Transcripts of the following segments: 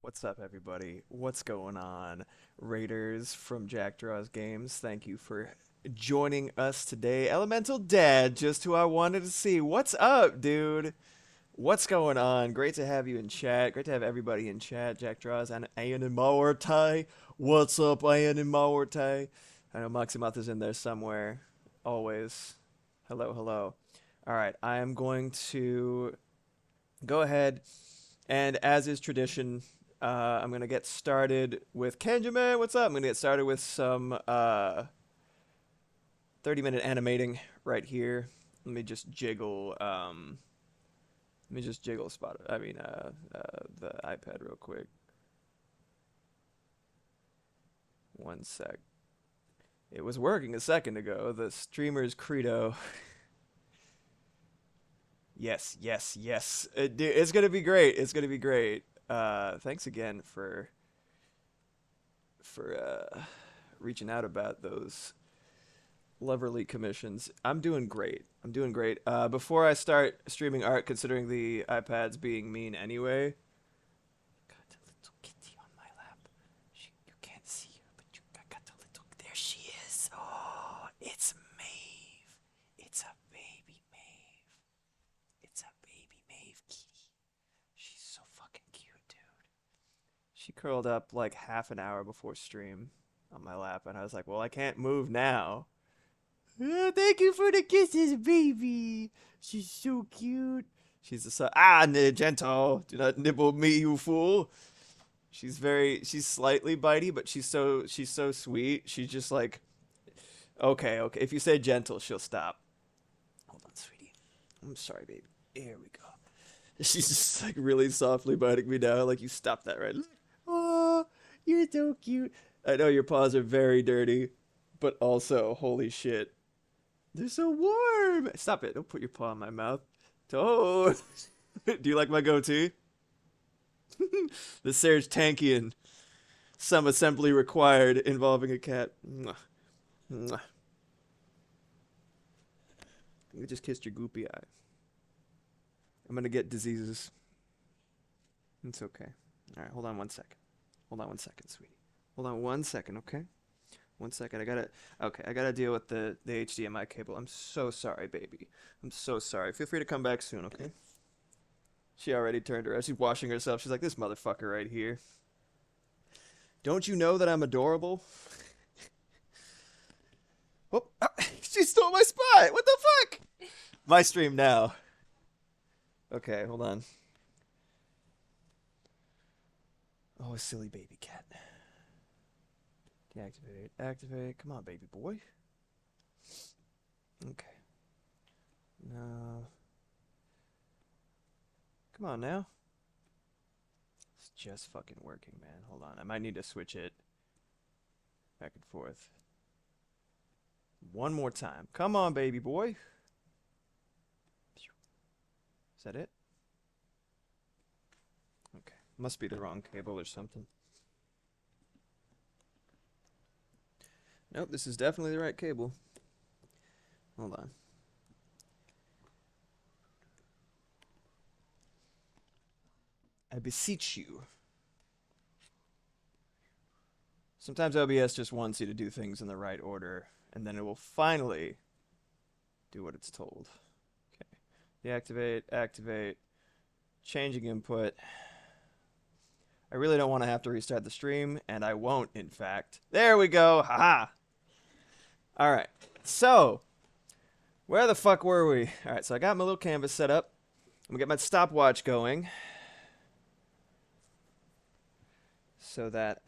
What's up, everybody? What's going on? Raiders from Jack Draws Games, thank you for joining us today. Elemental Dad, just who I wanted to see. What's up, dude? What's going on? Great to have you in chat. Great to have everybody in chat. Jack Draws and Ayanimawarte. What's up, Ayanimawarte? I know Maximath is in there somewhere. Always. Hello, hello. All right, I am going to go ahead and, as is tradition, I'm gonna get started with Kenjaman. What's up? I'm gonna get started with some 30-minute animating right here. Let me just jiggle. Let me just jiggle spot. The iPad real quick. One sec. It was working a second ago. The streamer's credo. Yes, yes, yes. It's gonna be great. It's gonna be great. Thanks again for reaching out about those loverly commissions. I'm doing great. I'm doing great. Before I start streaming art, considering the iPads being mean anyway. Got a little kitty on my lap. You can't see her, but got a little. There she is. Oh, it's Maeve. It's a baby Maeve. It's a baby Maeve kitty. She's so fucking cute, dude. She curled up like half an hour before stream on my lap, and I was like, well, I can't move now. Oh, thank you for the kisses, baby. She's so cute. She's a gentle. Do not nibble me, you fool. She's slightly bitey, but she's so sweet. She's just like, okay, okay. If you say gentle, she'll stop. Hold on, sweetie. I'm sorry, baby. Here we go. She's just like really softly biting me down. Like, you stop that, right? Oh, you're so cute. I know your paws are very dirty, but also, holy shit, they're so warm. Stop it. Don't put your paw in my mouth. Toad. Do you like my goatee? The Serge Tankian. Some assembly required involving a cat. Mwah. Mwah. You just kissed your goopy eye. I'm gonna get diseases. It's okay. Alright, hold on one second. Hold on one second, sweetie. Hold on one second, okay? One second. I gotta deal with the HDMI cable. I'm so sorry, baby. I'm so sorry. Feel free to come back soon, okay? She already turned around. She's washing herself. She's like, this motherfucker right here. Don't you know that I'm adorable? Oh, she stole my spot. What the fuck? My stream now. Okay, hold on. Oh, a silly baby cat. Deactivate. Activate. Come on, baby boy. Okay. No. Come on now. It's just fucking working, man. Hold on. I might need to switch it back and forth. One more time. Come on, baby boy. Is that it? Okay. Must be the wrong cable or something. Nope, this is definitely the right cable. Hold on. I beseech you. Sometimes OBS just wants you to do things in the right order, and then it will finally do what it's told. Okay. Deactivate, activate, changing input. I really don't want to have to restart the stream, and I won't, in fact. There we go. Haha. All right. So, where the fuck were we? All right, so I got my little canvas set up. I'm going to get my stopwatch going. so that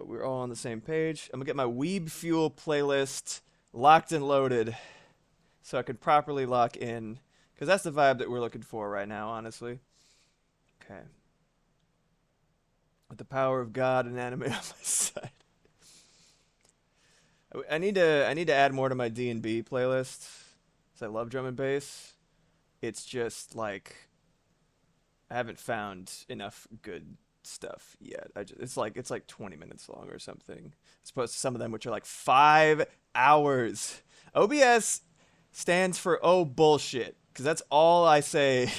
we're all on the same page. I'm gonna get my Weeb Fuel playlist locked and loaded so I can properly lock in, because that's the vibe that we're looking for right now, honestly. Okay. With the power of God and anime on my side. I need to add more to my D&B playlist. 'Cause I love drum and bass. It's just like I haven't found enough good stuff yet. It's like 20 minutes long or something. As opposed to some of them which are like 5 hours. OBS stands for oh bullshit, because that's all I say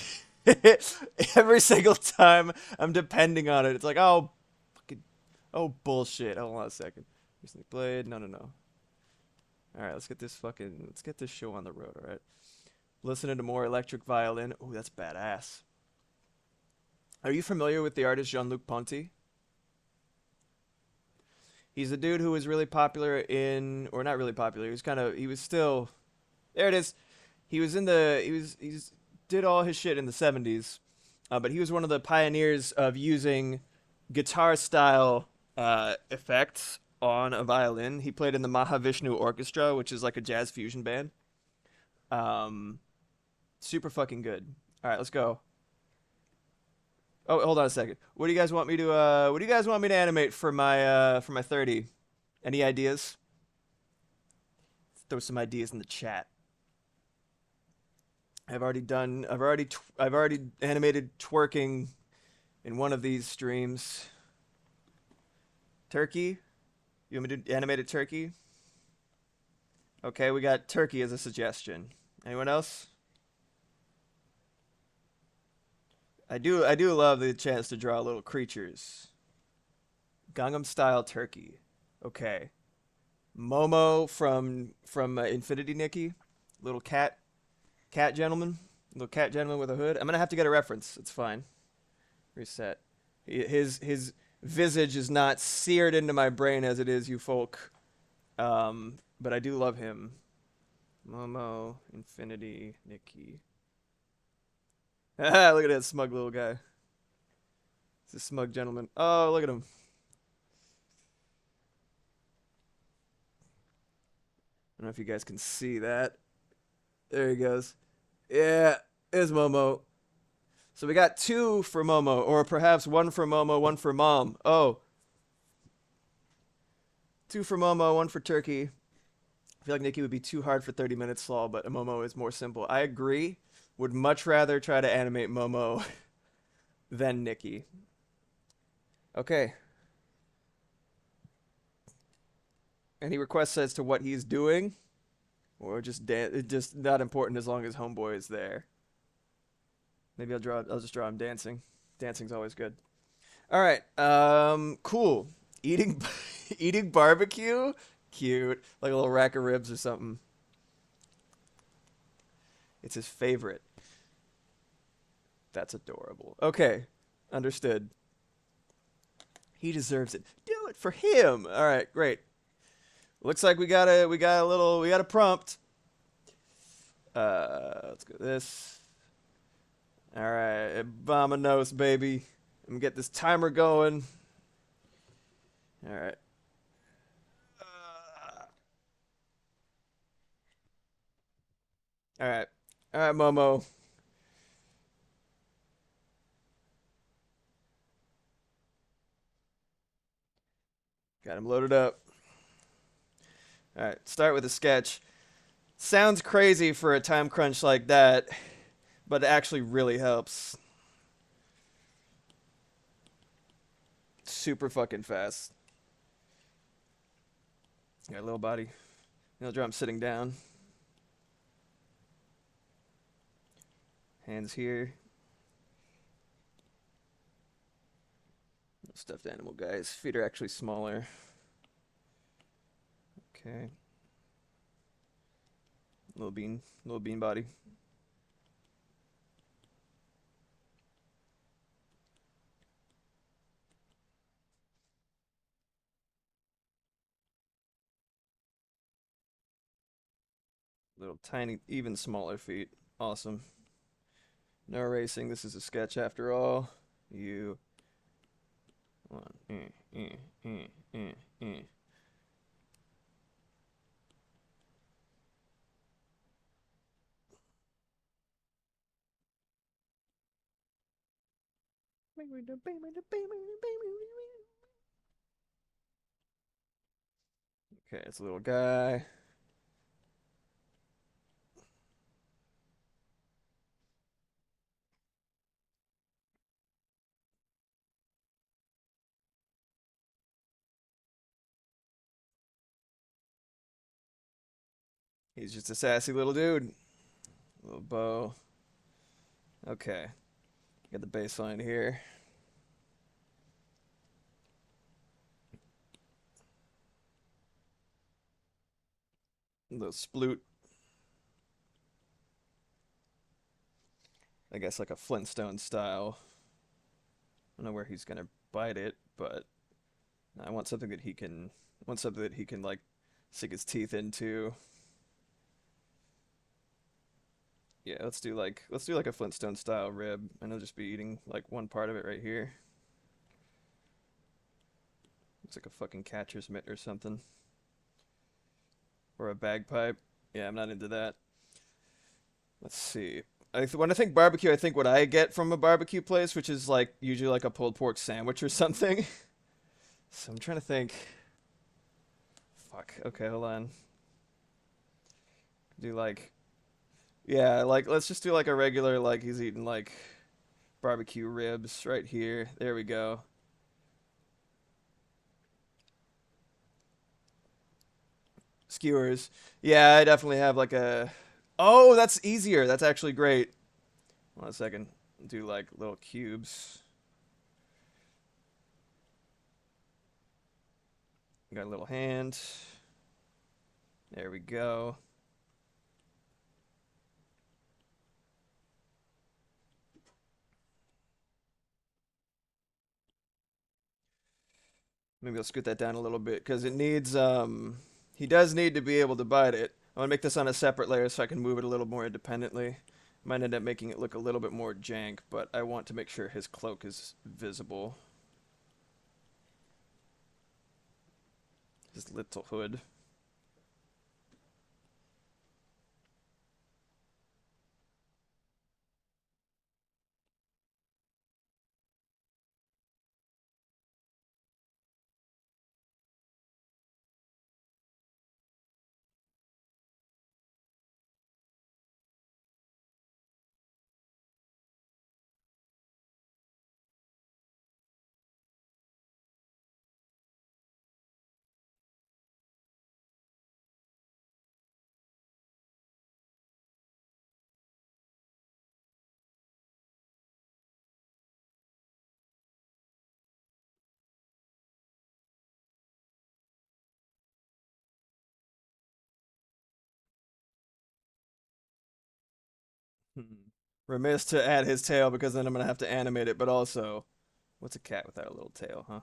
every single time I'm depending on it. It's like oh fucking oh bullshit. Hold on a second. Recently played. No, no, no. All right, let's get this show on the road. All right. Listening to more electric violin. Oh, that's badass. Are you familiar with the artist Jean-Luc Ponty? He's a dude who was really popular in, or not really popular. He was still, there it is. He was in the, he's did all his shit in the 70s, but he was one of the pioneers of using guitar style effects on a violin. He played in the Mahavishnu Orchestra, which is like a jazz fusion band. Um, Super fucking good. All right, let's go. Oh, hold on a second. What do you guys want me to what do you guys want me to animate for my 30? Any ideas? Throw some ideas in the chat. I've already animated twerking in one of these streams. Turkey? You want me to animate a turkey? Okay, we got turkey as a suggestion. Anyone else? I do love the chance to draw little creatures. Gangnam style turkey. Okay. Momo from Infinity Nikki, little cat gentleman, little cat gentleman with a hood. I'm gonna have to get a reference. It's fine. Reset. His visage is not seared into my brain as it is you folk. But I do love him. Momo, Infinity Nikki. Ah, look at that smug little guy. He's a smug gentleman. Oh, look at him. I don't know if you guys can see that. There he goes. Yeah, there's Momo. So we got two for Momo, or perhaps one for Momo, one for Mom. Oh, two for Momo, one for Turkey. I feel like Nikki would be too hard for 30 minutes slow, but a Momo is more simple. I agree. Would much rather try to animate Momo than Nikki. Okay. Any requests as to what he's doing? Or just not important as long as Homeboy is there. Maybe I'll just draw him dancing. Dancing's always good. All right. Cool. Eating eating barbecue? Cute. Like a little rack of ribs or something. It's his favorite. That's adorable. Okay. Understood. He deserves it. Do it for him. All right, great. Looks like we got a prompt. Let's go this. All right, Vamonos, baby. Let me get this timer going. All right. All right. All right, Momo. Got him loaded up. All right, start with a sketch. Sounds crazy for a time crunch like that, but it actually really helps. Super fucking fast. Got a little body. Nail drum sitting down. Hands here. Stuffed animal guys. Feet are actually smaller. Okay. Little bean body. Little tiny, even smaller feet. Awesome. No erasing. This is a sketch after all. You Hold on. Eh. Okay, it's a little guy. He's just a sassy little dude. Little bow. Okay. Got the baseline here. Little sploot. I guess like a Flintstone style. I don't know where he's gonna bite it, but I want something that he can like sink his teeth into. Yeah, let's do like a Flintstone style rib, and he'll just be eating like one part of it right here. Looks like a fucking catcher's mitt or something, or a bagpipe. Yeah, I'm not into that. Let's see. When I think barbecue, I think what I get from a barbecue place, which is like usually like a pulled pork sandwich or something. So I'm trying to think. Fuck. Okay, hold on. Do like, yeah, like let's just do like a regular like he's eating like barbecue ribs right here. There we go. Skewers. Yeah, I definitely have like a. Oh, that's easier. That's actually great. Hold on a second. Do like little cubes. Got a little hand. There we go. Maybe I'll scoot that down a little bit because it needs he does need to be able to bite it. I want to make this on a separate layer so I can move it a little more independently. Might end up making it look a little bit more jank, but I want to make sure his cloak is visible. His little hood. Hmm. Remiss to add his tail because then I'm gonna have to animate it, but also, what's a cat without a little tail, huh?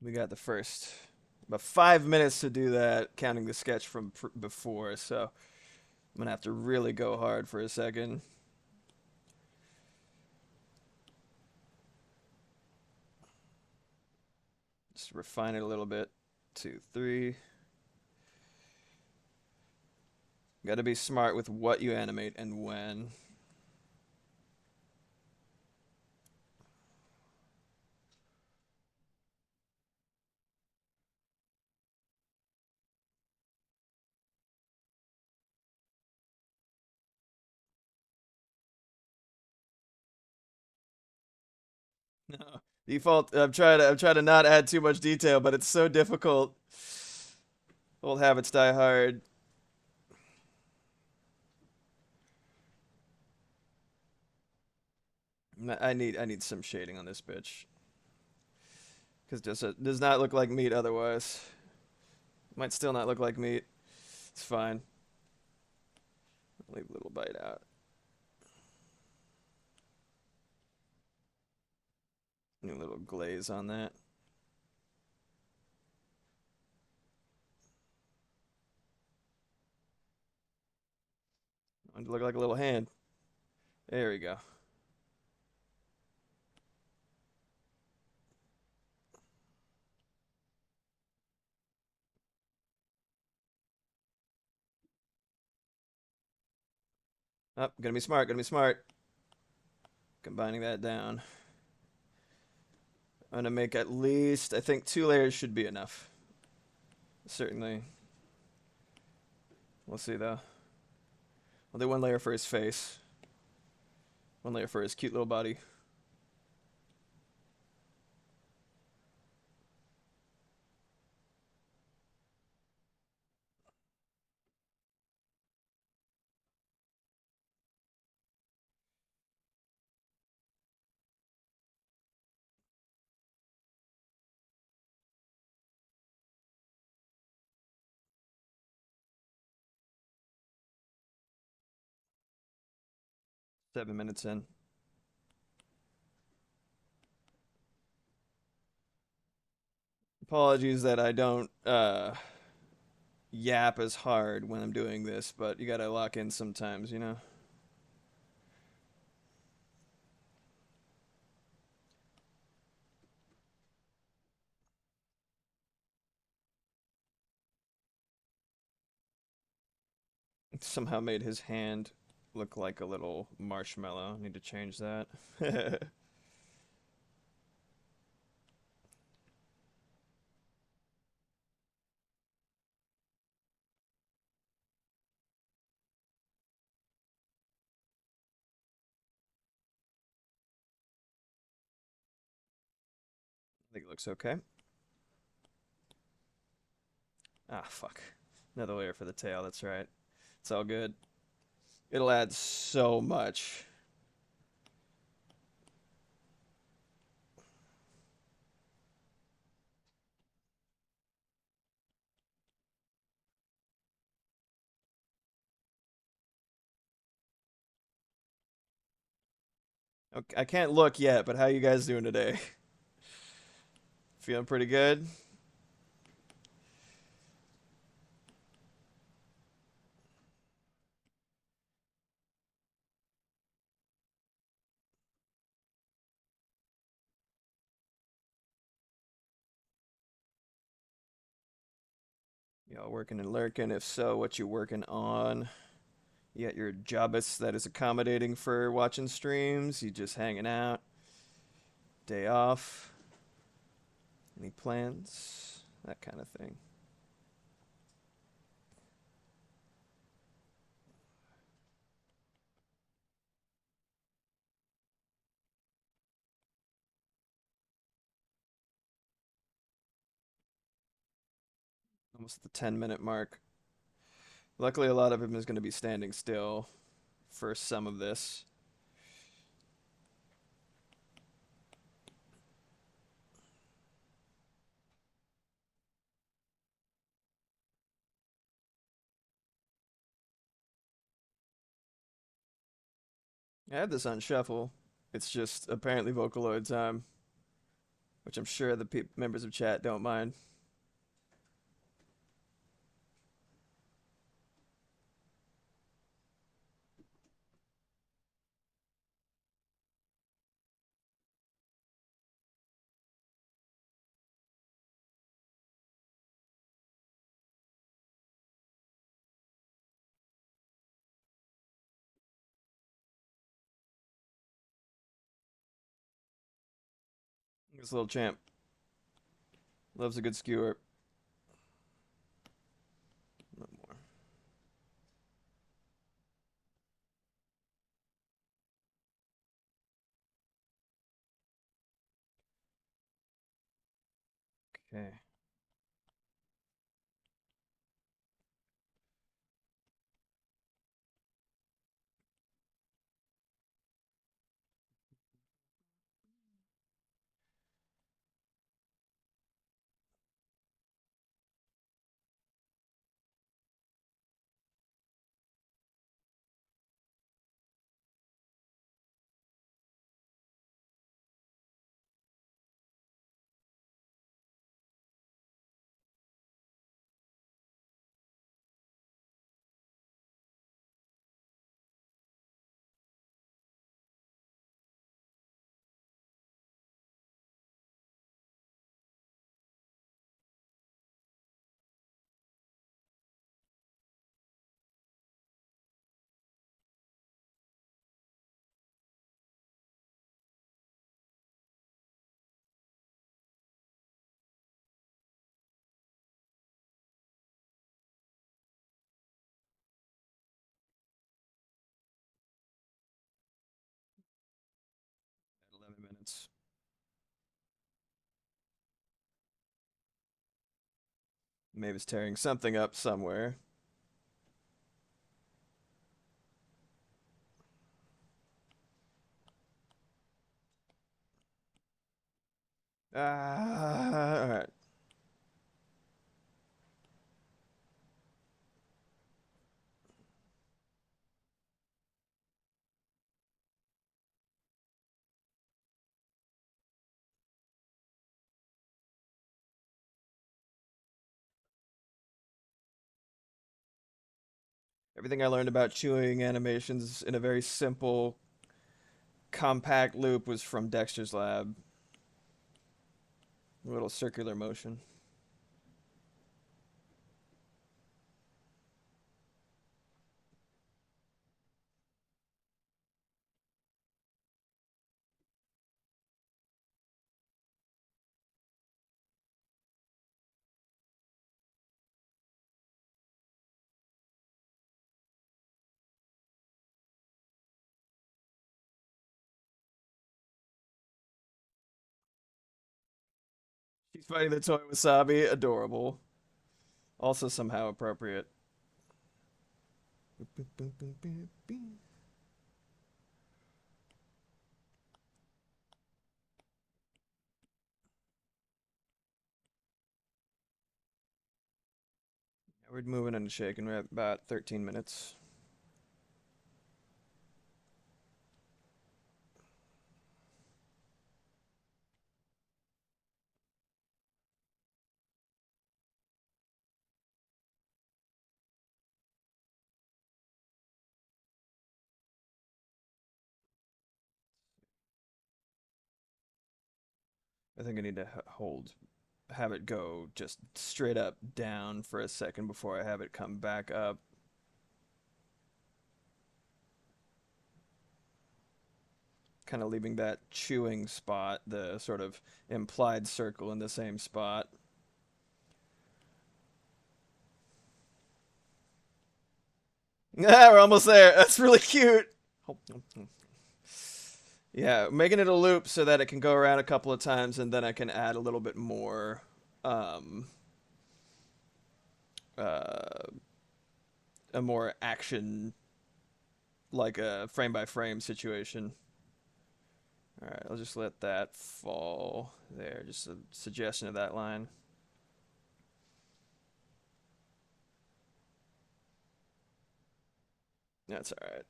We got the first about 5 minutes to do that, counting the sketch from before, so I'm gonna have to really go hard for a second. Just refine it a little bit. 2, 3. Got to be smart with what you animate and when. No. Default. I'm trying to not add too much detail, but it's so difficult. Old habits die hard. I need some shading on this bitch because does not look like meat otherwise. Might still not look like meat. It's fine. Leave a little bite out. Need a little glaze on that. Want it to look like a little hand. There we go. Oh, gonna be smart, gonna be smart. Combining that down. I'm gonna make at least, I think 2 layers should be enough. Certainly. We'll see though. I'll do 1 layer for his face. 1 layer for his cute little body. Seven minutes in. Apologies that I don't yap as hard when I'm doing this, but you gotta lock in sometimes, you know? Somehow made his hand look like a little marshmallow. Need to change that. I think it looks okay. Ah, fuck. Another layer for the tail, that's right. It's all good. It'll add so much. Okay, I can't look yet, but how you guys doing today? Feeling pretty good? Y'all working and lurking? If so, what you working on? You got your jobbus that is accommodating for watching streams? You just hanging out? Day off? Any plans? That kind of thing. Almost the 10-minute mark. Luckily, a lot of him is going to be standing still for some of this. I had this on shuffle. It's just apparently Vocaloid time, which I'm sure the members of chat don't mind. This little champ loves a good skewer. No more. Okay. sense. Maybe it's tearing something up somewhere. Ah, all right. Everything I learned about chewing animations in a very simple, compact loop was from Dexter's lab. A little circular motion. She's fighting the toy wasabi. Adorable. Also somehow appropriate. We're moving and shaking. We're at about 13 minutes. I think I need to have it go just straight up down for a second before I have it come back up. Kind of leaving that chewing spot, the sort of implied circle in the same spot. Yeah, we're almost there. That's really cute. Yeah, making it a loop so that it can go around a couple of times, and then I can add a little bit more, um, uh, a more action, like a frame by frame situation. All right, I'll just let that fall there. Just a suggestion of that line. That's all right.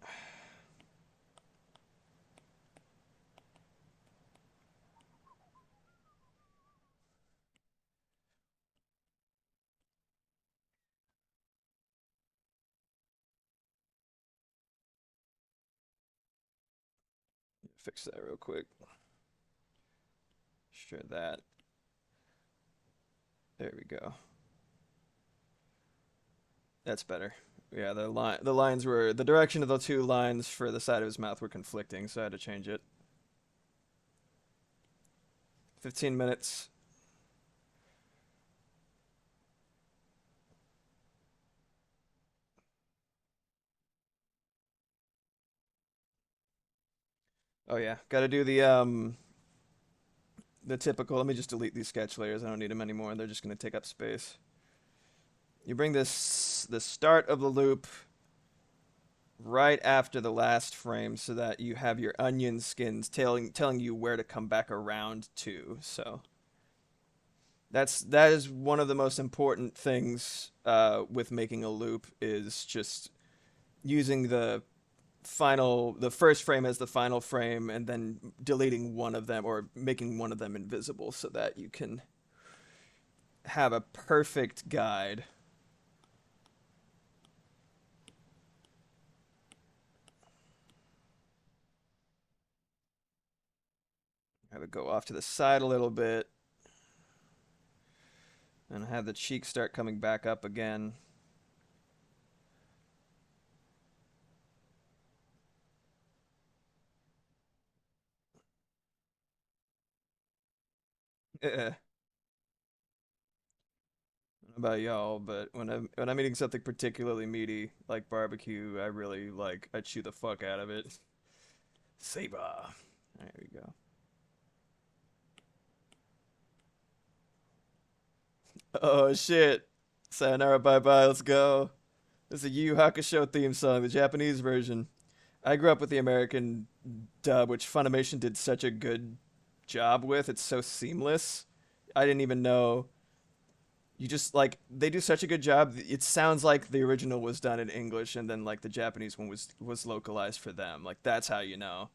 Fix that real quick. Sure that. There we go. That's better. Yeah, the lines were the direction of the two lines for the side of his mouth were conflicting, so I had to change it. 15 minutes. Oh yeah, got to do the typical. Let me just delete these sketch layers. I don't need them anymore. They're just going to take up space. You bring this the start of the loop right after the last frame so that you have your onion skins telling you where to come back around to. So that is one of the most important things with making a loop is just using the first frame as the final frame and then deleting one of them or making one of them invisible so that you can have a perfect guide. Have it go off to the side a little bit and have the cheek start coming back up again. About y'all, but when I'm eating something particularly meaty like barbecue, I really I chew the fuck out of it. Saber. There we go. Oh shit. Sayonara, bye bye. Let's go. This is a Yu Yu Hakusho theme song, the Japanese version. I grew up with the American dub, which Funimation did such a good job with. It's so seamless. I didn't even know. You just like they do such a good job. It sounds like the original was done in English, and then like the Japanese one was localized for them. Like that's how you know.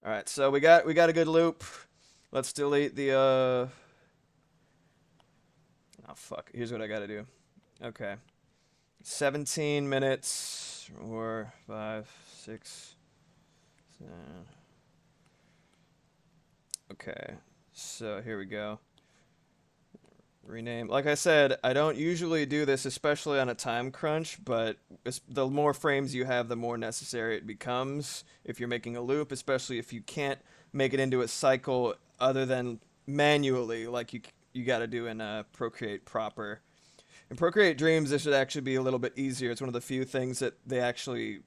All right, so we got a good loop. Let's delete the oh fuck. Here's what I got to do. Okay. 17 minutes or 5, 6, 7. Okay. So here we go. Rename. Like I said, I don't usually do this, especially on a time crunch, but the more frames you have, the more necessary it becomes if you're making a loop, especially if you can't make it into a cycle other than manually, like you got to do in Procreate proper. In Procreate Dreams, this should actually be a little bit easier. It's one of the few things that they actually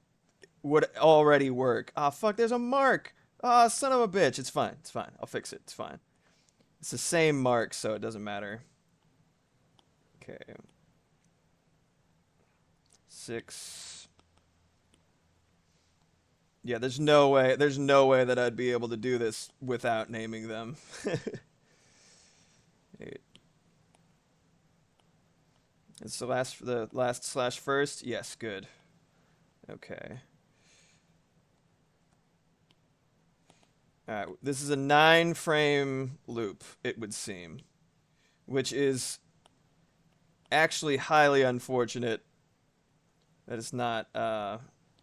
would already work. Ah, fuck, there's a mark. Ah, son of a bitch. It's fine. It's fine. I'll fix it. It's fine. It's the same mark, so it doesn't matter. Okay. 6. Yeah, there's no way. There's no way that I'd be able to do this without naming them. 8. It's the last slash first. Yes, good. Okay. All right. This is a 9-frame loop. It would seem, which is actually highly unfortunate that it's not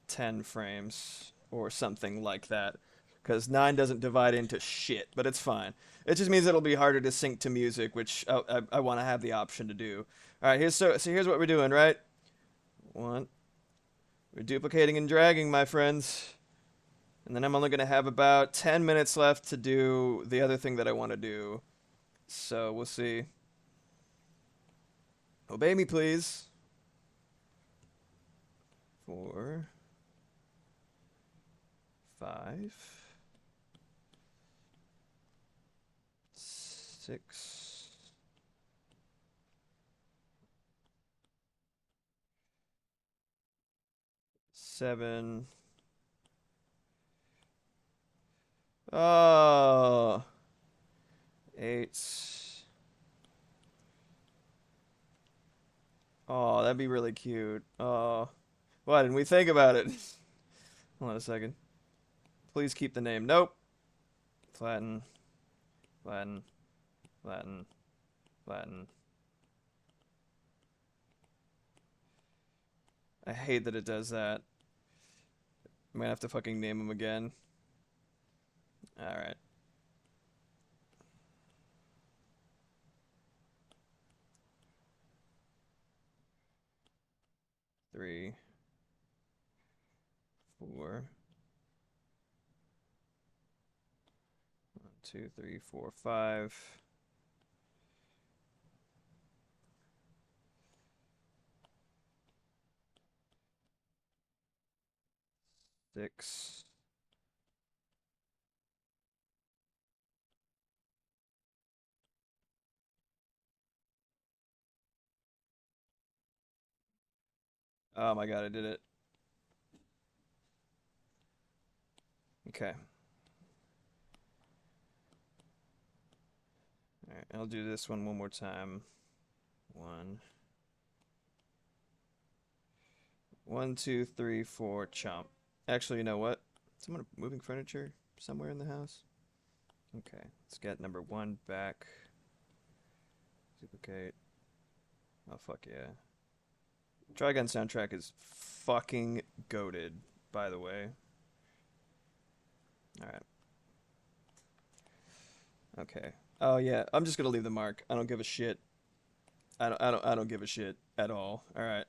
10 frames or something like that. Because 9 doesn't divide into shit, but it's fine. It just means it'll be harder to sync to music, which I want to have the option to do. All right, so here's what we're doing, right? One, we're duplicating and dragging, my friends. And then I'm only going to have about 10 minutes left to do the other thing that I want to do. So we'll see. Obey me, please. 4, 5, 6, 7. Oh, 8. Oh, that'd be really cute. Oh, why didn't we think about it? Hold on a second. Please keep the name. Nope. Flatten, flatten, flatten, flatten. I hate that it does that. I'm gonna have to fucking name him again. Alright. 3, 4. 1, 2, 3, 4, 5. 6. Oh my god, I did it. Okay. Alright, I'll do this one more time. 1. 1, 2, 3, 4, chomp. Actually, you know what? Someone moving furniture somewhere in the house? Okay, let's get number 1 back. Duplicate. Oh, fuck yeah. Trigun soundtrack is fucking goated, by the way. Alright. Okay. Oh yeah, I'm just gonna leave the mark. I don't give a shit. I don't give a shit at all. Alright.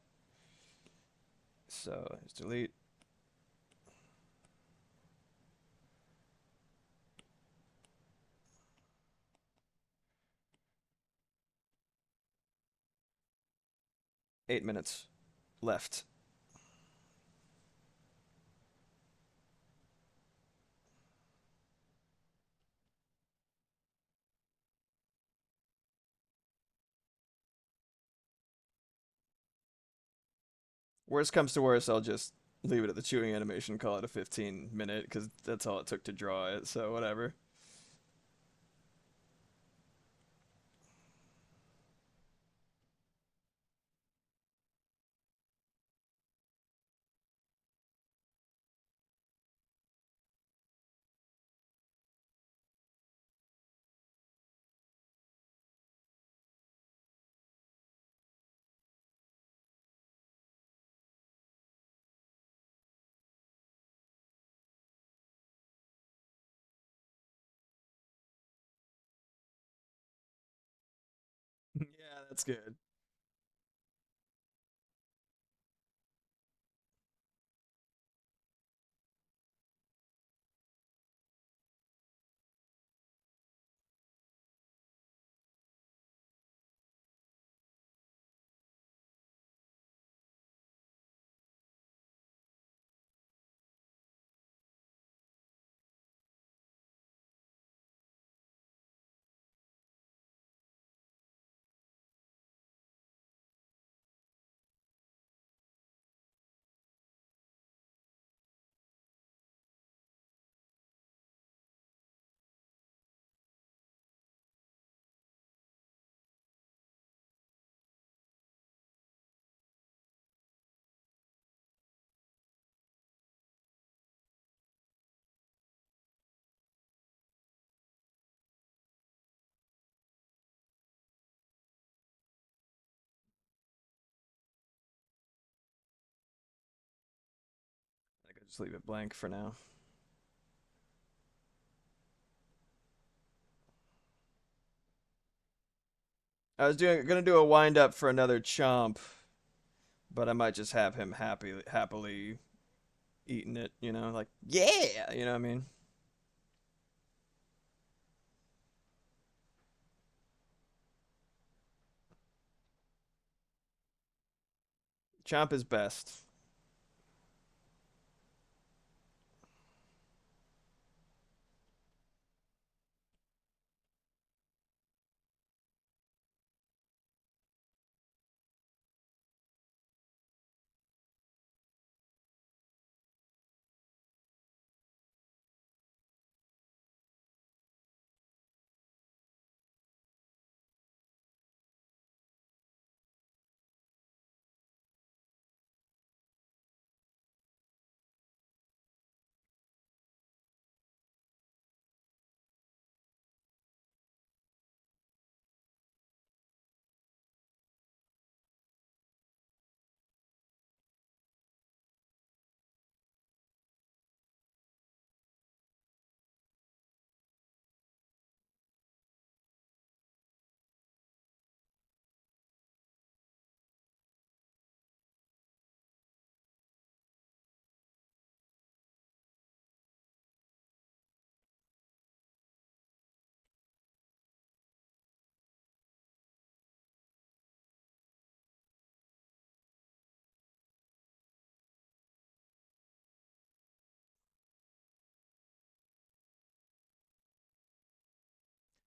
So let's delete. Eight minutes left. Worst comes to worst, I'll just leave it at the chewing animation, call it a 15-minute, because that's all it took to draw it. So whatever. Yeah, that's good. I could just leave it blank for now. I was gonna do a wind up for another chomp, but I might just have him happily eating it. Like yeah, you know what I mean. Chomp is best.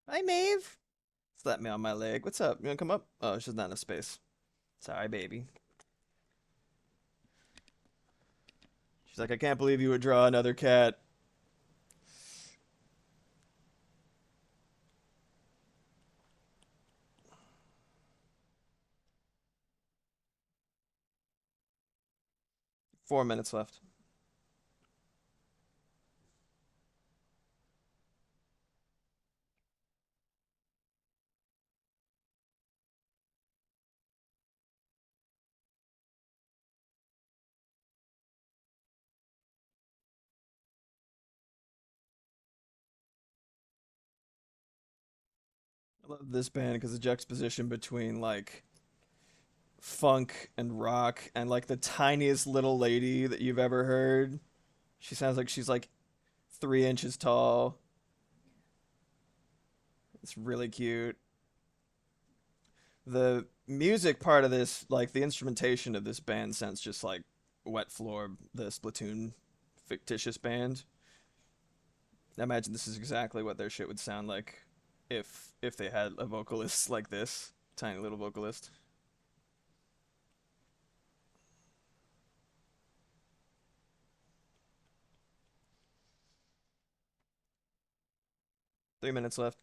Hi, Maeve. Slap me on my leg. What's up? You wanna come up? Oh, she's not in a space. Sorry, baby. She's like, I can't believe you would draw another cat. 4 minutes left. I love this band because the juxtaposition between like funk and rock and like the tiniest little lady that you've ever heard. She sounds like she's like 3 inches tall. It's really cute. The music part of this, like the instrumentation of this band, sounds just like Wet Floor, the Splatoon fictitious band. I imagine this is exactly what their shit would sound like if they had a vocalist like this, tiny little vocalist. 3 minutes left.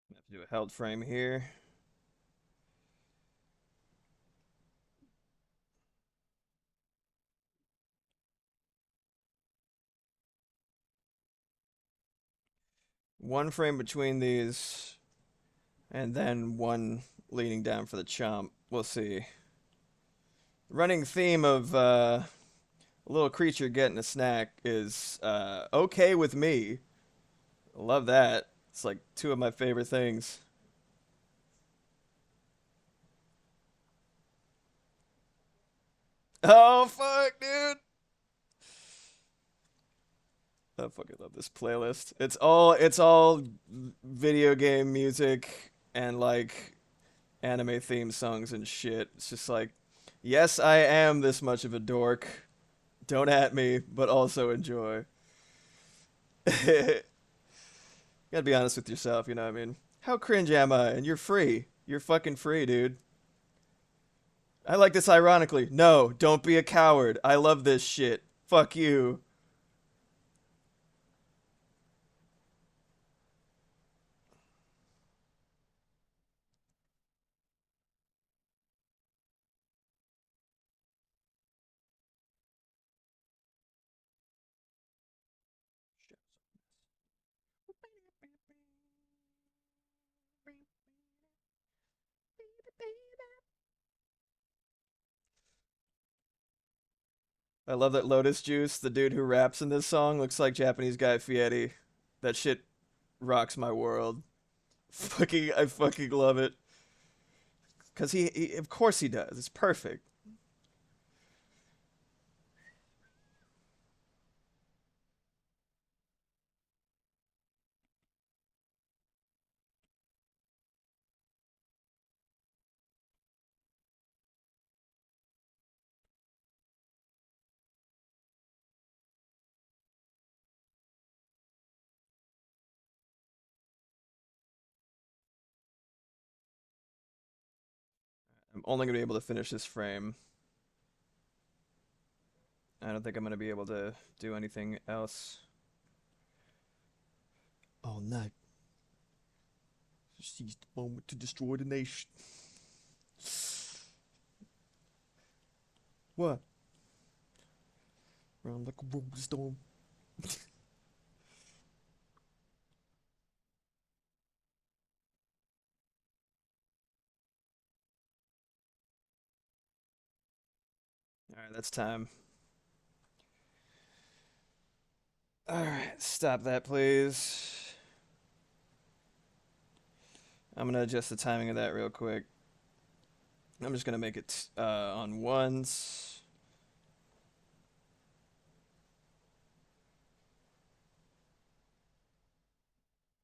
Have to do a held frame here. One frame between these, and then one leaning down for the chomp. We'll see. Running theme of a little creature getting a snack is okay with me. Love that. It's like two of my favorite things. Oh fuck, dude! I fucking love this playlist. It's all video game music and like anime theme songs and shit. It's just like, yes, I am this much of a dork. Don't at me, but also enjoy. Gotta be honest with yourself, you know what I mean? How cringe am I? And you're free. You're fucking free, dude. I like this ironically. No, don't be a coward. I love this shit. Fuck you. I love that Lotus Juice, the dude who raps in this song, looks like Japanese guy Fieri. That shit rocks my world. I fucking love it. Cause of course he does. It's perfect. I'm only gonna be able to finish this frame. I don't think I'm gonna be able to do anything else all night. Seize the moment to destroy the nation. What? Round like a rolling storm. All right, that's time. All right, stop that, please. I'm gonna adjust the timing of that real quick. I'm just gonna make it on ones.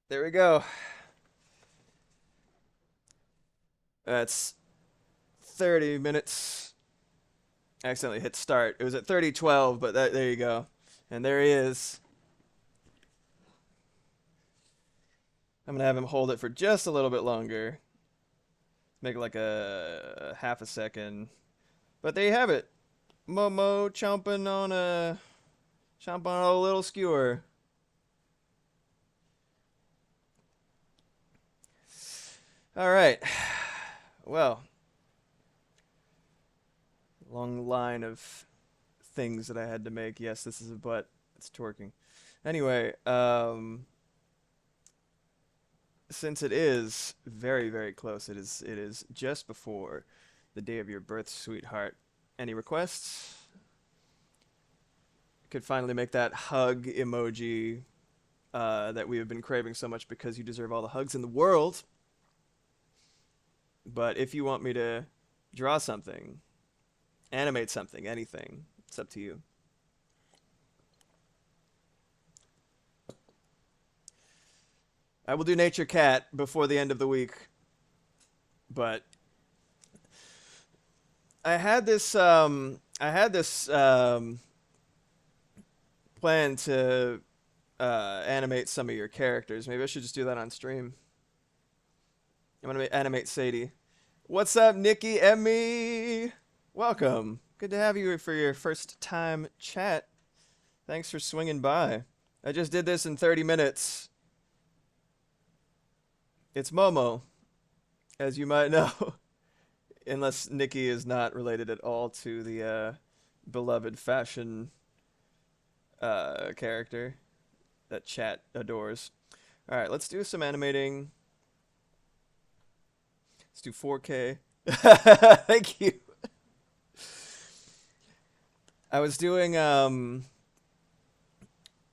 There we go. That's 30 minutes. I accidentally hit start. It was at 30:12, but there you go. And there he is. I'm gonna have him hold it for just a little bit longer. Make it like a half a second. But there you have it. Momo chomping on a little skewer. All right. Well, long line of things that I had to make. Yes, this is a butt. It's twerking. Anyway, since it is very, very close, it is just before the day of your birth, sweetheart. Any requests? Could finally make that hug emoji that we have been craving so much because you deserve all the hugs in the world. But if you want me to draw something, animate something, anything, it's up to you. I will do Nature Cat before the end of the week, but I had this plan to animate some of your characters. Maybe I should just do that on stream. I'm gonna animate Sadie. What's up, Nikki Emmy? Welcome. Good to have you for your first time chat. Thanks for swinging by. I just did this in 30 minutes. It's Momo, as you might know, unless Nikki is not related at all to the beloved fashion character that chat adores. All right, let's do some animating. Let's do 4K. Thank you. I was doing um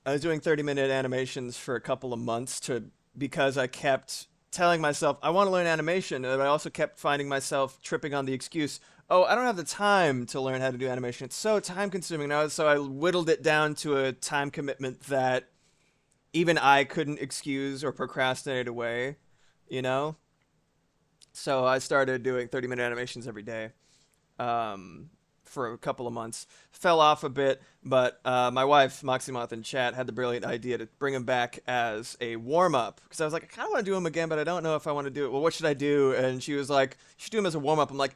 I was doing 30-minute animations for a couple of months to because I kept telling myself I want to learn animation, and I also kept finding myself tripping on the excuse, "Oh, I don't have the time to learn how to do animation. It's so time consuming now." So I whittled it down to a time commitment that even I couldn't excuse or procrastinate away, you know? So I started doing 30-minute animations every day. For a couple of months. Fell off a bit, but my wife, Moxiemoth in chat, had the brilliant idea to bring him back as a warm up. Because I was like, I kind of want to do him again, but I don't know if I want to do it. Well, what should I do? And she was like, you should do him as a warm up. I'm like,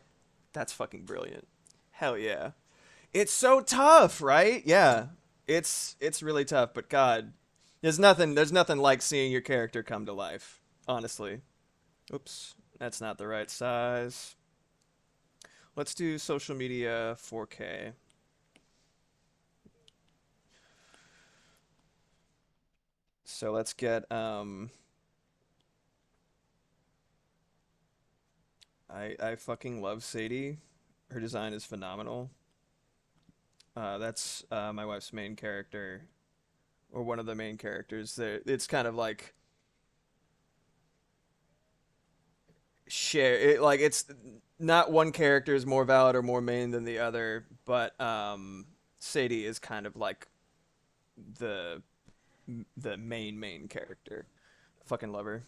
that's fucking brilliant. Hell yeah. It's so tough, right? Yeah. It's really tough, but God, there's nothing like seeing your character come to life, honestly. Oops, that's not the right size. Let's do social media 4K. So let's get I fucking love Sadie. Her design is phenomenal. That's my wife's main character, or one of the main characters. It's kind of like like it's not one character is more valid or more main than the other, but Sadie is kind of like the the main character. Fucking love her.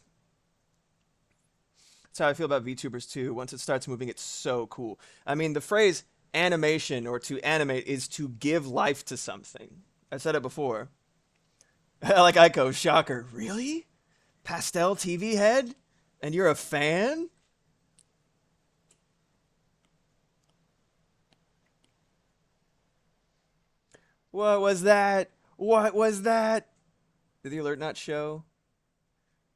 That's how I feel about VTubers too. Once it starts moving, it's so cool. I mean, the phrase animation or to animate is to give life to something. I said it before. Like Ico, shocker. Really? Pastel TV head? And you're a fan? What was that? What was that? Did the alert not show?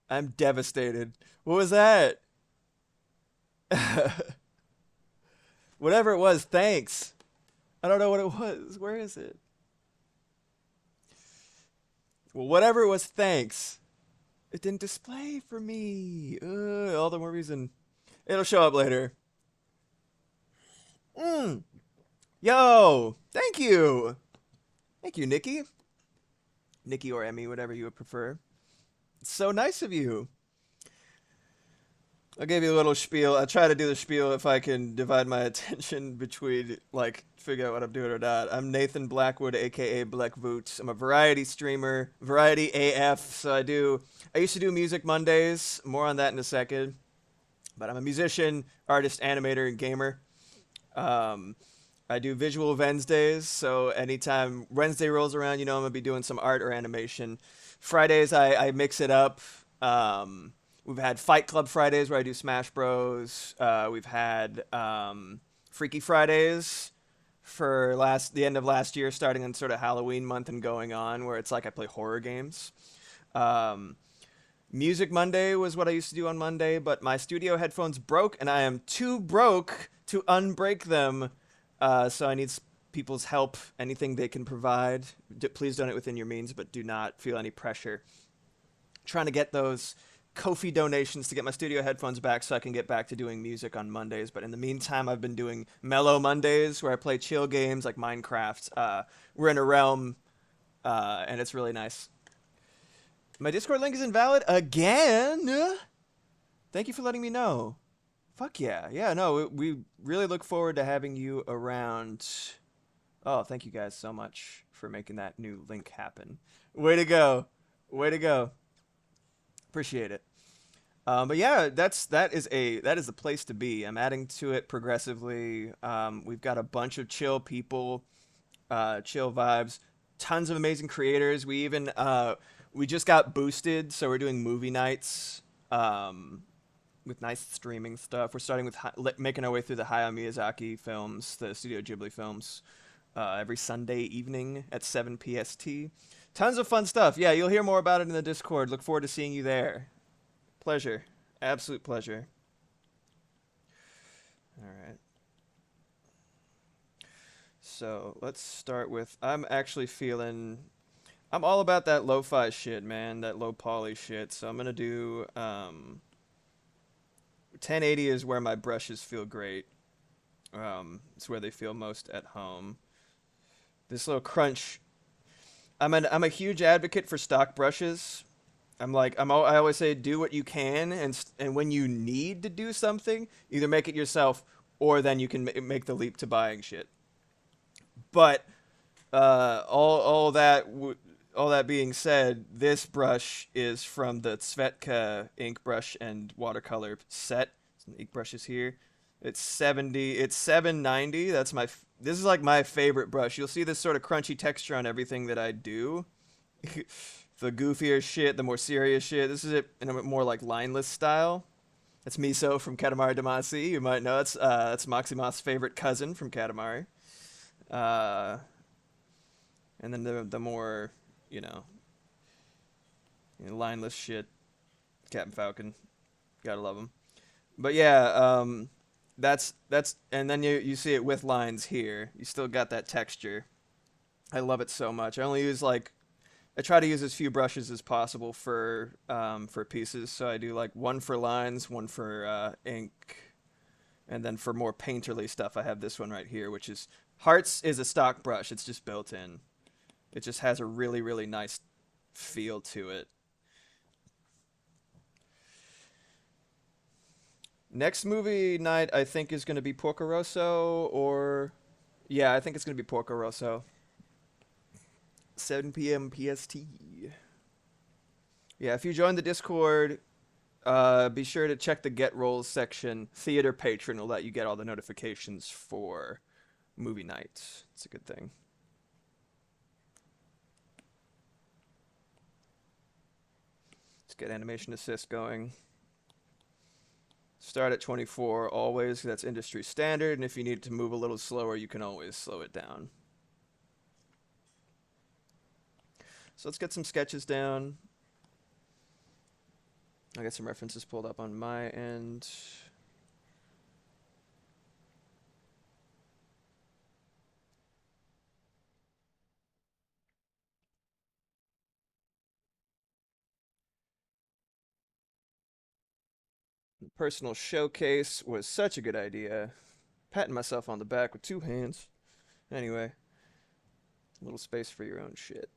I'm devastated. What was that? Whatever it was, thanks. I don't know what it was. Where is it? Well, whatever it was, thanks. It didn't display for me. All the more reason. It'll show up later. Mm. Yo, thank you. Thank you, Nikki. Nikki or Emmy, whatever you would prefer. It's so nice of you. I'll give you a little spiel. I try to do the spiel if I can divide my attention between, like, figure out what I'm doing or not. I'm Nathan Blackwood, aka Black Boots. I'm a variety streamer, variety AF. So I used to do Music Mondays. More on that in a second. But I'm a musician, artist, animator, and gamer. Um, I do Visual Wednesdays. So anytime Wednesday rolls around, you know I'm gonna be doing some art or animation. Fridays, I mix it up. Um, we've had Fight Club Fridays where I do Smash Bros. We've had Freaky Fridays for the end of last year, starting in sort of Halloween month and going on, where it's like I play horror games. Um, Music Monday was what I used to do on Monday, but my studio headphones broke, and I am too broke to unbreak them. So I need people's help. Anything they can provide. Please donate within your means, but do not feel any pressure. Trying to get those Kofi donations to get my studio headphones back so I can get back to doing music on Mondays. But in the meantime, I've been doing Mellow Mondays where I play chill games like Minecraft. We're in a realm, and it's really nice. My Discord link is invalid again. Thank you for letting me know. Fuck yeah. Yeah, no, we really look forward to having you around. Oh, thank you guys so much for making that new link happen. Way to go. Way to go. Appreciate it. But yeah, that is a place to be. I'm adding to it progressively. We've got a bunch of chill people, chill vibes, tons of amazing creators. We just got boosted, so we're doing movie nights. with nice streaming stuff. We're starting with making our way through the Hayao Miyazaki films, the Studio Ghibli films, every Sunday evening at 7 PST. Tons of fun stuff. Yeah, you'll hear more about it in the Discord. Look forward to seeing you there. Pleasure. Absolute pleasure. All right. So let's start with I'm actually feeling I'm all about that lo-fi shit, man, that low poly shit. So I'm gonna do 1080 is where my brushes feel great. It's where they feel most at home. This little crunch. I'm a huge advocate for stock brushes. I always say do what you can, and when you need to do something, either make it yourself or then you can make the leap to buying shit. But all that being said, this brush is from the Tsvetka ink brush and watercolor set. Some ink brushes here. It's 70. It's 790. This is like my favorite brush. You'll see this sort of crunchy texture on everything that I do. The goofier shit, the more serious shit. This is it in a more like lineless style. That's Miso from Katamari Damacy. You might know that's Maximon's favorite cousin from Katamari. Uh, and then the more you know, lineless shit. Captain Falcon, gotta love him. But yeah, and then you see it with lines here. You still got that texture. I love it so much. I try to use as few brushes as possible for pieces. So I do like one for lines, one for ink, and then for more painterly stuff, I have this one right here, which is Hearts is a stock brush. It's just built in. It just has a really nice feel to it. Next movie night, I think, is going to be Porco Rosso, or yeah, I think it's going to be Porco Rosso. 7 p.m. PST. Yeah, if you join the Discord, be sure to check the Get Rolls section. Theater Patron will let you get all the notifications for movie nights. It's a good thing. Let's get animation assist going. Start at 24 always. That's industry standard. And if you need to move a little slower, you can always slow it down. So let's get some sketches down. I got some references pulled up on my end. Personal showcase was such a good idea. Patting myself on the back with two hands. Anyway, a little space for your own shit.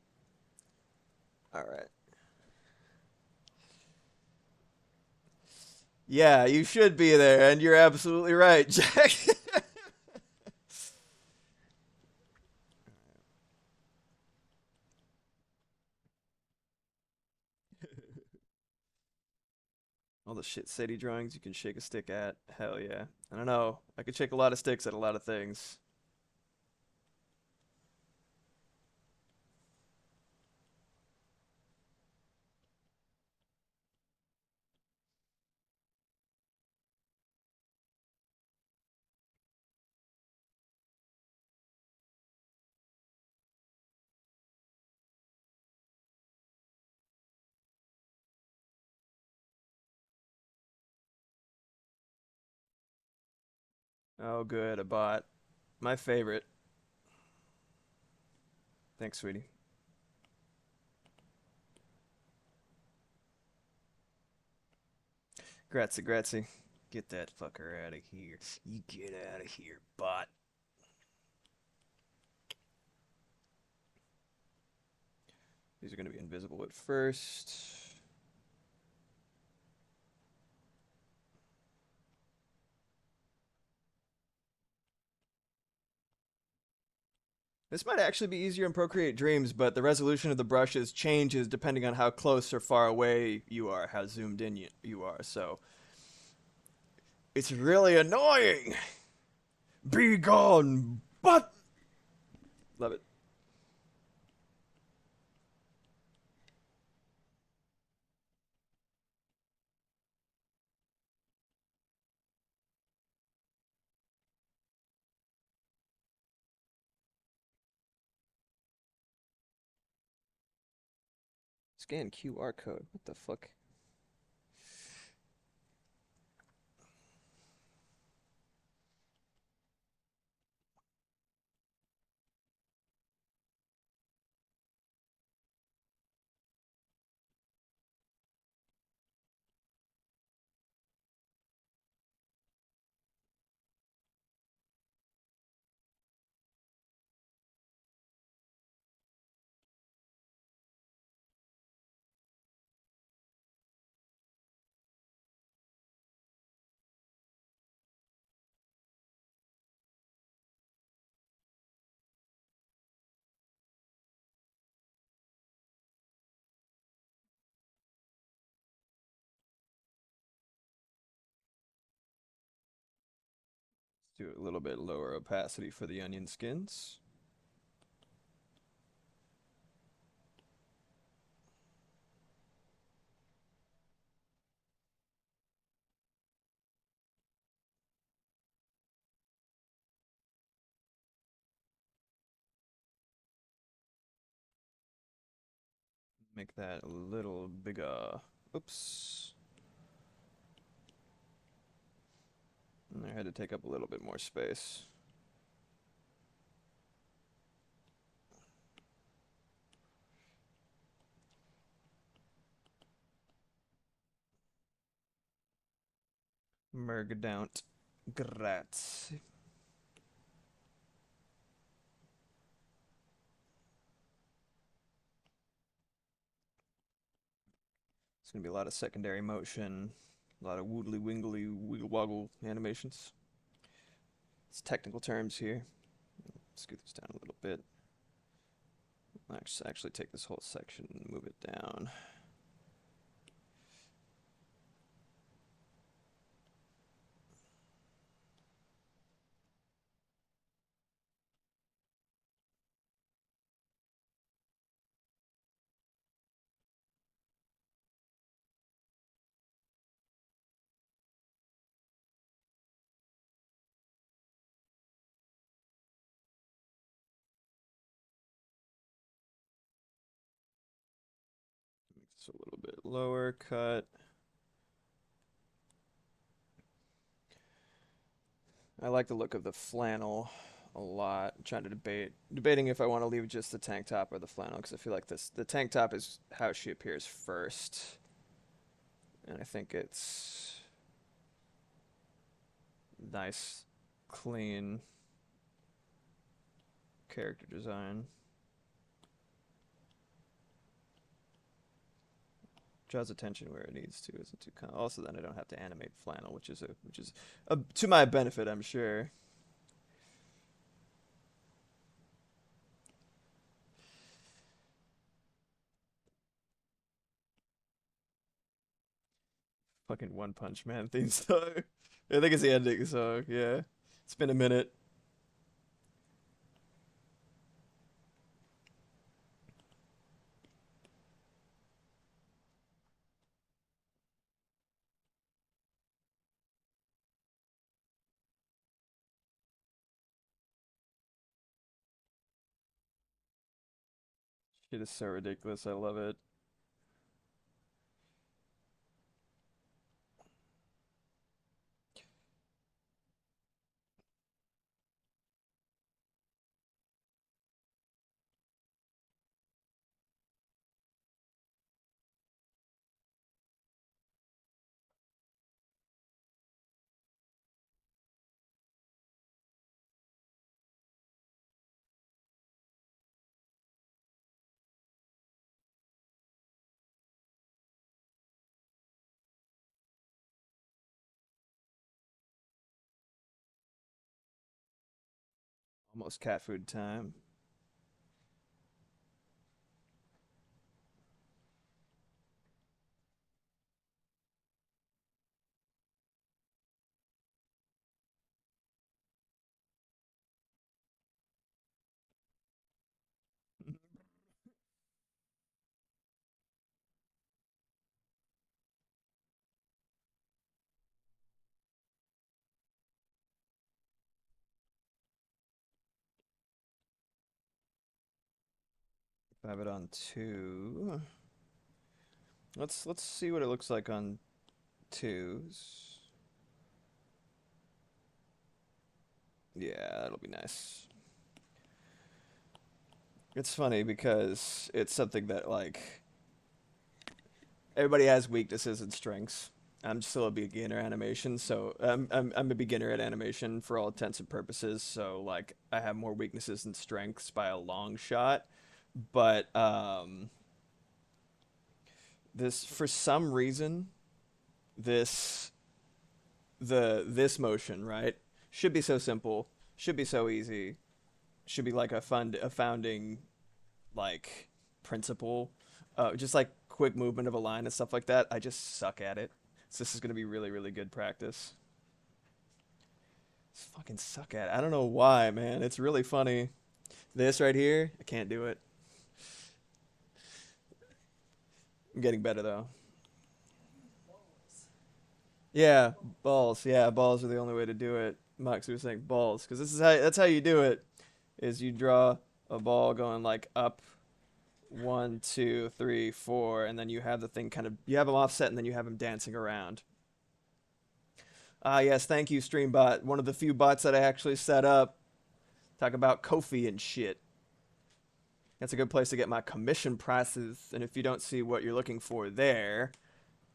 All right. Yeah, you should be there, and you're absolutely right, Jack. All the shit city drawings you can shake a stick at. Hell yeah. I don't know. I could shake a lot of sticks at a lot of things. Oh, good, a bot. My favorite. Thanks, sweetie. Grazie, grazie. Get that fucker out of here. You get out of here, bot. These are going to be invisible at first. This might actually be easier in Procreate Dreams, but the resolution of the brushes changes depending on how close or far away you are, how zoomed in you are. So it's really annoying. Be gone, but love it. Scan QR code. What the fuck? Let's do a little bit lower opacity for the onion skins. Make that a little bigger. Oops. I had to take up a little bit more space. Mergedount. Grazie. It's gonna be a lot of secondary motion, a lot of woodly wingly wiggle woggle animations. It's technical terms here. Scoot this down a little bit. Let's actually take this whole section and move it down. Make this a little bit lower cut. I like the look of the flannel a lot. I'm trying to debating if I want to leave just the tank top or the flannel because I feel like the tank top is how she appears first, and I think it's nice, clean character design. Draws attention where it needs to. Isn't too also then I don't have to animate flannel, which is to my benefit, I'm sure. Fucking One Punch Man theme song. I think it's the ending song. Yeah, it's been a minute. Shit is so ridiculous. I love it. Almost cat food time. Have it on two. Let's see what it looks like on twos. Yeah, that'll be nice. It's funny because it's something that like everybody has weaknesses and strengths. I'm still a beginner animation, so I'm a beginner at animation for all intents and purposes. So like I have more weaknesses than strengths by a long shot. But this for some reason this this motion right should be so simple, should be so easy, should be like a founding like principle, just like quick movement of a line and stuff like that. I just suck at it. So this is gonna be really really good practice. Just fucking suck at it. I don't know why, man. It's really funny. This right here, I can't do it. I'm getting better though. Yeah, balls. Yeah, balls are the only way to do it. Moxie was saying balls because this is how that's how you do it. Is you draw a ball going like up one, two, three, four, and then you have the thing kind of you have them offset, and then you have them dancing around. Ah, yes, thank you, Streambot. One of the few bots that I actually set up. Talk about Kofi and shit. That's a good place to get my commission prices. And if you don't see what you're looking for there,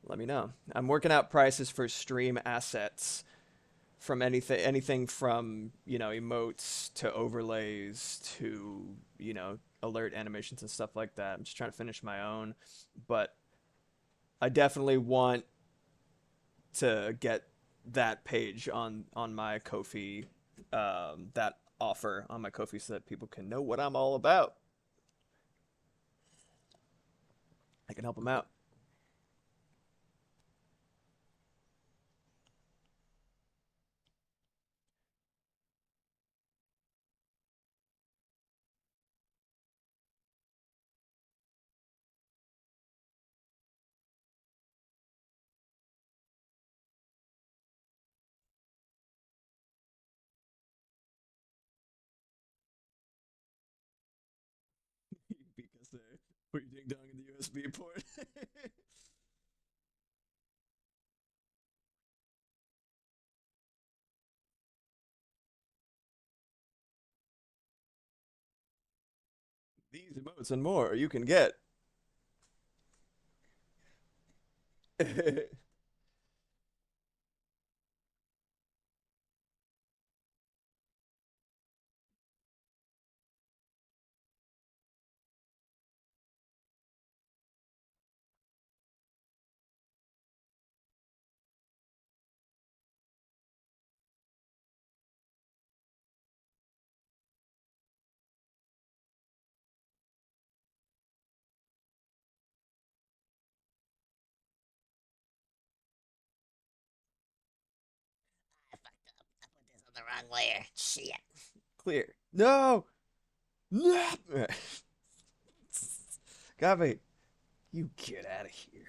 let me know. I'm working out prices for stream assets from anything from, emotes to overlays to, alert animations and stuff like that. I'm just trying to finish my own, but I definitely want to get that page on my Kofi, that offer on my Kofi so that people can know what I'm all about. I can help them out. Because they put your ding dong in the USB port. These emotes and more you can get. I fucked up. I put this on the wrong layer. Shit. Clear. No. No. Got me. You get out of here.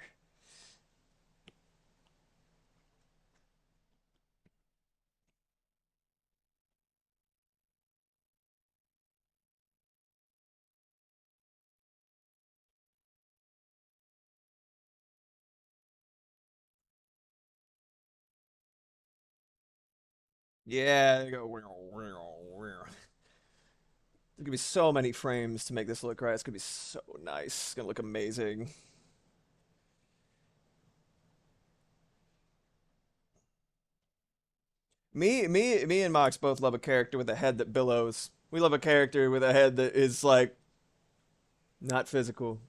Yeah, they go. There's gonna be so many frames to make this look right. It's gonna be so nice. It's gonna look amazing. Me, and Mox both love a character with a head that billows. We love a character with a head that is like not physical,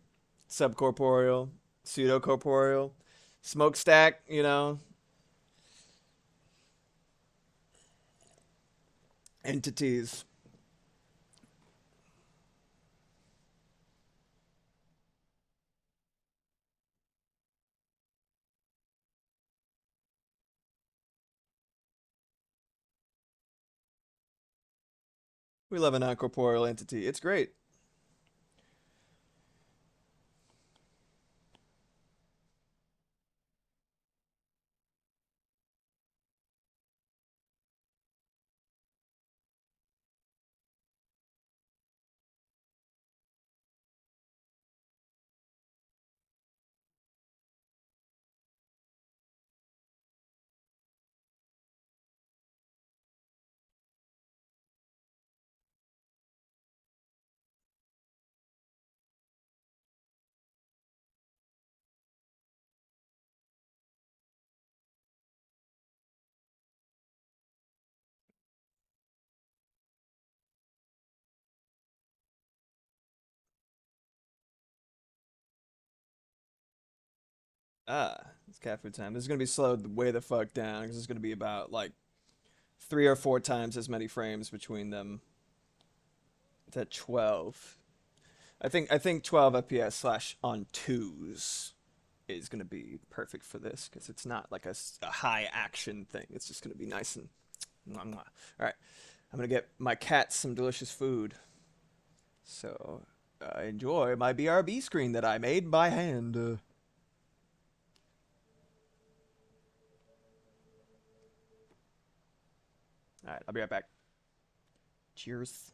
subcorporeal, pseudocorporeal, smokestack. Entities. We love a non-corporeal entity. It's great. It's cat food time. This is gonna be slowed way the fuck down because it's gonna be about like 3 or 4 times as many frames between them. It's at 12. I think 12 FPS slash on twos is gonna be perfect for this because it's not like a high action thing. It's just gonna be nice and mwah, mwah. All right. I'm gonna get my cat some delicious food. So enjoy my BRB screen that I made by hand. All right, I'll be right back. Cheers.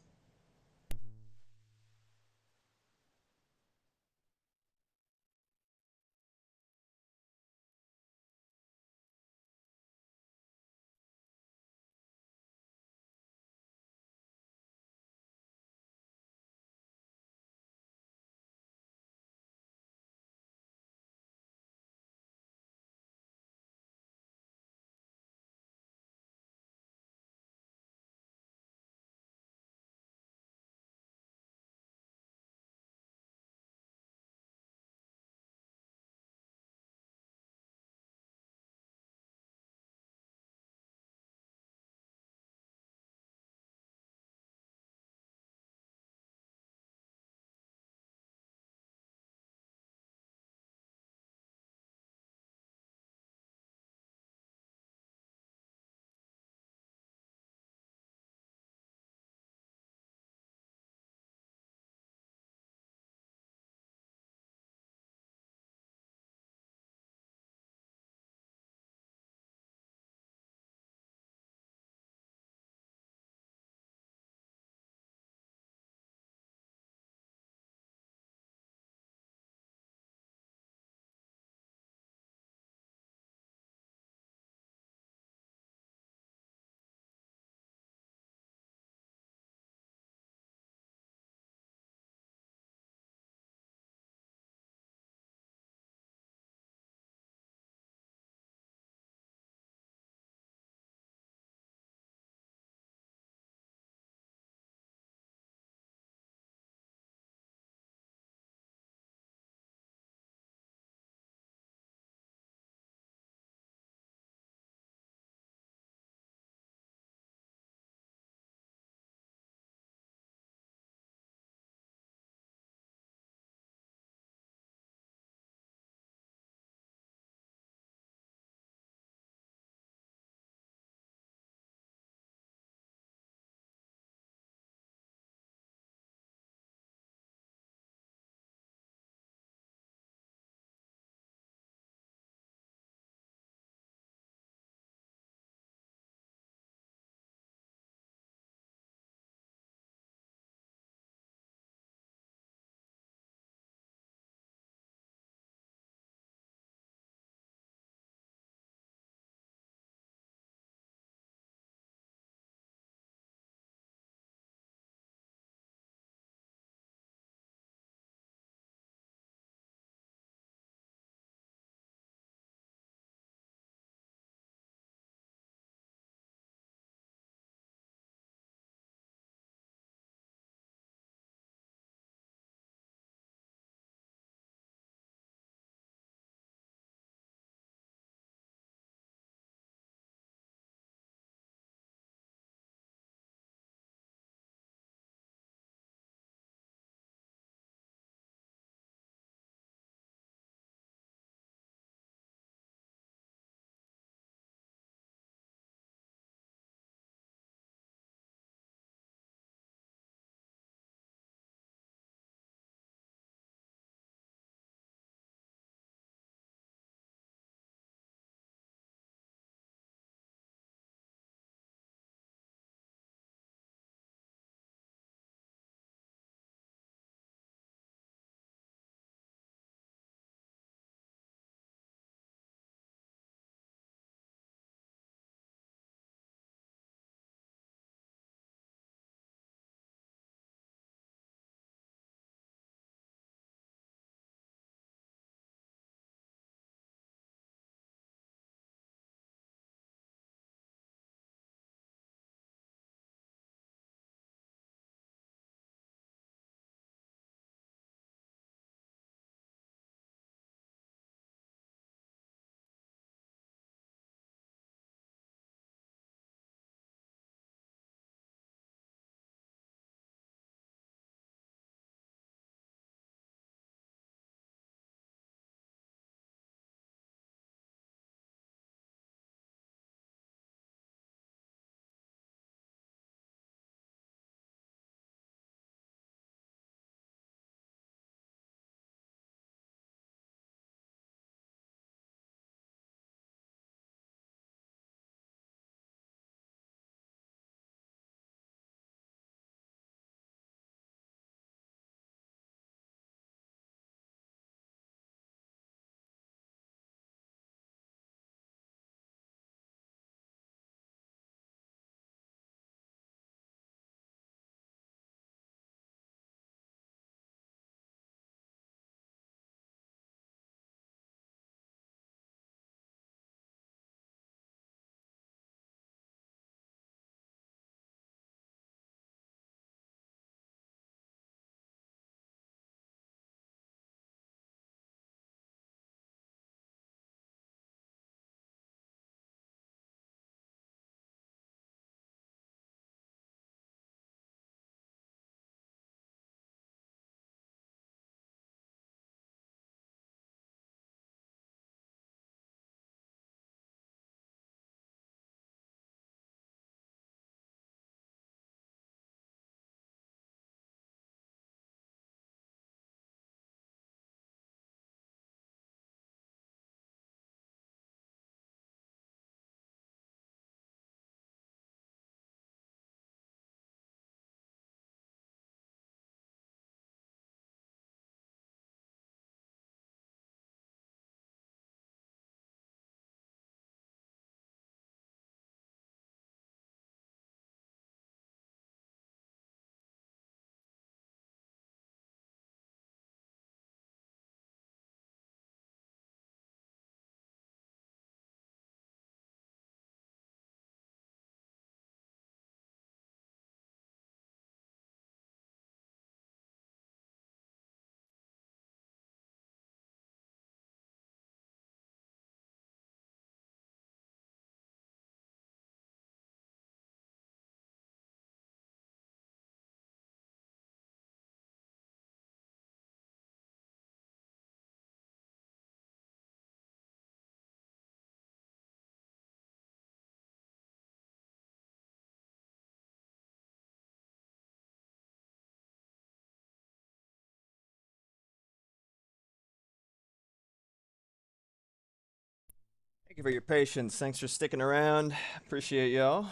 Thank you for your patience. Thanks for sticking around. Appreciate y'all.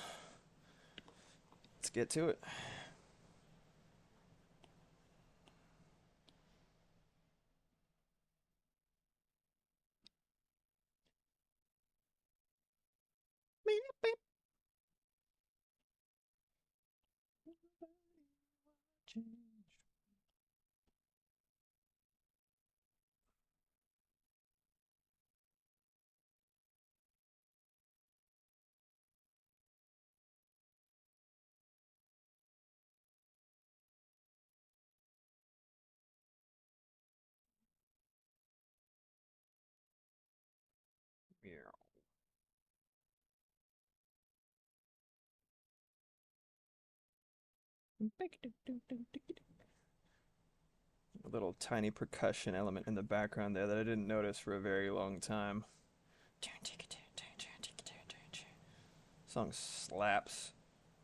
Let's get to it. A little tiny percussion element in the background there that I didn't notice for a very long time. Song slaps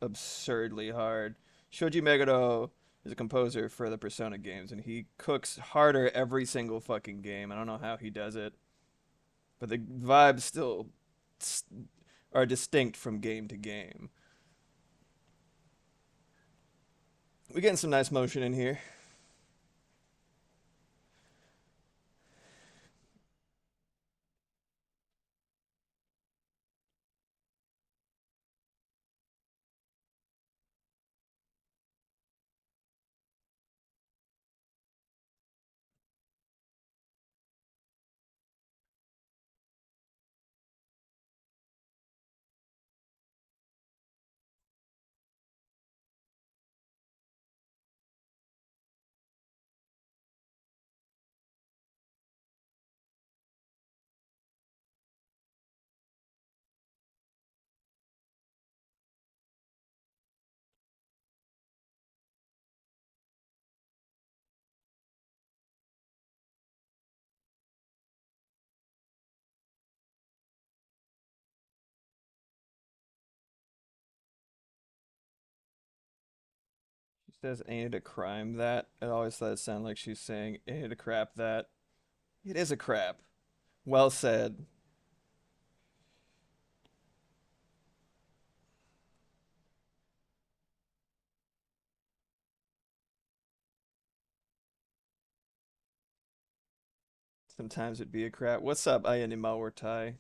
absurdly hard. Shoji Meguro is a composer for the Persona games, and he cooks harder every single fucking game. I don't know how he does it, but the vibes still are distinct from game to game. We're getting some nice motion in here. She says, "Ain't it a crime that?" I always thought it sounded like she's saying, "Ain't it a crap that?" It is a crap. Well said. Sometimes it'd be a crap. What's up, Ayanima Wartai?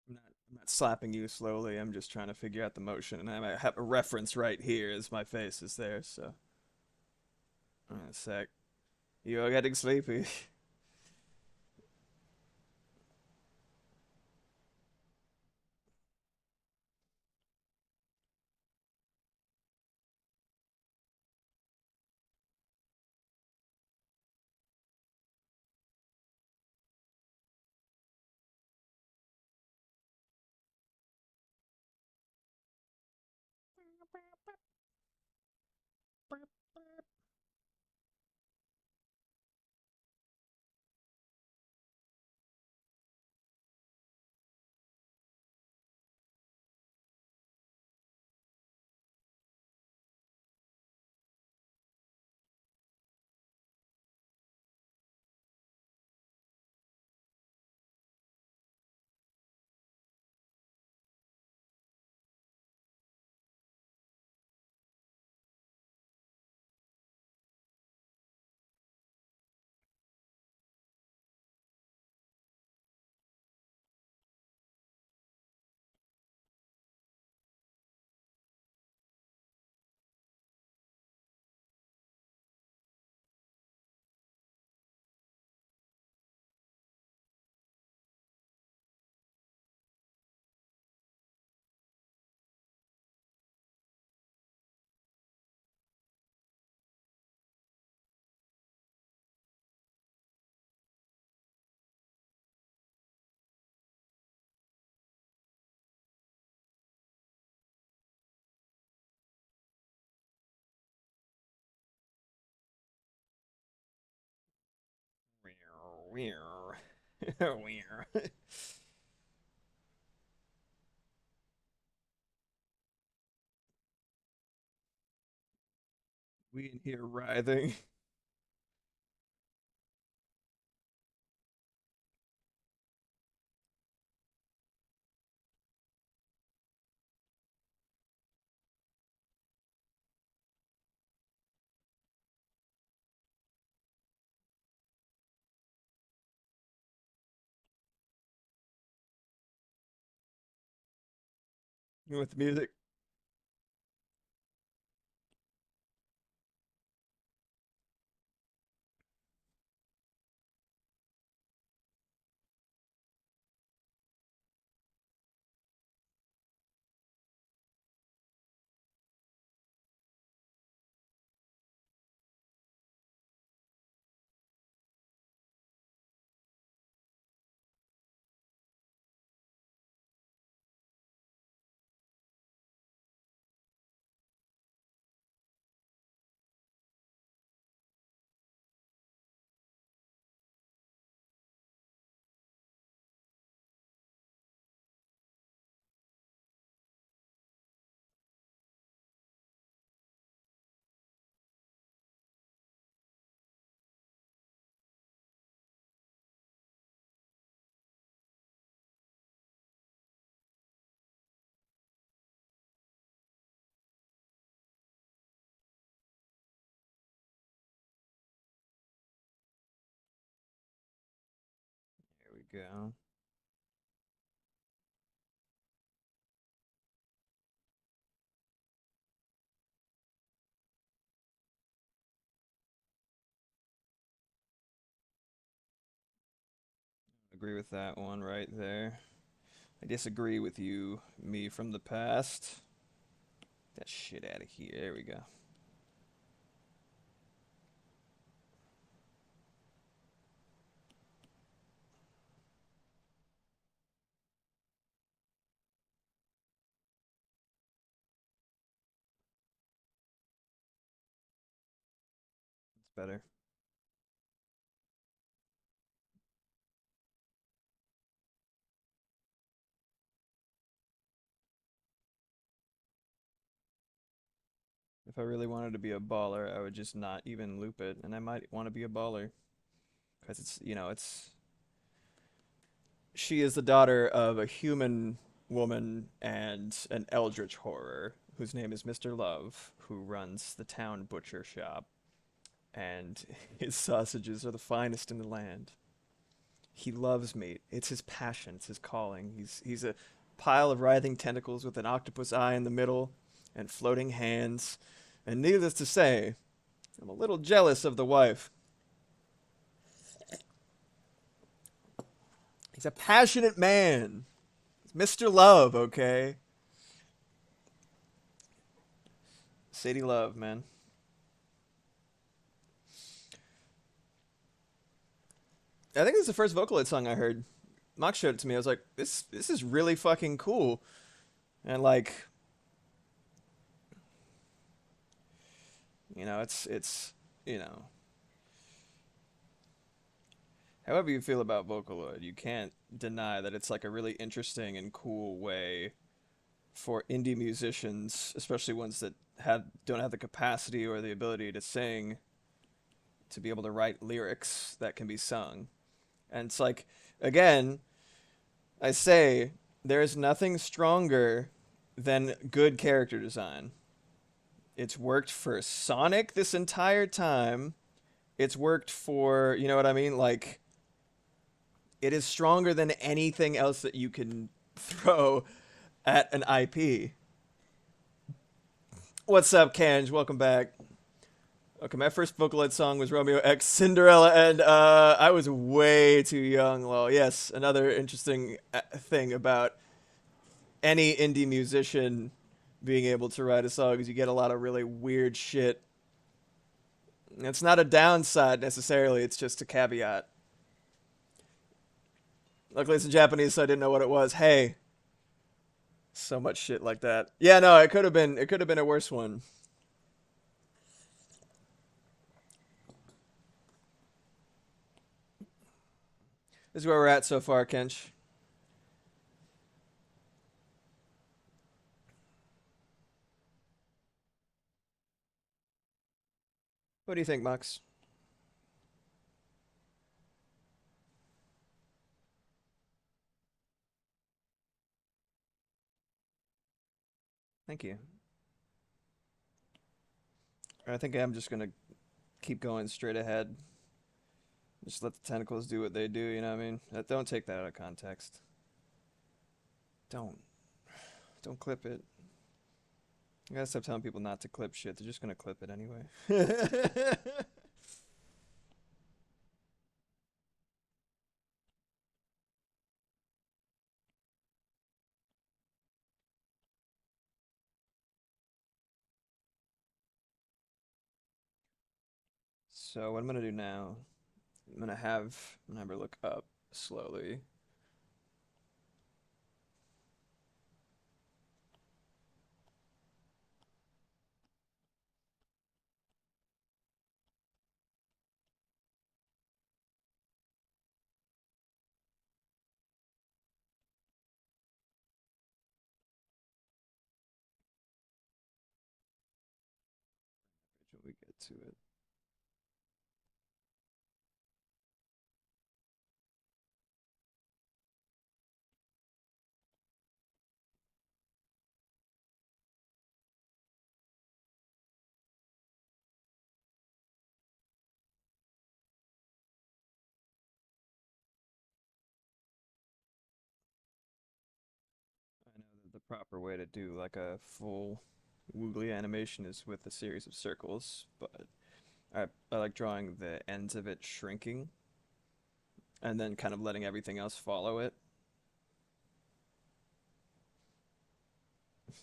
I'm not slapping you slowly. I'm just trying to figure out the motion, and I have a reference right here as my face is there. So, in a sec. You're getting sleepy. We in here writhing with music. There we go. Agree with that one right there. I disagree with you, me from the past. Get that shit out of here. There we go. It's better. If I really wanted to be a baller, I would just not even loop it, and I might want to be a baller because it's she is the daughter of a human woman and an eldritch horror whose name is Mr. Love, who runs the town butcher shop, and his sausages are the finest in the land. He loves meat. It's his passion. It's his calling. He's a pile of writhing tentacles with an octopus eye in the middle and floating hands. And needless to say, I'm a little jealous of the wife. He's a passionate man. He's Mr. Love, okay? Sadie Love, man. I think this is the first Vocaloid song I heard. Mock showed it to me. I was like, this is really fucking cool. And like, it's you know, however you feel about Vocaloid, you can't deny that it's like a really interesting and cool way for indie musicians, especially ones that have don't have the capacity or the ability to sing, to be able to write lyrics that can be sung. And it's like, again, I say there is nothing stronger than good character design. It's worked for Sonic this entire time. It's worked for, you know what I mean? Like, it is stronger than anything else that you can throw at an IP. What's up, Kanj? Welcome back. Okay, my first Vocaloid song was Romeo X Cinderella, and I was way too young. Well, yes, another interesting thing about any indie musician being able to write a song is you get a lot of really weird shit. It's not a downside necessarily, it's just a caveat. Luckily, it's in Japanese, so I didn't know what it was. Hey, so much shit like that. Yeah, no, it could have been. It could have been a worse one. This is where we're at so far, Kench. What do you think, Max? Thank you. I think I'm just gonna keep going straight ahead. Just let the tentacles do what they do, you know what I mean? Don't take that out of context. Don't. Don't clip it. I gotta stop telling people not to clip shit. They're just gonna clip it anyway. So what I'm gonna do now, I'm gonna have her look up slowly. When we get to it. I know that the proper way to do like a full woogly animation is with a series of circles, but I like drawing the ends of it shrinking and then kind of letting everything else follow it.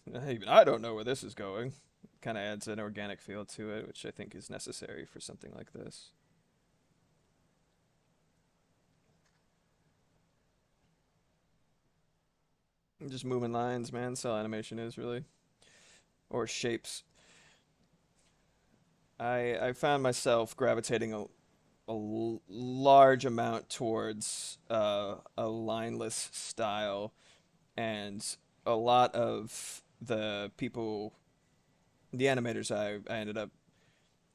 Even I don't know where this is going. Kind of adds an organic feel to it, which I think is necessary for something like this. Just moving lines, man. That's all animation is really, or shapes. I found myself gravitating large amount towards a lineless style, and a lot of the people, the animators I ended up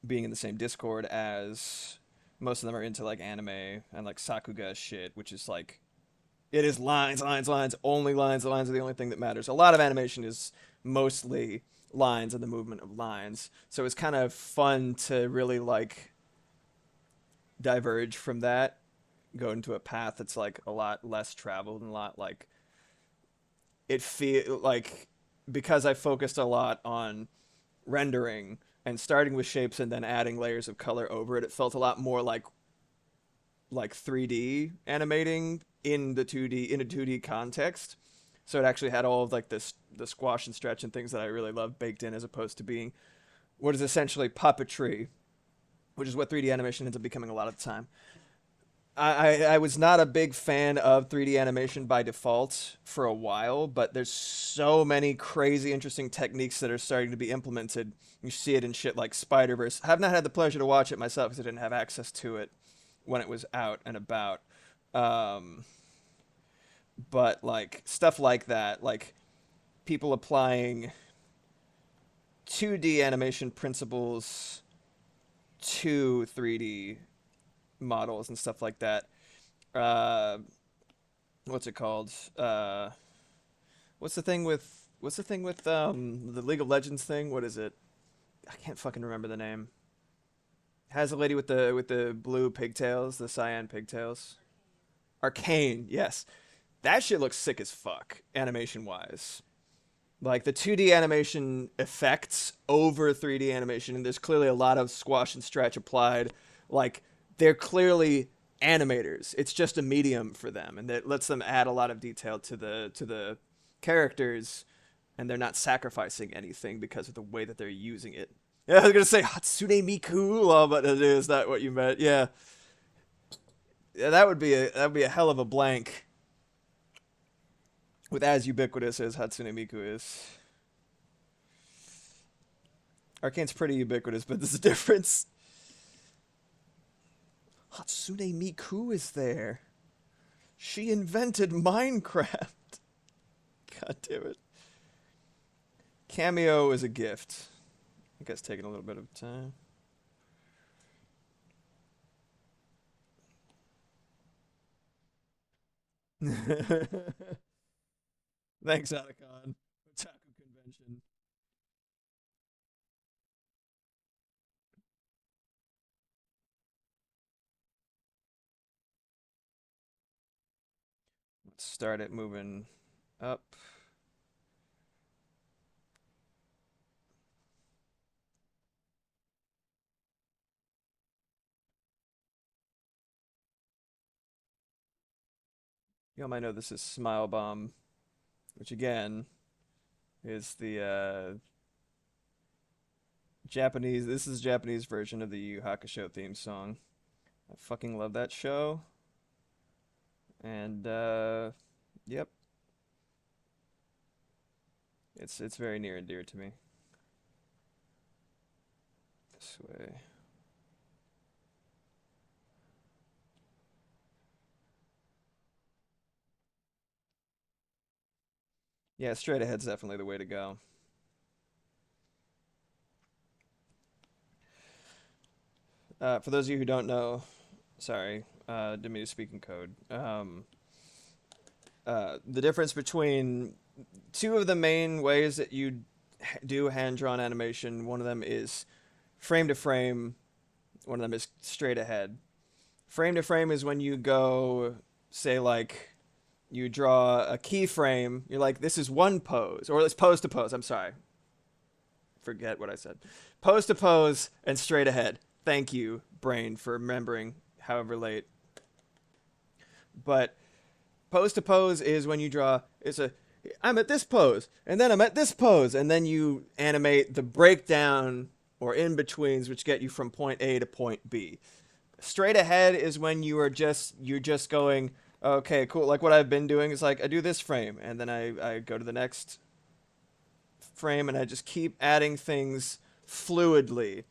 being in the same Discord as, most of them are into like anime and like Sakuga shit, which is like it is lines, lines, lines, only lines. The lines are the only thing that matters. A lot of animation is mostly lines and the movement of lines. So it's kind of fun to really like diverge from that, go into a path that's like a lot less traveled and a lot like it feel like, because I focused a lot on rendering and starting with shapes and then adding layers of color over it, it felt a lot more like 3D animating in the 2D in a 2D context. So it actually had all of like this the squash and stretch and things that I really love baked in, as opposed to being what is essentially puppetry, which is what 3D animation ends up becoming a lot of the time. I was not a big fan of 3D animation by default for a while, but there's so many crazy, interesting techniques that are starting to be implemented. You see it in shit like Spider Verse. I have not had the pleasure to watch it myself because I didn't have access to it when it was out and about. Um, but like stuff like that, like people applying 2D animation principles to 3D models and stuff like that. Uh, what's it called? What's the thing with the League of Legends thing? What is it? I can't fucking remember the name. Has a lady with the blue pigtails, the cyan pigtails. Arcane, yes. That shit looks sick as fuck, animation wise. Like the 2D animation effects over 3D animation, and there's clearly a lot of squash and stretch applied. Like they're clearly animators. It's just a medium for them, and that lets them add a lot of detail to the characters, and they're not sacrificing anything because of the way that they're using it. Yeah, I was gonna say Hatsune Miku, oh, but is that what you meant? Yeah, yeah, that would be a hell of a blank with as ubiquitous as Hatsune Miku is. Arcane's pretty ubiquitous, but there's a difference. Hatsune Miku is there. She invented Minecraft. God damn it. Cameo is a gift. I think it's taking a little bit of time. Thanks, Otacon. Otaku convention. Let's start it moving up. You all might know this is Smile Bomb, which again is the Japanese. This is Japanese version of the Yu Yu Hakusho theme song. I fucking love that show. And yep, it's very near and dear to me. This way. Yeah, straight ahead's definitely the way to go. For those of you who don't know, sorry, didn't mean to speak in code. The difference between two of the main ways that you do hand drawn animation, one of them is frame to frame, one of them is straight ahead. Frame to frame is when you go, say, like, you draw a keyframe, you're like, this is one pose, or it's pose to pose, I'm sorry. Forget what I said. Pose to pose and straight ahead. Thank you, brain, for remembering, however late. But pose to pose is when you draw, it's a, I'm at this pose, and then I'm at this pose, and then you animate the breakdown or in betweens, which get you from point A to point B. Straight ahead is when you're just going, okay, cool. Like what I've been doing is like I do this frame, and then I go to the next frame, and I just keep adding things fluidly.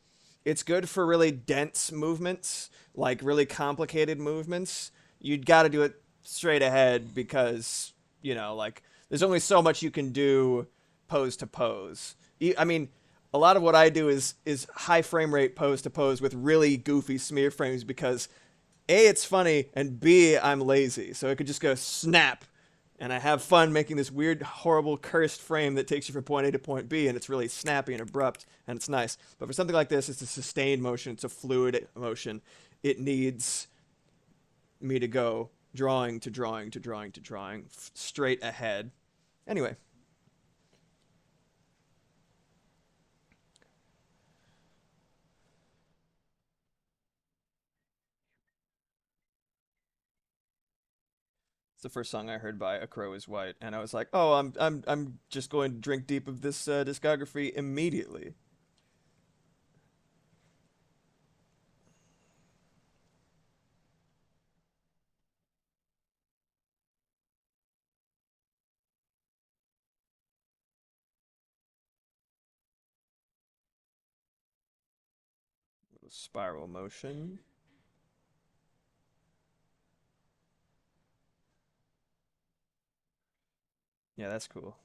It's good for really dense movements, like really complicated movements. You'd got to do it straight ahead because, like there's only so much you can do pose to pose. I mean, a lot of what I do is high frame rate pose to pose with really goofy smear frames because A, it's funny, and B, I'm lazy. So it could just go snap, and I have fun making this weird, horrible, cursed frame that takes you from point A to point B, and it's really snappy and abrupt, and it's nice. But for something like this, it's a sustained motion, it's a fluid motion. It needs me to go drawing to drawing to drawing to drawing, straight ahead. Anyway, it's the first song I heard by A Crow Is White, and I was like, oh, I'm just going to drink deep of this discography immediately. Spiral motion. Yeah, that's cool.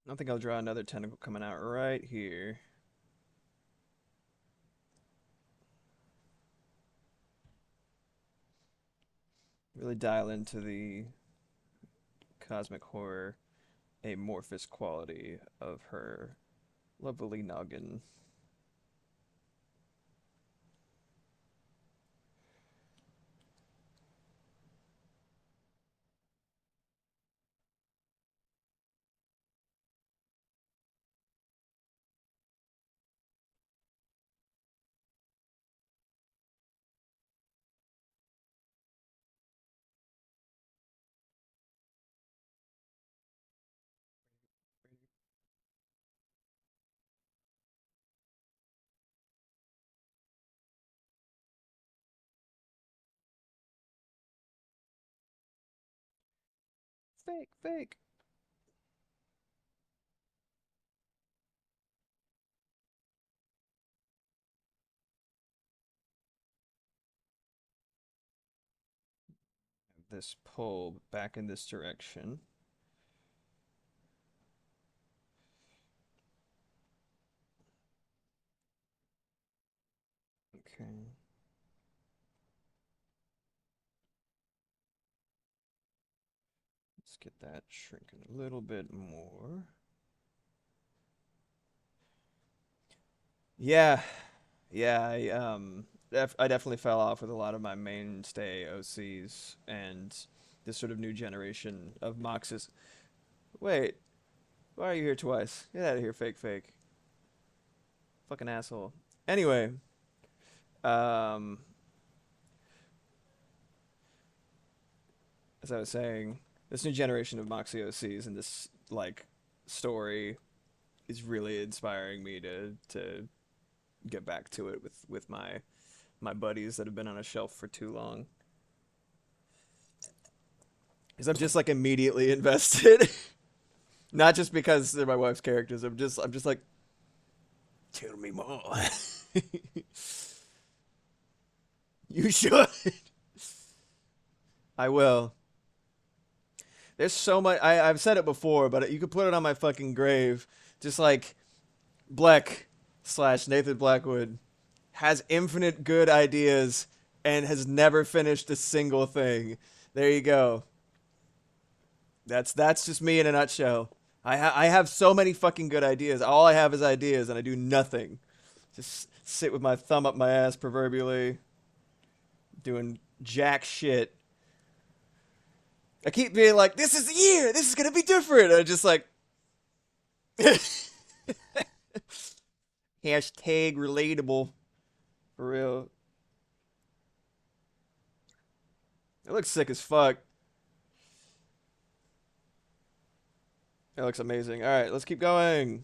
I think I'll draw another tentacle coming out right here. Really dial into the cosmic horror amorphous quality of her lovely noggin. Fake, fake. this pull back in this direction. Okay. Let's get that shrinking a little bit more. Yeah, yeah, I definitely fell off with a lot of my mainstay OCs and this sort of new generation of Moxes. Wait, why are you here twice? Get out of here, fake fake. Fucking asshole. Anyway, um as I was saying, this new generation of Moxie OCs and this like story is really inspiring me to get back to it with my buddies that have been on a shelf for too long. Because I'm just like immediately invested. Not just because they're my wife's characters. I'm just like, tell me more. You should. I will. There's so much. I've said it before, but you could put it on my fucking grave. Just like Black slash Nathan Blackwood has infinite good ideas and has never finished a single thing. There you go. That's just me in a nutshell. I have so many fucking good ideas. All I have is ideas, and I do nothing. Just sit with my thumb up my ass, proverbially, doing jack shit. I keep being like, "This is the year. This is gonna be different." And I just like hashtag relatable for real. It looks sick as fuck. It looks amazing. All right, let's keep going.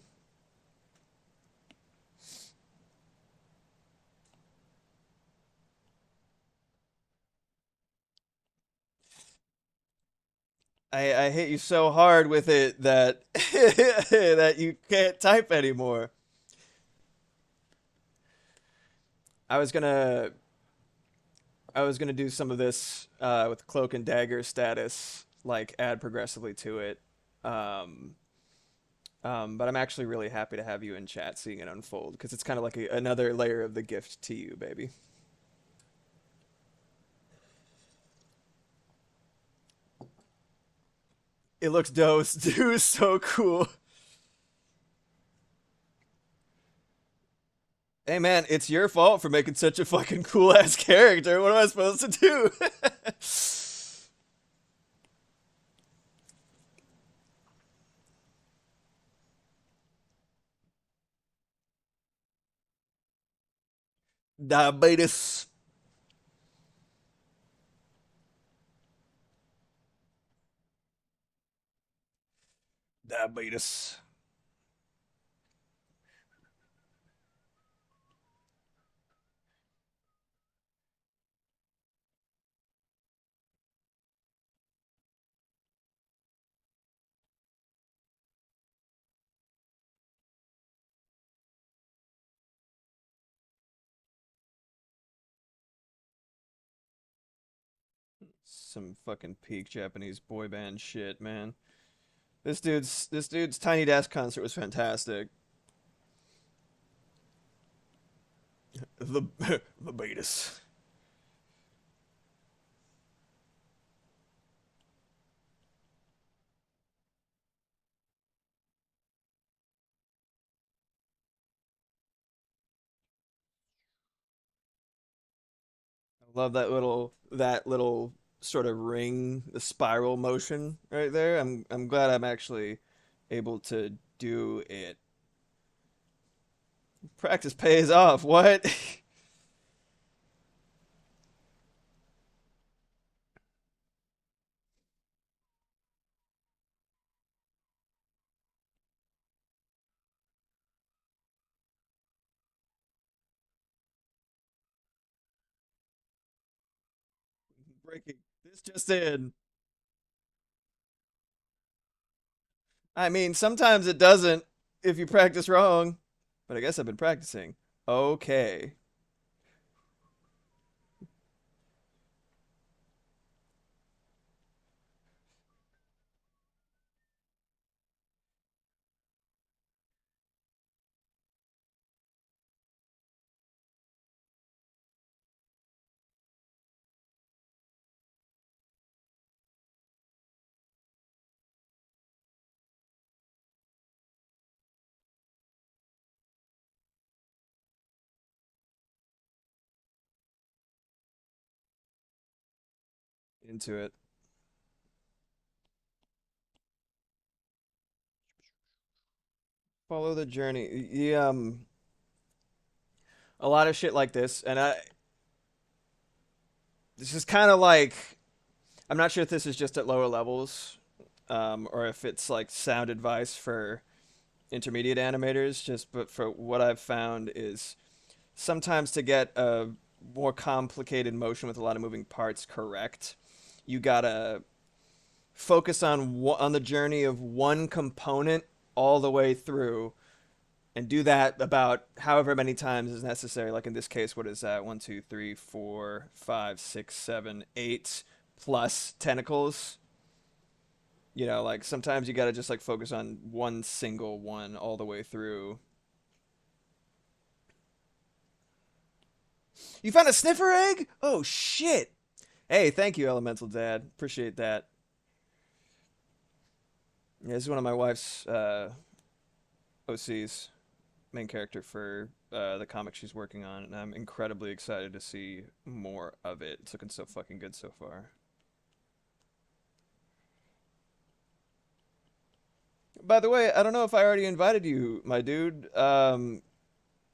I hit you so hard with it that that you can't type anymore. I was gonna I was gonna do some of this with cloak and dagger status, like add progressively to it. Um, but I'm actually really happy to have you in chat seeing it unfold because it's kind of like another layer of the gift to you, baby. It looks dope, dude. So cool. Hey man, it's your fault for making such a fucking cool ass character. What am I supposed to do? Diabetes. Diabetes. Some fucking peak Japanese boy band shit, man. This dude's Tiny Desk concert was fantastic. The the Beatus. I love that little sort of ring, the spiral motion right there. I'm glad I'm actually able to do it. Practice pays off. What? Breaking this just in. I mean, sometimes it doesn't if you practice wrong, but I guess I've been practicing. Okay. into it. Follow the journey. Yeah, a lot of shit like this, and this is kind of like I'm not sure if this is just at lower levels, or if it's like sound advice for intermediate animators. Just but for what I've found is sometimes to get a more complicated motion with a lot of moving parts correct, you gotta focus on the journey of one component all the way through and do that about however many times is necessary. Like in this case, what is that? One, two, three, four, five, six, seven, eight plus tentacles. You know, like sometimes you got to just like focus on one single one all the way through. You found a sniffer egg? Oh shit! Hey, thank you, Elemental Dad. Appreciate that. Yeah, this is one of my wife's OCs, main character for the comic she's working on, and I'm incredibly excited to see more of it. It's looking so fucking good so far. By the way, I don't know if I already invited you, my dude.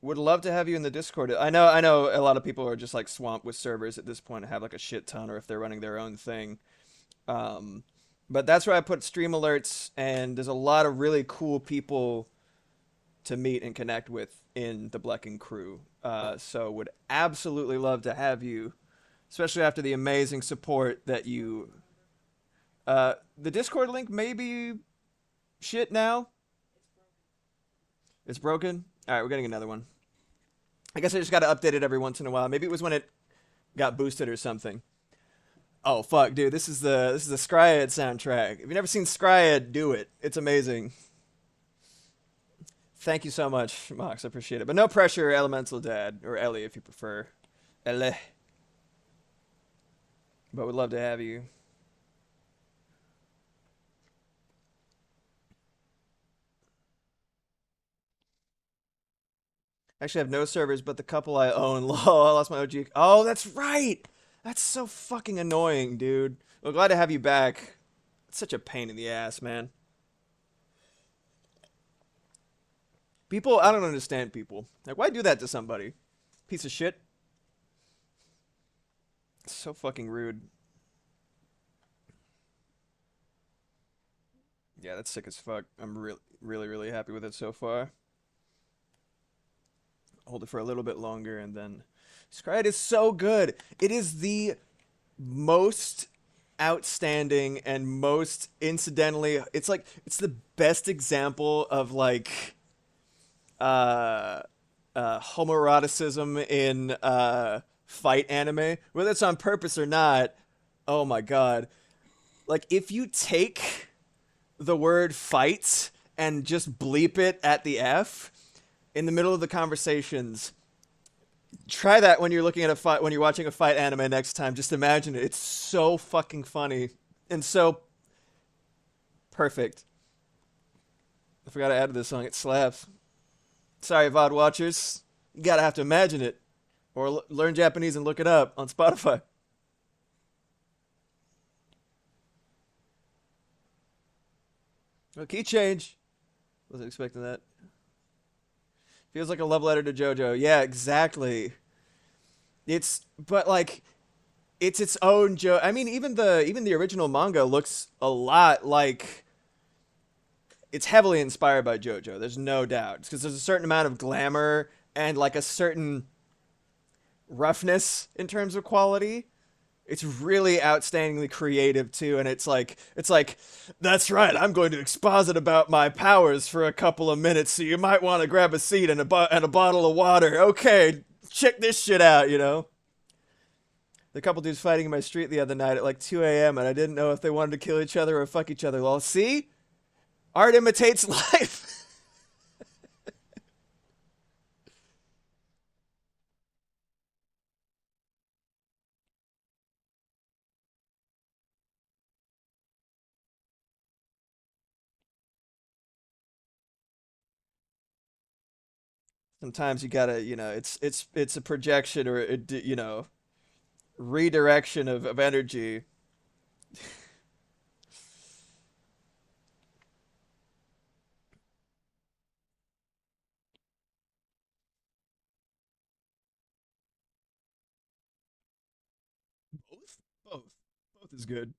Would love to have you in the Discord. I know a lot of people are just like swamped with servers at this point and have like a shit ton, or if they're running their own thing. Um, but that's where I put stream alerts, and there's a lot of really cool people to meet and connect with in the Blecking crew. So would absolutely love to have you, especially after the amazing support that you. The Discord link may be shit now. It's broken. All right, we're getting another one. I guess I just got to update it every once in a while. Maybe it was when it got boosted or something. Oh fuck, dude! This is the Skryed soundtrack. If you've never seen Skryed, do it. It's amazing. Thank you so much, Mox. I appreciate it. But no pressure, Elemental Dad or Ellie, if you prefer. Ellie. But would love to have you. Actually, I have no servers, but the couple I own. Lol, I lost my OG. Oh, that's right. That's so fucking annoying, dude. Well, glad to have you back. It's such a pain in the ass, man. People, I don't understand people. Like, why do that to somebody? Piece of shit. It's so fucking rude. Yeah, that's sick as fuck. I'm really happy with it so far. Hold it for a little bit longer and then. Scryed is so good. It is the most outstanding and most incidentally. It's the best example of like uh homoeroticism in fight anime, whether it's on purpose or not. Oh my god. Like if you take the word fight and just bleep it at the F in the middle of the conversations. Try that when you're looking at a fight, when you're watching a fight anime next time. Just imagine it. It's so fucking funny and so perfect. I forgot to add to this song. It slaps. Sorry, VOD watchers. You gotta have to imagine it, or learn Japanese and look it up on Spotify. Oh, key change. Wasn't expecting that. Feels like a love letter to JoJo. Yeah, exactly. It's but like it's its own Jo. I mean, even the original manga looks a lot like it's heavily inspired by JoJo. There's no doubt because there's a certain amount of glamour and like a certain roughness in terms of quality. It's really outstandingly creative too, and it's like that's right. I'm going to exposit about my powers for a couple of minutes, so you might want to grab a seat and and a bottle of water. Okay, check this shit out. You know, the couple dudes fighting in my street the other night at like 2 a.m. and I didn't know if they wanted to kill each other or fuck each other. Well, see, art imitates life. Sometimes you gotta, it's a projection or redirection of energy. Both? Both. Both is good.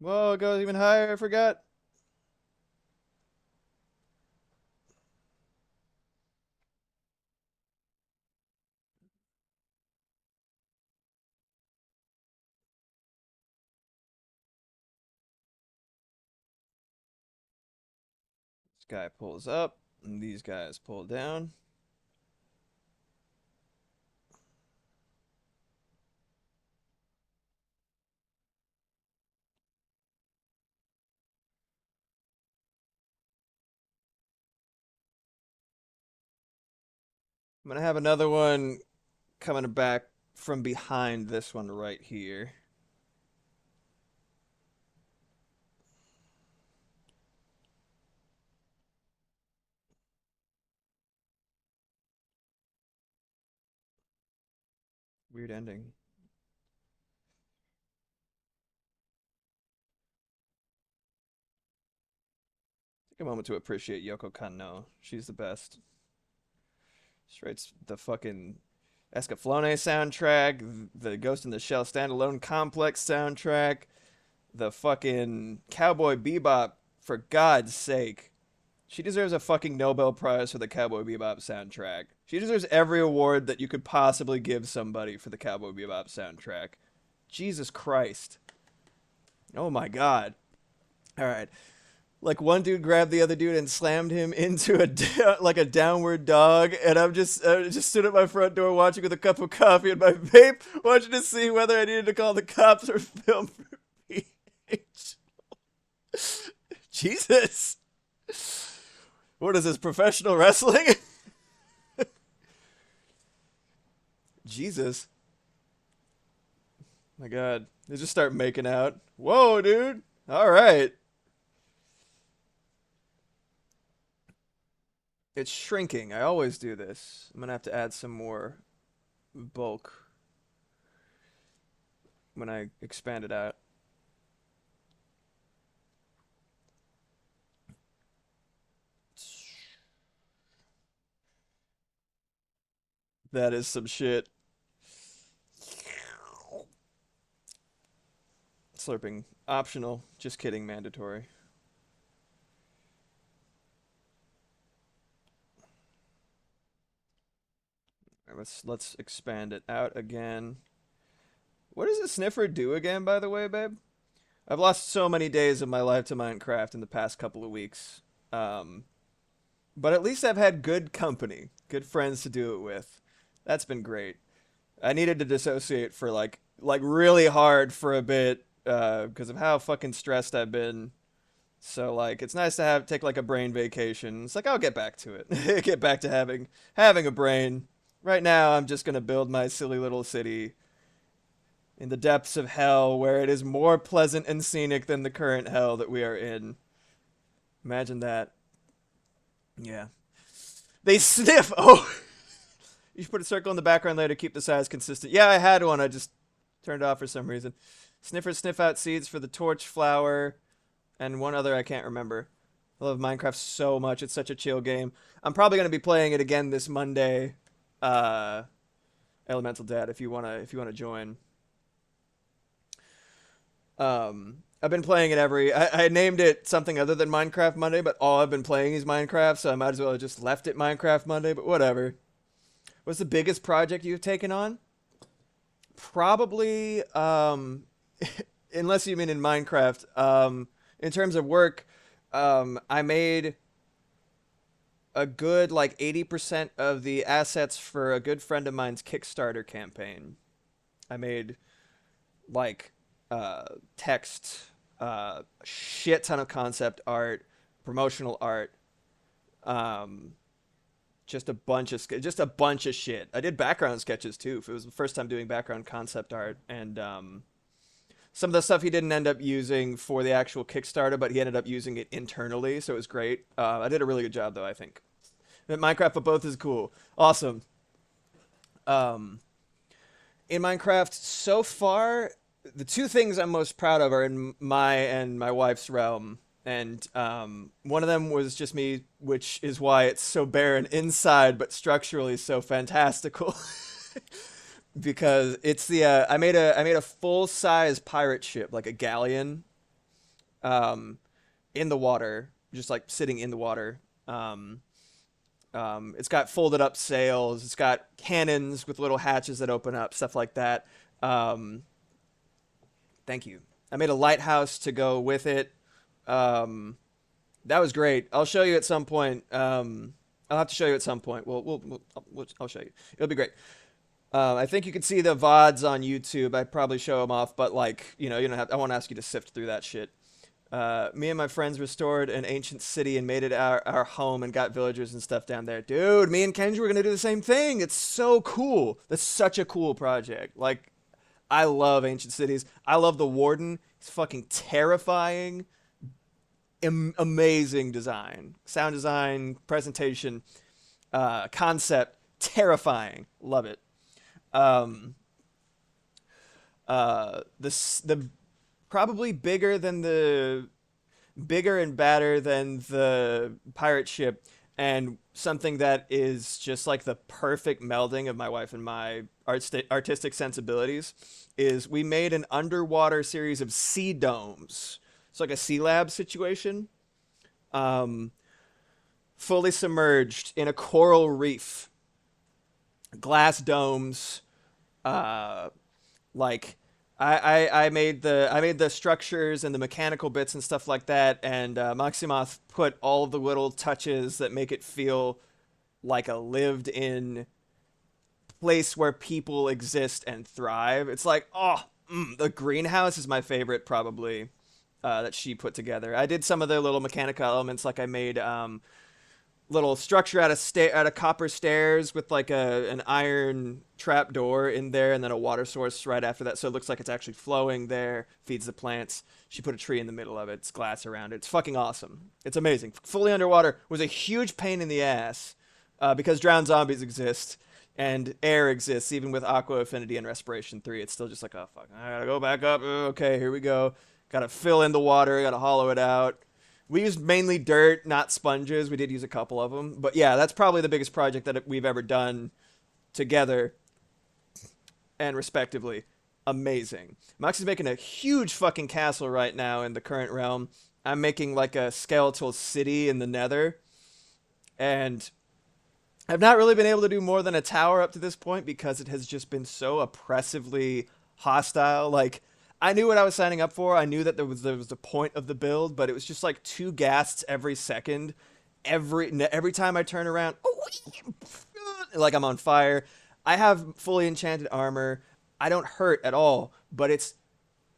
Whoa, it goes even higher. I forgot. This guy pulls up, and these guys pull down. I'm gonna have another one coming back from behind this one right here. Weird ending. Take a moment to appreciate Yoko Kanno. She's the best. She writes the fucking Escaflowne soundtrack, the Ghost in the Shell standalone complex soundtrack, the fucking Cowboy Bebop, for God's sake. She deserves a fucking Nobel Prize for the Cowboy Bebop soundtrack. She deserves every award that you could possibly give somebody for the Cowboy Bebop soundtrack. Jesus Christ. Oh my God. All right. Like one dude grabbed the other dude and slammed him into like a downward dog, and I just stood at my front door watching with a cup of coffee and my vape, watching to see whether I needed to call the cops or film for PH. Jesus, what is this, professional wrestling? Jesus, my God, they just start making out. Whoa, dude. All right. It's shrinking. I always do this. I'm gonna have to add some more bulk when I expand it out. That is some shit. Slurping optional. Just kidding, mandatory. All right, let's expand it out again. What does the sniffer do again, by the way, babe? I've lost so many days of my life to Minecraft in the past couple of weeks. Um, but at least I've had good company, good friends to do it with. That's been great. I needed to dissociate for like really hard for a bit because of how fucking stressed I've been. So like it's nice to have take like a brain vacation. It's like I'll get back to it. Get back to having a brain. Right now I'm just going to build my silly little city in the depths of hell where it is more pleasant and scenic than the current hell that we are in. Imagine that. Yeah. They sniff. Oh, you should put a circle in the background layer to keep the size consistent. Yeah, I had one. I just turned it off for some reason. Sniffers sniff out seeds for the torch flower and one other I can't remember. I love Minecraft so much. It's such a chill game. I'm probably gonna be playing it again this Monday. Uh, Elemental Dad, if you wanna join. I've been playing it I named it something other than Minecraft Monday, but all I've been playing is Minecraft, so I might as well have just left it Minecraft Monday. But whatever. What's the biggest project you've taken on? Probably, unless you mean in Minecraft. In terms of work, I made a good like 80% of the assets for a good friend of mine's Kickstarter campaign. I made like text, shit ton of concept art, promotional art, um, just a bunch of shit. I did background sketches too. It was the first time doing background concept art, and some of the stuff he didn't end up using for the actual Kickstarter, but he ended up using it internally, so it was great. I did a really good job, though, I think. Minecraft for both is cool. Awesome. Um, in Minecraft, so far, the two things I'm most proud of are in my and my wife's realm. And one of them was just me, which is why it's so barren inside, but structurally so fantastical. Because it's the I made a full size pirate ship, like a galleon, um, in the water, just like sitting in the water. Um, it's got folded up sails. It's got cannons with little hatches that open up, stuff like that. Um, thank you. I made a lighthouse to go with it. Um, that was great. I'll show you at some point. I'll have to show you at some point. I'll show you. It'll be great. I think you can see the VODs on YouTube. I'd probably show them off, but like, you don't have. I won't ask you to sift through that shit. Me and my friends restored an ancient city and made it our home and got villagers and stuff down there. Dude, me and Kenji were gonna do the same thing. It's so cool. That's such a cool project. Like, I love ancient cities. I love the warden. He's fucking terrifying. Amazing design, sound design, presentation, concept, terrifying. Love it. Um, the probably bigger and badder than the pirate ship, and something that is just like the perfect melding of my wife and my artistic sensibilities is we made an underwater series of sea domes. It's like a sea lab situation, um, fully submerged in a coral reef, glass domes, uh, like I made the structures and the mechanical bits and stuff like that, and Maximoff put all of the little touches that make it feel like a lived-in place where people exist and thrive. It's like, oh, the greenhouse is my favorite, probably, that she put together. I did some of the little mechanical elements, like I made little structure out of copper stairs with like an iron trap door in there, and then a water source right after that, so it looks like it's actually flowing there, feeds the plants. She put a tree in the middle of it. It's glass around it. It's fucking awesome. It's amazing. Fully underwater was a huge pain in the ass, because drowned zombies exist and air exists even with aqua affinity and respiration 3. It's still just like, oh fuck, I gotta go back up. Okay, here we go. Gotta fill in the water, gotta hollow it out. We used mainly dirt, not sponges. We did use a couple of them. But yeah, that's probably the biggest project that we've ever done together and respectively. Amazing. Max is making a huge fucking castle right now in the current realm. I'm making like a skeletal city in the nether. And I've not really been able to do more than a tower up to this point because it has just been so oppressively hostile. Like, I knew what I was signing up for. I knew that there was the point of the build, but it was just like two ghasts every second. Every time I turn around, like I'm on fire. I have fully enchanted armor. I don't hurt at all, but it's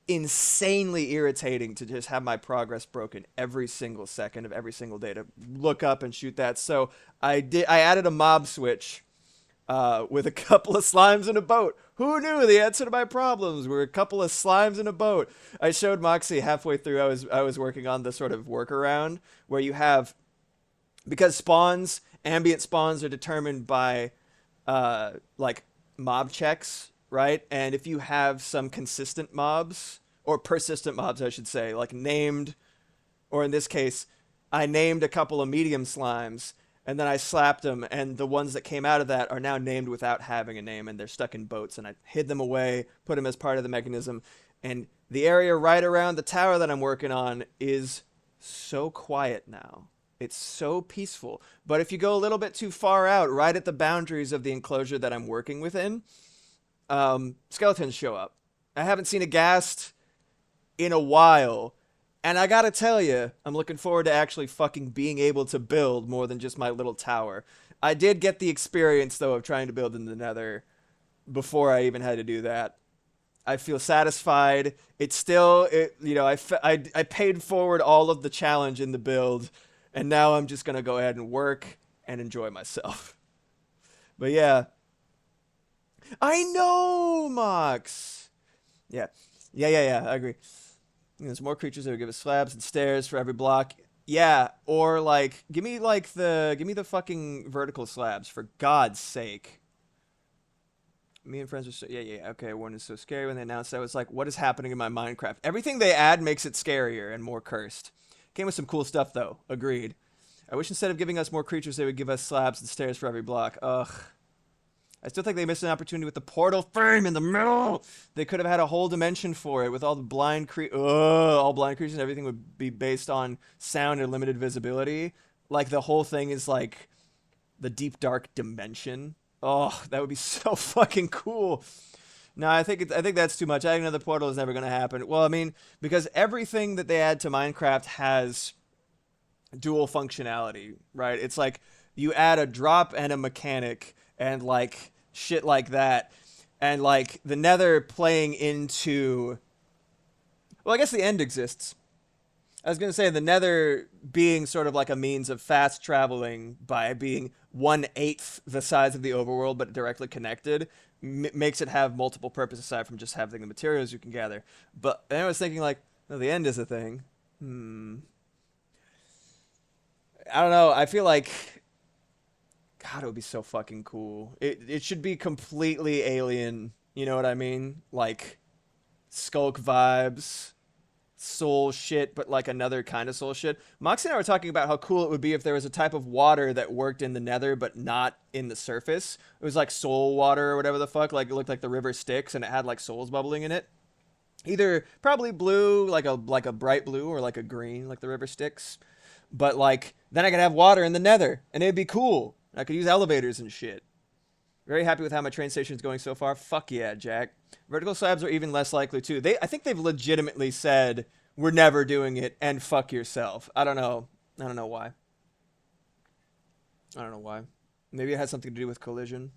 insanely irritating to just have my progress broken every single second of every single day to look up and shoot that. So I added a mob switch, with a couple of slimes in a boat. Who knew the answer to my problems were a couple of slimes in a boat? I showed Moxie halfway through. I was working on the sort of workaround where you have, because ambient spawns are determined by like mob checks, right? And if you have some consistent mobs, or persistent mobs, I should say, like named, or in this case, I named a couple of medium slimes, and then I slapped them, and the ones that came out of that are now named without having a name, and they're stuck in boats, and I hid them away, put them as part of the mechanism, and the area right around the tower that I'm working on is so quiet now. It's so peaceful. But if you go a little bit too far out, right at the boundaries of the enclosure that I'm working within, skeletons show up. I haven't seen a ghast in a while. And I gotta tell you, I'm looking forward to actually fucking being able to build more than just my little tower. I did get the experience, though, of trying to build in the nether before I even had to do that. I feel satisfied. It's still, I paid forward all of the challenge in the build, and now I'm just gonna go ahead and work and enjoy myself. But yeah, I know, Mox. Yeah. Yeah. I agree. There's more creatures that would give us slabs and stairs for every block. Yeah, or like give me the fucking vertical slabs for God's sake. Me and friends were so yeah. Okay, one is so scary when they announced that. I was like, what is happening in my Minecraft? Everything they add makes it scarier and more cursed. Came with some cool stuff though. Agreed. I wish instead of giving us more creatures, they would give us slabs and stairs for every block. Ugh. I still think they missed an opportunity with the portal frame in the middle. They could have had a whole dimension for it with all the all blind creatures and everything would be based on sound and limited visibility. Like the whole thing is like the deep dark dimension. Oh, that would be so fucking cool. No, I think that's too much. Adding another portal is never going to happen. Well, I mean, because everything that they add to Minecraft has dual functionality, right? It's like you add a drop and a mechanic and like shit like that. And like the Nether playing into well, I guess the end exists. I was going to say the Nether being sort of like a means of fast traveling by being 1/8 the size of the overworld but directly connected makes it have multiple purposes aside from just having the materials you can gather. But then I was thinking like, no, the end is a thing. Hmm. I don't know. I feel like God, it would be so fucking cool. It should be completely alien. You know what I mean? Like Skulk vibes, soul shit, but like another kind of soul shit. Moxie and I were talking about how cool it would be if there was a type of water that worked in the Nether but not in the surface. It was like soul water or whatever the fuck. Like it looked like the river Styx and it had like souls bubbling in it. Either probably blue, like a bright blue, or like a green, like the river Styx. But like then I could have water in the Nether, and it'd be cool. I could use elevators and shit. Very happy with how my train station is going so far. Fuck yeah, Jack. Vertical slabs are even less likely too. I think they've legitimately said we're never doing it and fuck yourself. I don't know. I don't know why. I don't know why. Maybe it has something to do with collision.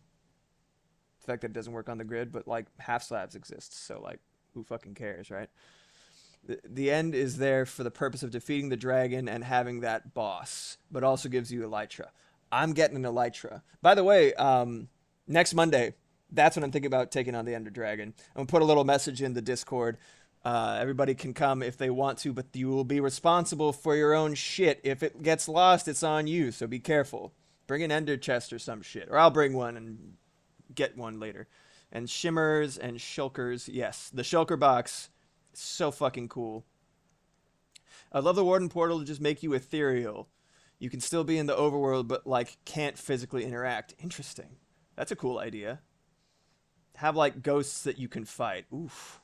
The fact that it doesn't work on the grid, but like half slabs exist, so like who fucking cares, right? The end is there for the purpose of defeating the dragon and having that boss, but also gives you elytra. I'm getting an elytra. By the way, next Monday, that's when I'm thinking about taking on the Ender Dragon. I'm gonna put a little message in the Discord. Everybody can come if they want to, but you will be responsible for your own shit. If it gets lost, it's on you. So be careful. Bring an Ender chest or some shit, or I'll bring one and get one later. And shimmers and shulkers. Yes, the shulker box. So fucking cool. I love the Warden portal to just make you ethereal. You can still be in the overworld, but like can't physically interact. Interesting. That's a cool idea. Have like ghosts that you can fight. Oof.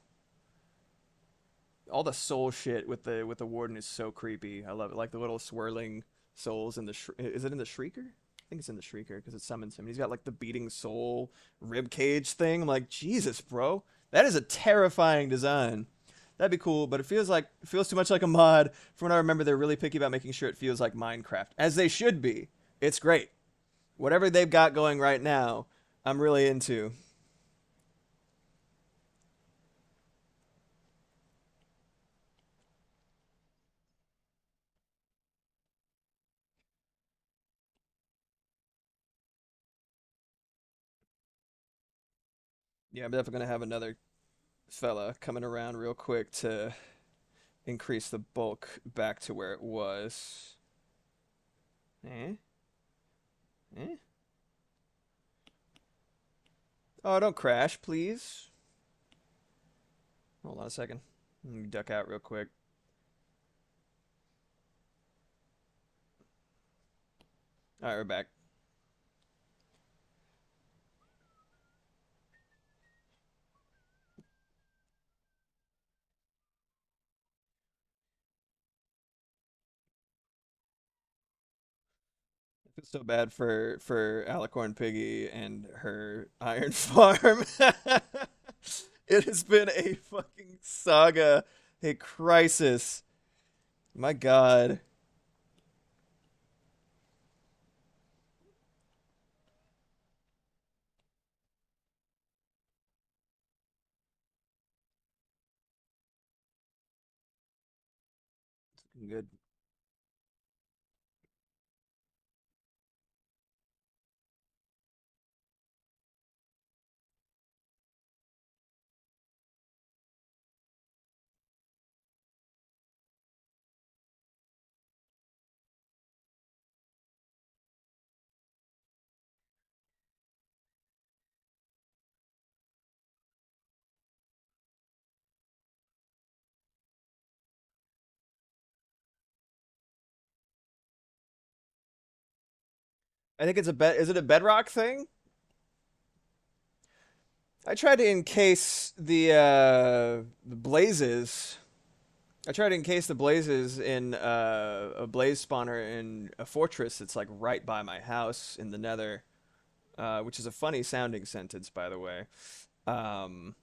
All the soul shit with the Warden is so creepy. I love it. Like the little swirling souls in the is it in the Shrieker? I think it's in the Shrieker because it summons him. He's got like the beating soul rib cage thing. I'm like, Jesus, bro, that is a terrifying design. That'd be cool, but it feels too much like a mod. From what I remember, they're really picky about making sure it feels like Minecraft, as they should be. It's great. Whatever they've got going right now, I'm really into. Yeah, I'm definitely gonna have another fella coming around real quick to increase the bulk back to where it was. Eh? Eh? Oh, don't crash, please. Hold on a second. Let me duck out real quick. All right, we're back. I feel so bad for Alicorn Piggy and her iron farm. It has been a fucking saga, a crisis. My God. Good. I think it's a bed. Is it a bedrock thing? I tried to encase the blazes. I tried to encase the blazes in a blaze spawner in a fortress that's like right by my house in the Nether, which is a funny sounding sentence, by the way. Um,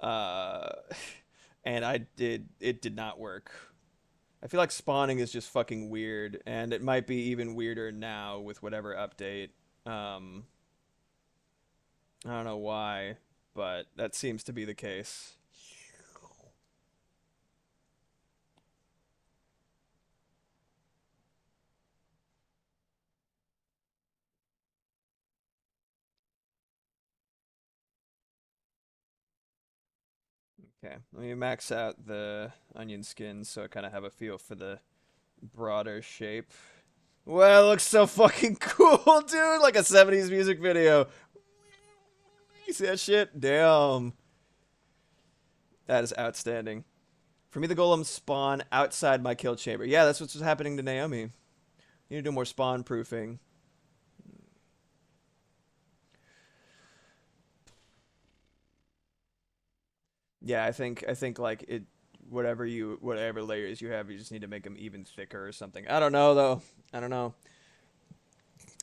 uh, and it did not work. I feel like spawning is just fucking weird, and it might be even weirder now with whatever update. Um, I don't know why, but that seems to be the case. Okay, let me max out the onion skins so I kind of have a feel for the broader shape. Well, it looks so fucking cool, dude! Like a 70s music video. You see that shit? Damn. That is outstanding. For me, the golems spawn outside my kill chamber. Yeah, that's what's happening to Naomi. You need to do more spawn proofing. Yeah, I think like it whatever layers you have, you just need to make them even thicker or something. I don't know though. I don't know.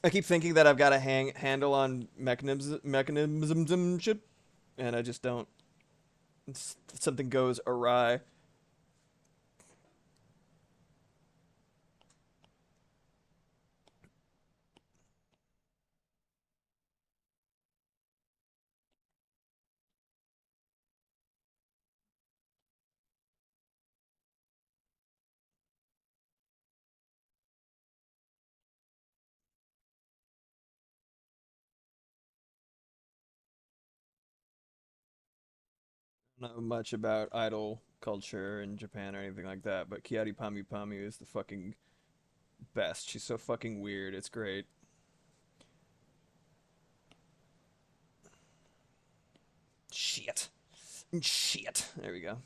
I keep thinking that I've got a handle on mechanism ship, and I just don't. Something goes awry. I don't know much about idol culture in Japan or anything like that, but Kiari Pami Pami is the fucking best. She's so fucking weird. It's great. Shit. Shit. There we go.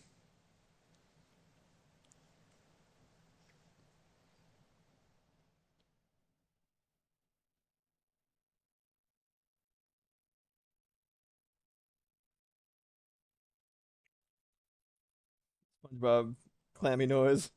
SpongeBob, clammy noise.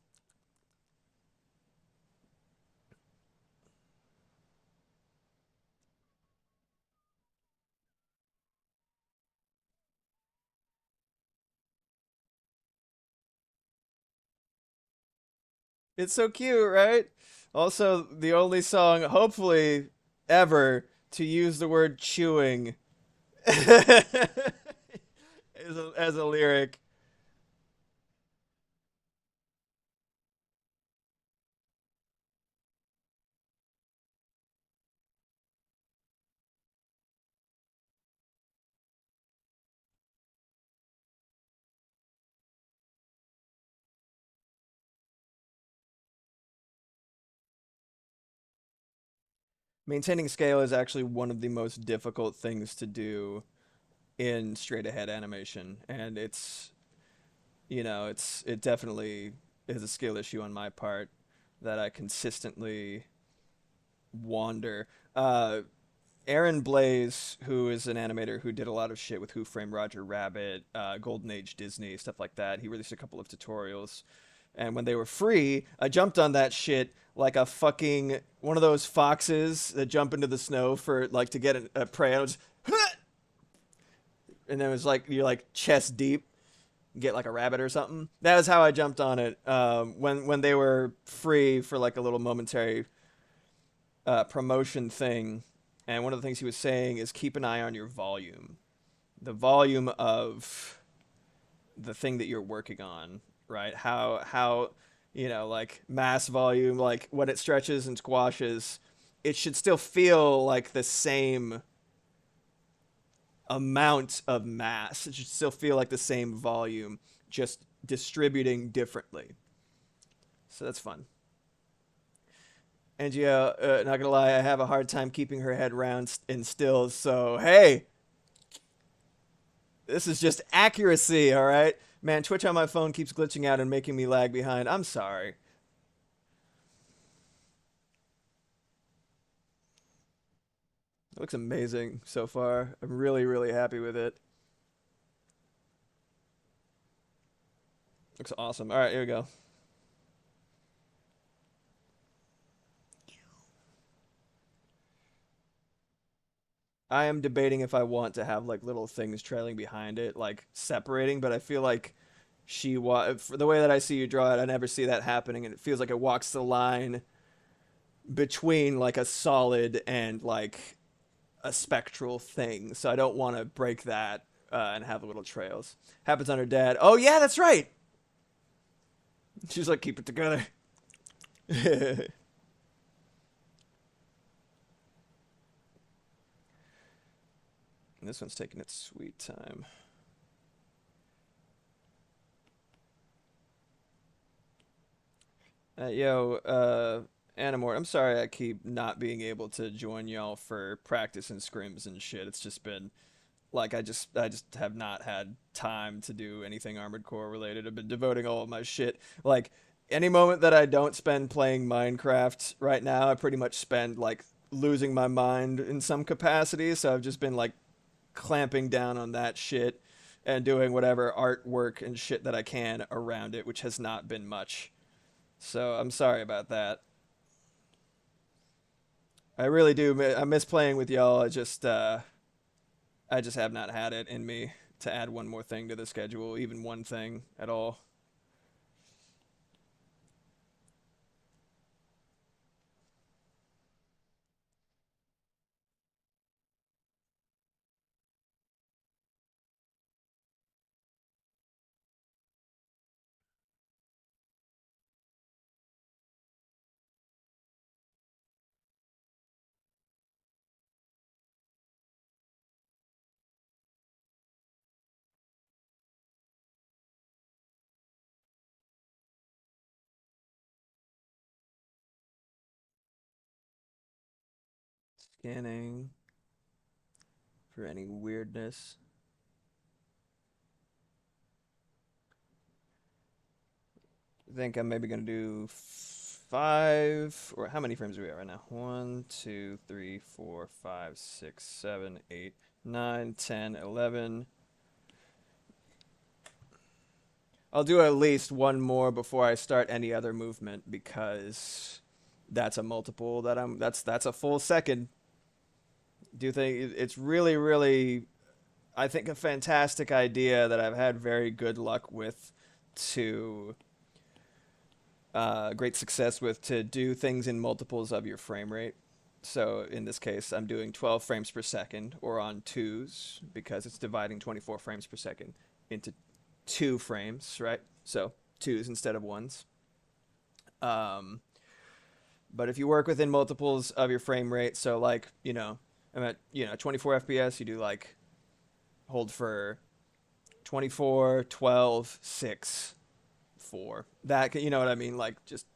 It's so cute, right? Also, the only song, hopefully, ever to use the word chewing as a lyric. Maintaining scale is actually one of the most difficult things to do in straight ahead animation, and it definitely is a skill issue on my part that I consistently wander. Aaron Blaze, who is an animator who did a lot of shit with Who Framed Roger Rabbit, Golden Age Disney, stuff like that. He released a couple of tutorials. And when they were free, I jumped on that shit like a fucking one of those foxes that jump into the snow for like to get a prey. And, and then it was like you're like chest deep, get like a rabbit or something. That was how I jumped on it when they were free for like a little momentary promotion thing. And one of the things he was saying is keep an eye on your volume, the volume of the thing that you're working on, right? How like mass volume, like when it stretches and squashes, it should still feel like the same amount of mass. It should still feel like the same volume, just distributing differently. So that's fun. And yeah, not gonna lie, I have a hard time keeping her head round and still. So hey, this is just accuracy, all right? Man, Twitch on my phone keeps glitching out and making me lag behind. I'm sorry. It looks amazing so far. I'm really, really happy with it. Looks awesome. All right, here we go. I am debating if I want to have like little things trailing behind it, like separating, but I feel like for the way that I see you draw it, I never see that happening, and it feels like it walks the line between like a solid and like a spectral thing. So I don't want to break that and have little trails. Happens on her dad. Oh yeah, that's right. She's like, keep it together. And this one's taking its sweet time. Animort, I'm sorry I keep not being able to join y'all for practice and scrims and shit. It's just been like I just have not had time to do anything Armored Core related. I've been devoting all of my shit. Like any moment that I don't spend playing Minecraft right now, I pretty much spend like losing my mind in some capacity. So I've just been like clamping down on that shit and doing whatever artwork and shit that I can around it, which has not been much. So I'm sorry about that. I really do. I miss playing with y'all. I just have not had it in me to add one more thing to the schedule, even one thing at all. Scanning for any weirdness. I think I'm maybe gonna do five, or how many frames are we at right now? One, two, three, four, five, six, seven, 8, 9, 10, 11. I'll do at least one more before I start any other movement because that's a multiple that that's a full second. Do you think it's really, really, I think a fantastic idea that I've had very good luck with to great success with to do things in multiples of your frame rate. So in this case, I'm doing 12 frames per second or on twos because it's dividing 24 frames per second into two frames, right? So twos instead of ones. Um, but if you work within multiples of your frame rate, so like, I'm at, 24 FPS, you do like hold for 24, 12, 6, 4. That, you know what I mean? Like just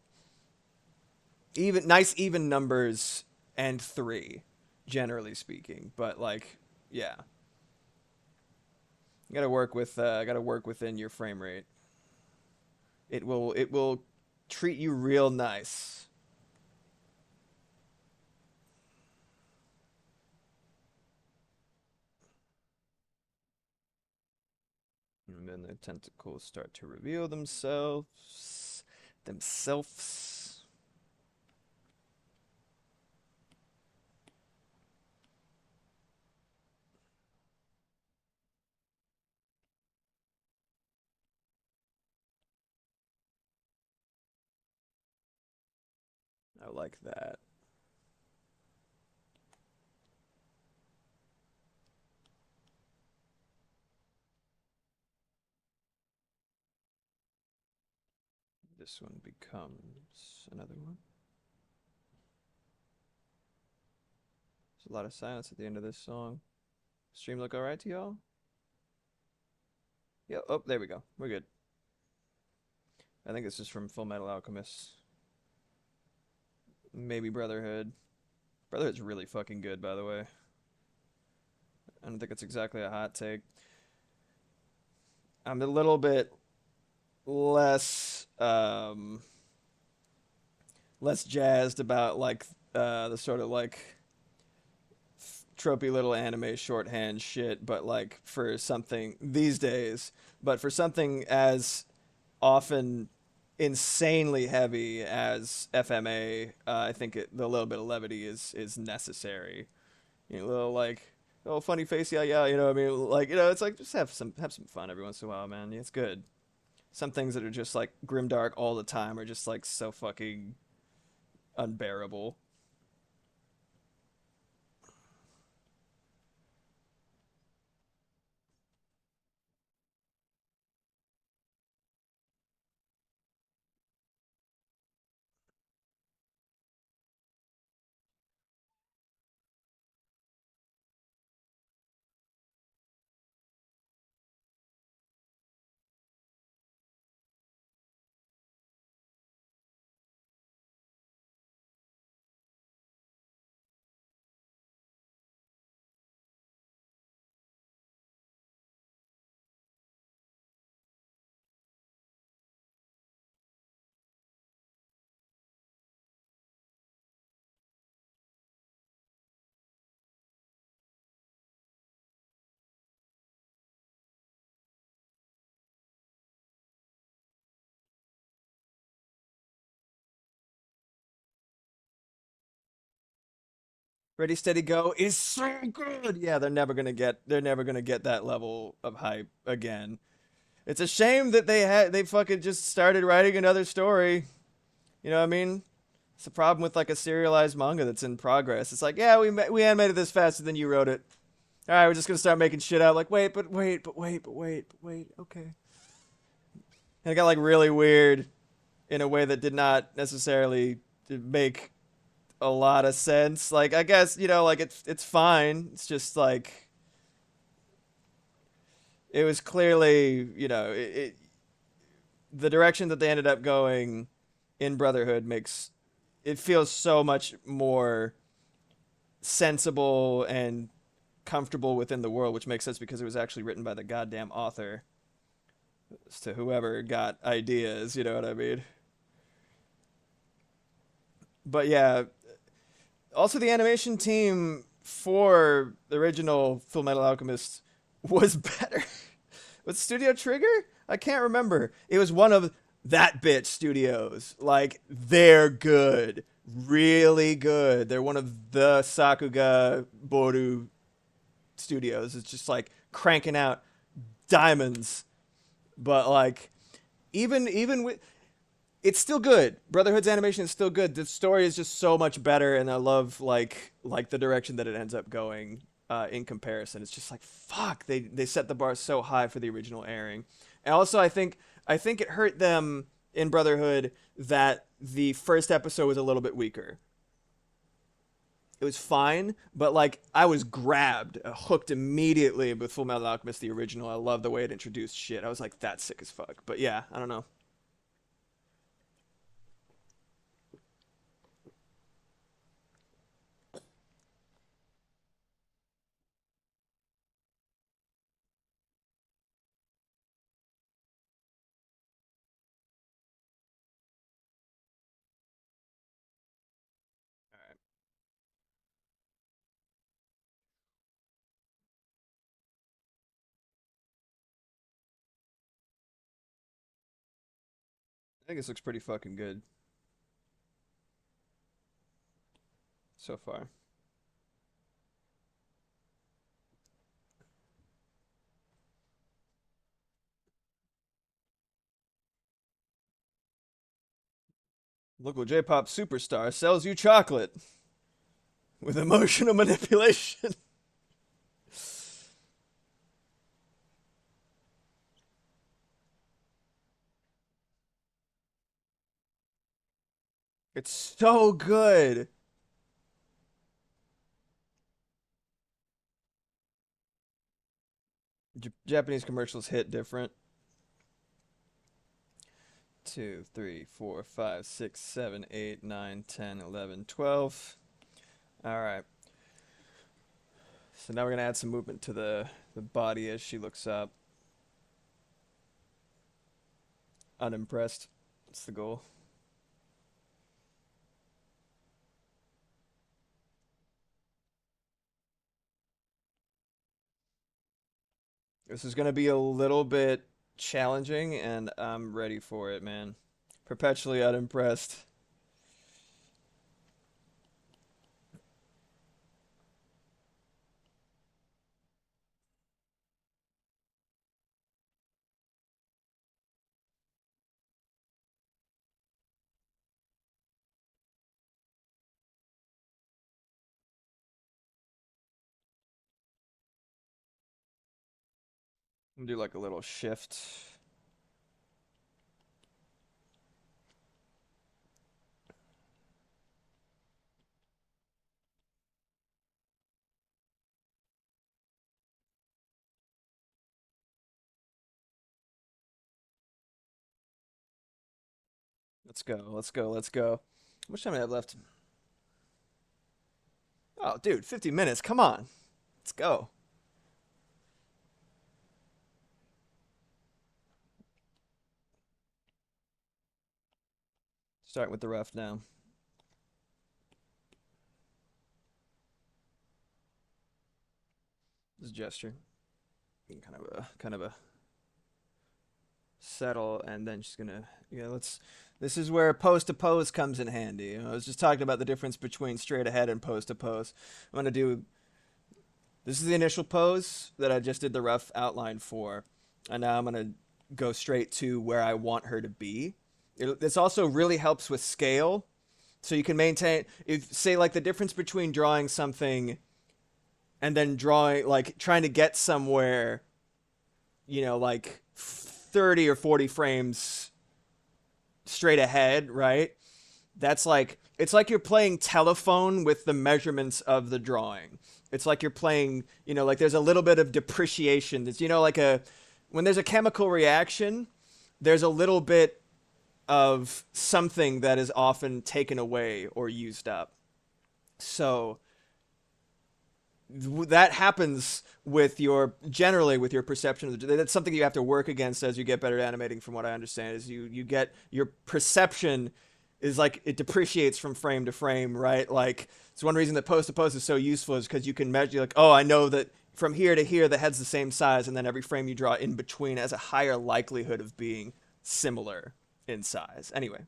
even nice even numbers and 3 generally speaking, but like yeah, you got to work within your frame rate. It will treat you real nice. And then the tentacles start to reveal themselves. I like that. This one becomes another one. There's a lot of silence at the end of this song. Stream look all right to y'all? Yeah. Oh, there we go. We're good. I think this is from Full Metal Alchemist. Maybe Brotherhood. Brotherhood's really fucking good, by the way. I don't think it's exactly a hot take. I'm a little bit less less jazzed about like the sort of like tropey little anime shorthand shit, but like for something these days, but for something as often insanely heavy as FMA, I think the little bit of levity is necessary. You know, a little like oh funny face, yeah, yeah. You know, what I mean, like it's like just have some fun every once in a while, man. Yeah, it's good. Some things that are just like grimdark all the time are just like so fucking unbearable. Ready Steady Go is so good. Yeah, they're never gonna get that level of hype again. It's a shame that they fucking just started writing another story. You know what I mean? It's a problem with like a serialized manga that's in progress. It's like, yeah, we animated this faster than you wrote it. All right, we're just gonna start making shit out. Like, wait, but wait, but wait, but wait, but wait. Okay. And it got like really weird in a way that did not necessarily make a lot of sense. Like, I guess like it's fine. It's just like it was clearly the direction that they ended up going in Brotherhood makes it feels so much more sensible and comfortable within the world, which makes sense because it was actually written by the goddamn author. As to whoever got ideas, you know what I mean? But yeah, also the animation team for the original Full Metal Alchemist was better. With Studio Trigger? I can't remember. It was one of that bitch studios. Like they're good. Really good. They're one of the Sakuga Boru studios. It's just like cranking out diamonds. But like even with it's still good. Brotherhood's animation is still good. The story is just so much better, and I love like the direction that it ends up going in comparison. It's just like fuck. They set the bar so high for the original airing, and also I think it hurt them in Brotherhood that the first episode was a little bit weaker. It was fine, but like I was grabbed, hooked immediately with Full Metal Alchemist, the original. I love the way it introduced shit. I was like, that's sick as fuck. But yeah, I don't know. All right. I think this looks pretty fucking good so far. Local J-pop superstar sells you chocolate with emotional manipulation. It's so good. Japanese commercials hit different. 2, 3, 4, 5, 6, 7, 8, 9, 10, 11, 12. All right. So now we're gonna add some movement to the body as she looks up. Unimpressed. That's the goal. This is gonna be a little bit challenging, and I'm ready for it, man. Perpetually unimpressed. I'm gonna do like a little shift. Let's go. Let's go. Let's go. How much time do I have left? Oh, dude, 50 minutes. Come on. Let's go. Starting with the rough now. This gesture. Kind of a settle, and then she's gonna, yeah, let's, this is where pose to pose comes in handy. I was just talking about the difference between straight ahead and pose to pose. I'm gonna do, this is the initial pose that I just did the rough outline for, and now I'm gonna go straight to where I want her to be. This also really helps with scale, so you can maintain, if say like the difference between drawing something and then drawing, like trying to get somewhere, like 30 or 40 frames straight ahead, right? That's like, it's like you're playing telephone with the measurements of the drawing. It's like you're playing, like there's a little bit of depreciation. It's, like when there's a chemical reaction, there's a little bit of something that is often taken away or used up. So that happens with your, generally with your perception of that's something you have to work against as you get better at animating, from what I understand, is you get your perception is like it depreciates from frame to frame, right? Like it's one reason that post to post is so useful, is because you can measure, like, oh, I know that from here to here the head's the same size, and then every frame you draw in between has a higher likelihood of being similar in size. Anyway,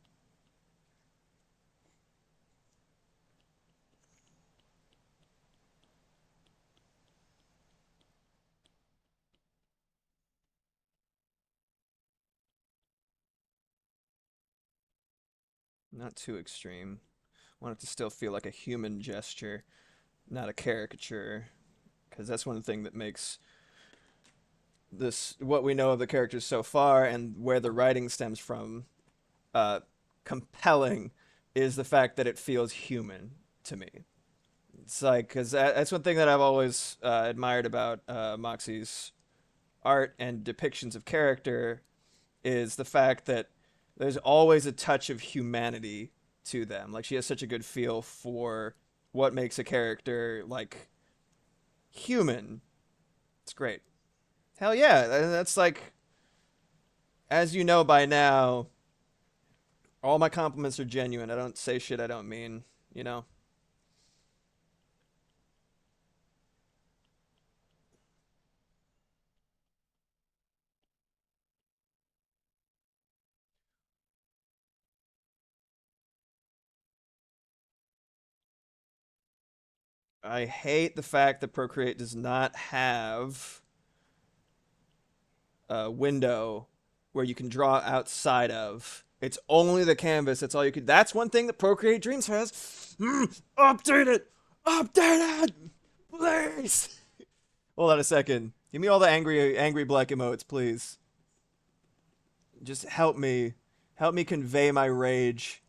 not too extreme. I want it to still feel like a human gesture, not a caricature, because that's one thing that makes this, what we know of the characters so far and where the writing stems from, uh, compelling, is the fact that it feels human to me. It's like, because that's one thing that I've always admired about Moxie's art and depictions of character, is the fact that there's always a touch of humanity to them. Like she has such a good feel for what makes a character like human. It's great. Hell yeah, that's like, as you know by now, all my compliments are genuine. I don't say shit I don't mean, you know? I hate the fact that Procreate does not have a window where you can draw outside of. It's only the canvas. That's all you could. That's one thing that Procreate Dreams has. Update it! Update it! Please! Hold on a second. Give me all the angry black emotes, please. Just help me. Help me convey my rage.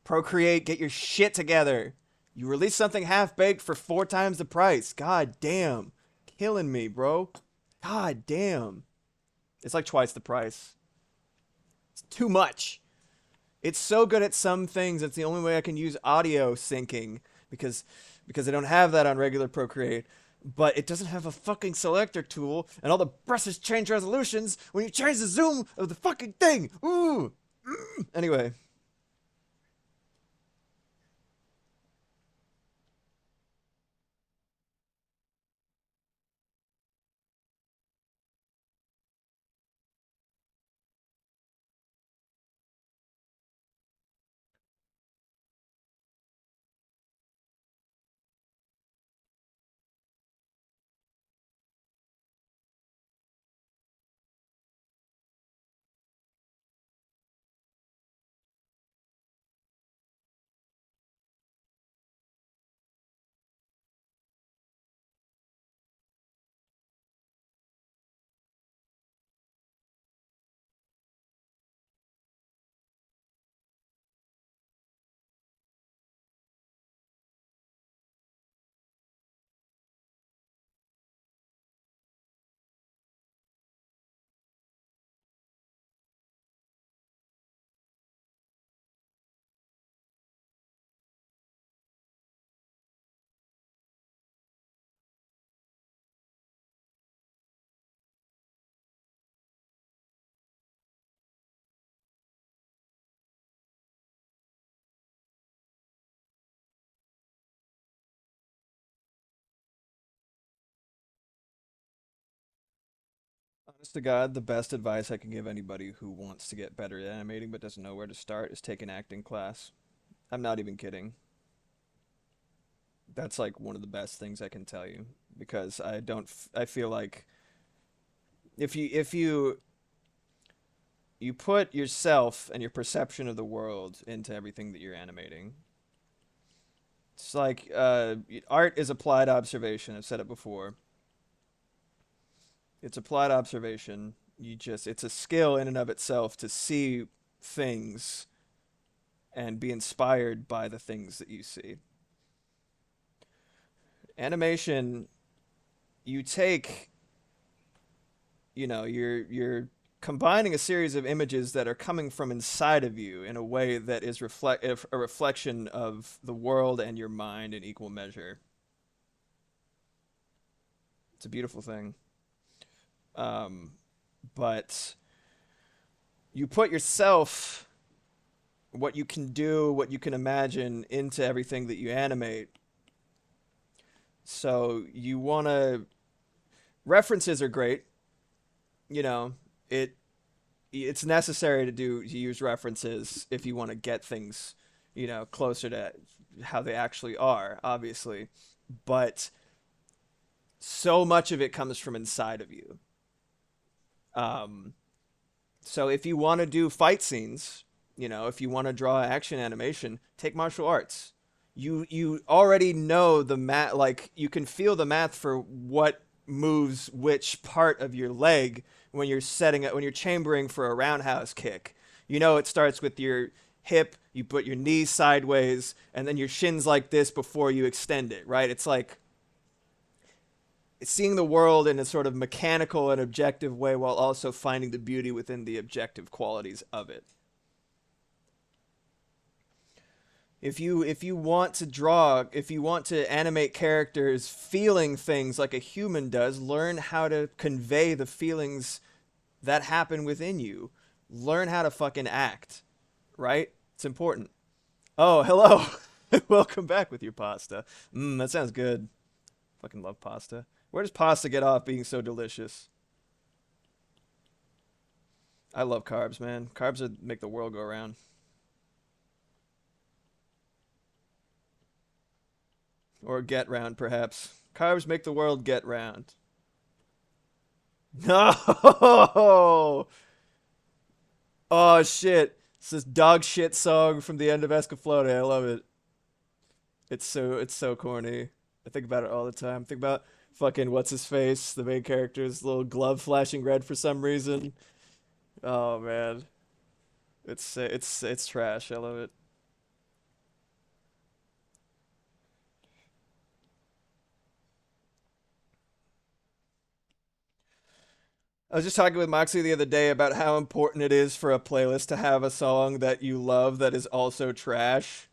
Procreate, get your shit together. You release something half baked for 4 times the price. God damn. Killing me, bro. God damn. It's like twice the price. It's too much. It's so good at some things. It's the only way I can use audio syncing, because I don't have that on regular Procreate. But it doesn't have a fucking selector tool, and all the brushes change resolutions when you change the zoom of the fucking thing. Ooh. Anyway, Honest to God, the best advice I can give anybody who wants to get better at animating but doesn't know where to start is take an acting class. I'm not even kidding. That's like one of the best things I can tell you because I feel like if you put yourself and your perception of the world into everything that you're animating. It's like art is applied observation. I've said it before. It's applied observation. It's a skill in and of itself to see things and be inspired by the things that you see. Animation, you take, you're combining a series of images that are coming from inside of you in a way that is a reflection of the world and your mind in equal measure. It's a beautiful thing. Um, but you put yourself, what you can do, what you can imagine into everything that you animate. So you want to references are great. You know, it it's necessary to use references if you want to get things, closer to how they actually are, obviously. But so much of it comes from inside of you. Um, so if you want to do fight scenes, if you want to draw action animation, take martial arts. You already know the math, like you can feel the math for what moves which part of your leg when you're setting it when you're chambering for a roundhouse kick. You know it starts with your hip, you put your knees sideways, and then your shins like this before you extend it, right? It's like seeing the world in a sort of mechanical and objective way while also finding the beauty within the objective qualities of it. If you want to draw, if you want to animate characters feeling things like a human does, learn how to convey the feelings that happen within you. Learn how to fucking act, right? It's important. Oh, hello. Welcome back with your pasta. That sounds good. Fucking love pasta. Where does pasta get off being so delicious? I love carbs, man. Carbs would make the world go around. Or get round, perhaps. Carbs make the world get round. No! Oh, shit. It's this dog shit song from the end of Escaflowne. I love it. It's so corny. I think about it all the time. Think about fucking what's his face, the main character's little glove flashing red for some reason. Oh man, it's trash. I love it. I was just talking with Moxie the other day about how important it is for a playlist to have a song that you love that is also trash.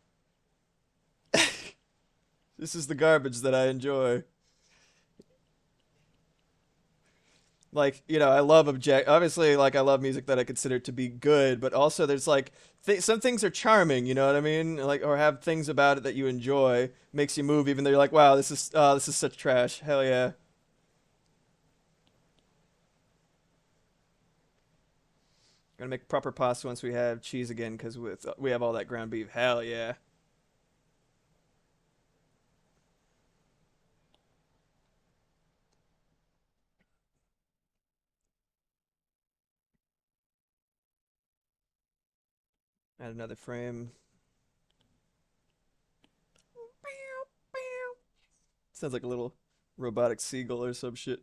This is the garbage that I enjoy. Like, I love obviously, like I love music that I consider to be good, but also there's like some things are charming, you know what I mean? Like, or have things about it that you enjoy, makes you move even though you're like, wow, this is such trash. Hell yeah. Gonna make proper pasta once we have cheese again because we have all that ground beef. Hell yeah. Add another frame. Sounds like a little robotic seagull or some shit.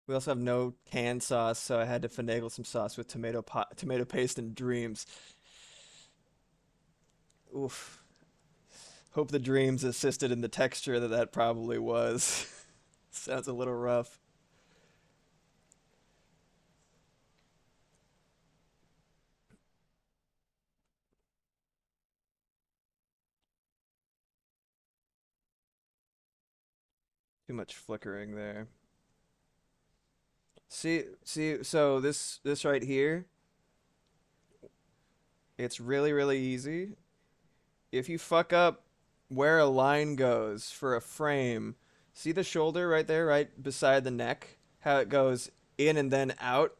We also have no canned sauce, so I had to finagle some sauce with tomato paste and dreams. Oof. Hope the dreams assisted in the texture that probably was. Sounds a little rough. Too much flickering there. See, so this right here, it's really easy. If you fuck up where a line goes for a frame, see the shoulder right there, right beside the neck, how it goes in and then out?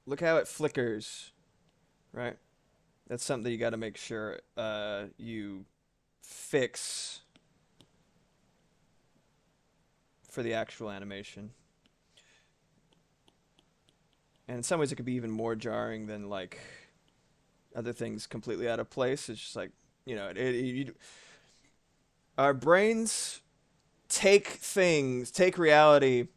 Look how it flickers, right? That's something that you got to make sure you fix for the actual animation. And in some ways, it could be even more jarring than like other things completely out of place. It's just like our brains take reality,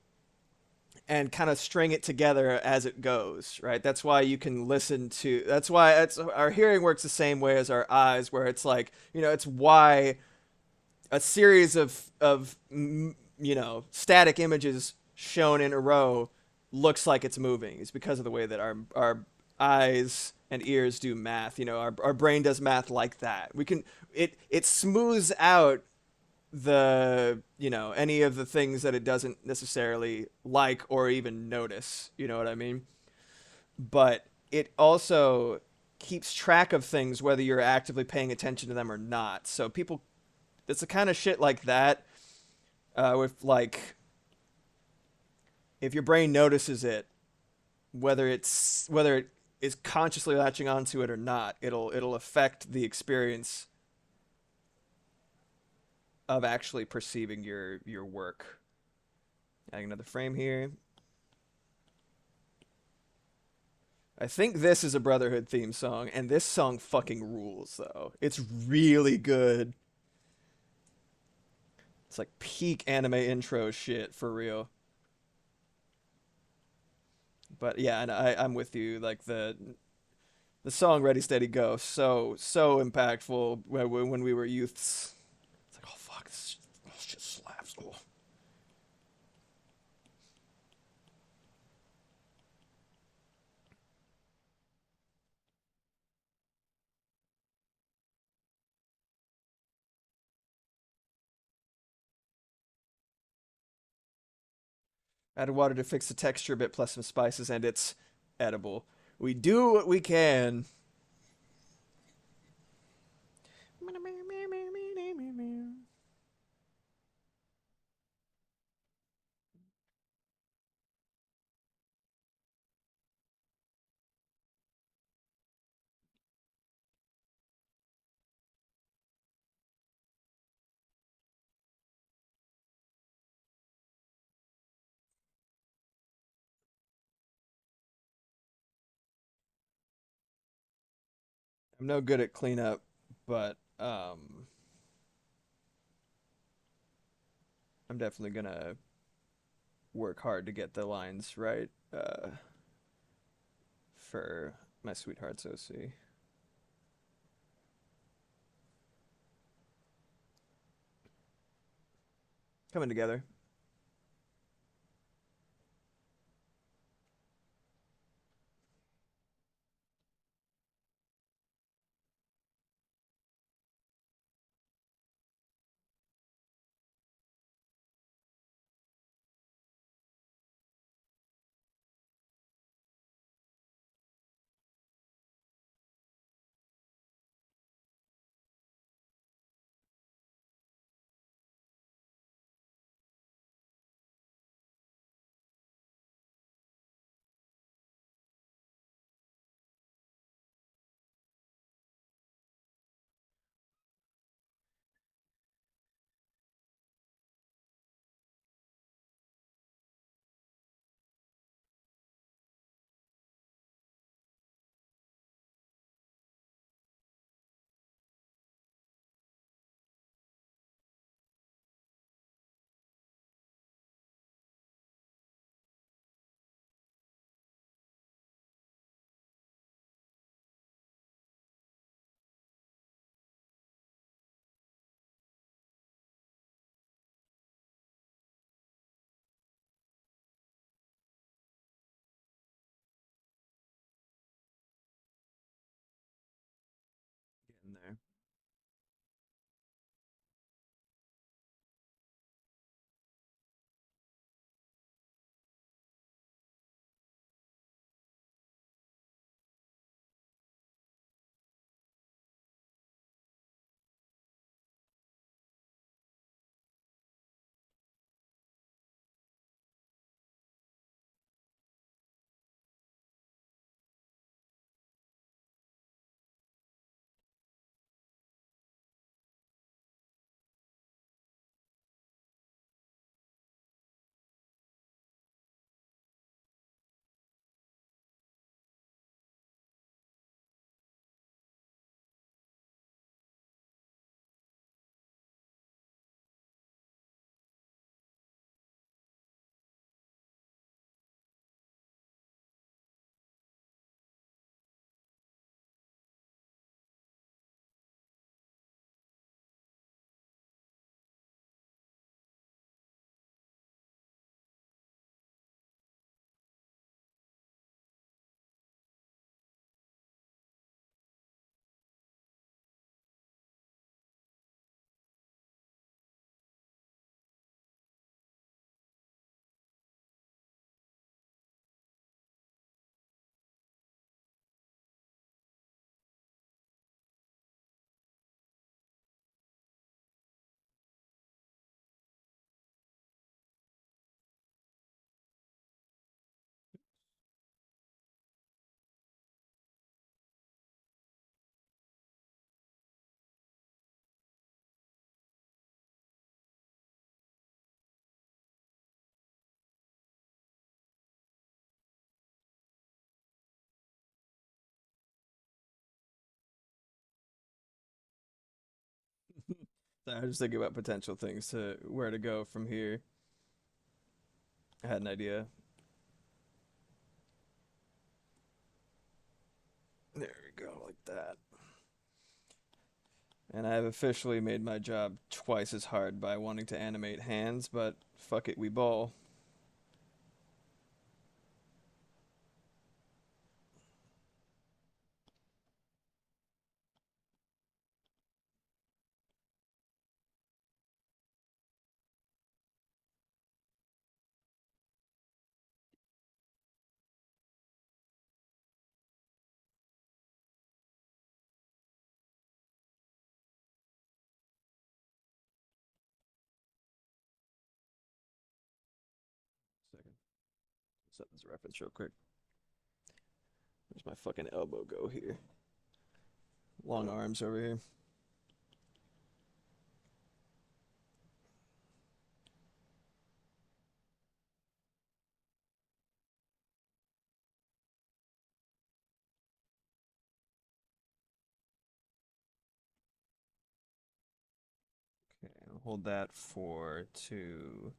and kind of string it together as it goes, right? That's why you can listen to. That's our hearing works the same way as our eyes, where it's like it's why a series of static images shown in a row looks like it's moving. It's because of the way that our eyes and ears do math. Our brain does math like that. It smooths out the any of the things that it doesn't necessarily like or even notice. You know what I mean? But it also keeps track of things whether you're actively paying attention to them or not. So people, it's the kind of shit like that, with like if your brain notices it, whether it is consciously latching onto it or not, it'll affect the experience of actually perceiving your work. Adding another frame here. I think this is a Brotherhood theme song, and this song fucking rules though. It's really good. It's like peak anime intro shit for real. But yeah, and I'm with you. Like the song "Ready Steady Go" so impactful when we were youths. It's like, oh fuck, this shit slaps. Oh. Added water to fix the texture a bit, plus some spices, and it's edible. We do what we can. I'm no good at cleanup, but I'm definitely gonna work hard to get the lines right for my sweetheart's OC. Coming together. I was just thinking about potential things to where to go from here. I had an idea. There we go, like that. And I have officially made my job twice as hard by wanting to animate hands, but fuck it, we ball. Second, set this reference real quick. Where's my fucking elbow go here? Long arms over here. Okay, I'll hold that for 2,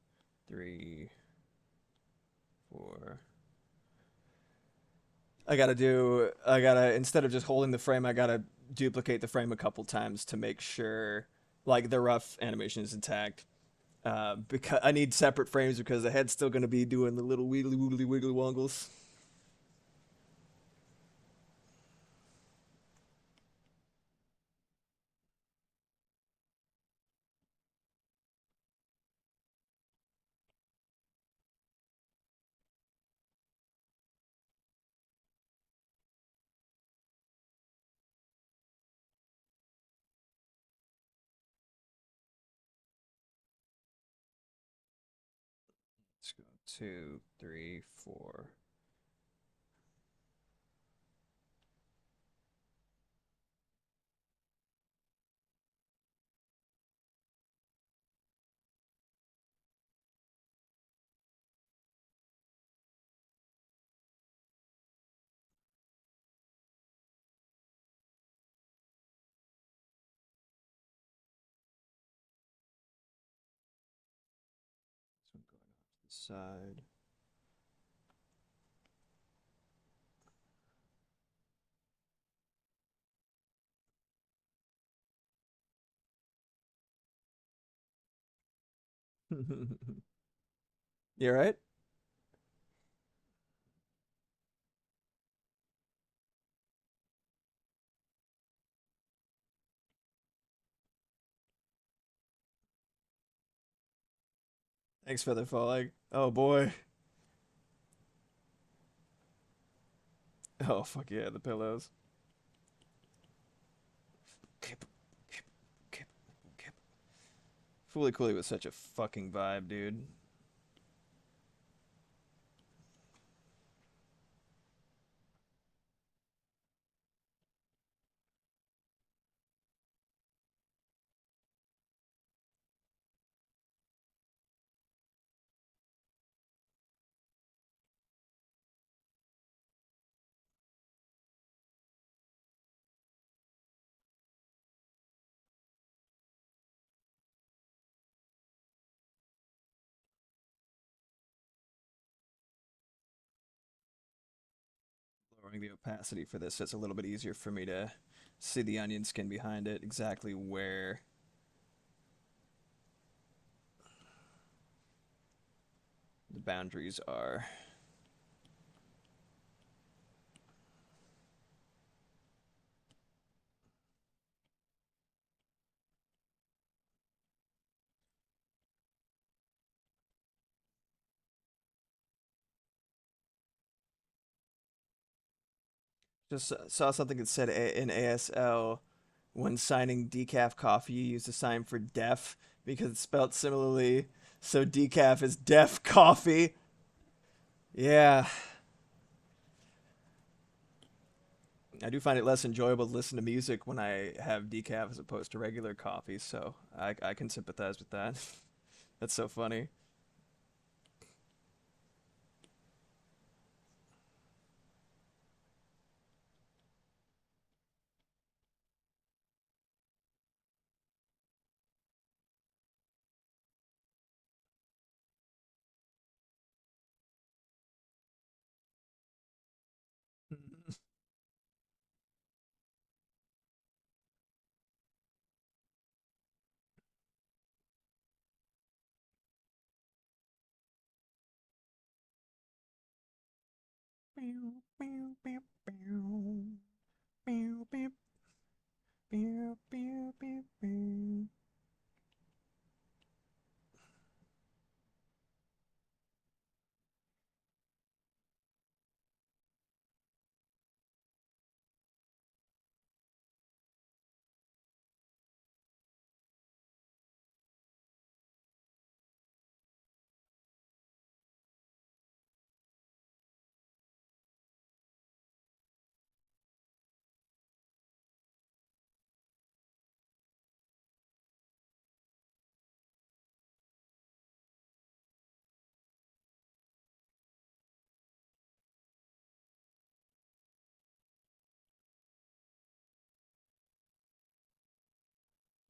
3, 4. Instead of just holding the frame, I gotta duplicate the frame a couple times to make sure, like, the rough animation is intact. Because I need separate frames because the head's still gonna be doing the little wiggly wiggly wiggly wongles. Let's go 2, 3, 4. This one going off to the side. You alright? Thanks, Featherfall. Oh boy. Oh fuck yeah, the pillows. Kip, kip, kip, kip. Fooly Cooly was such a fucking vibe, dude. Lowering the opacity for this so it's a little bit easier for me to see the onion skin behind it, exactly where the boundaries are. Just saw something that said in ASL, when signing decaf coffee, you use the sign for deaf because it's spelled similarly. So decaf is deaf coffee. Yeah, I do find it less enjoyable to listen to music when I have decaf as opposed to regular coffee, so I can sympathize with that. That's so funny.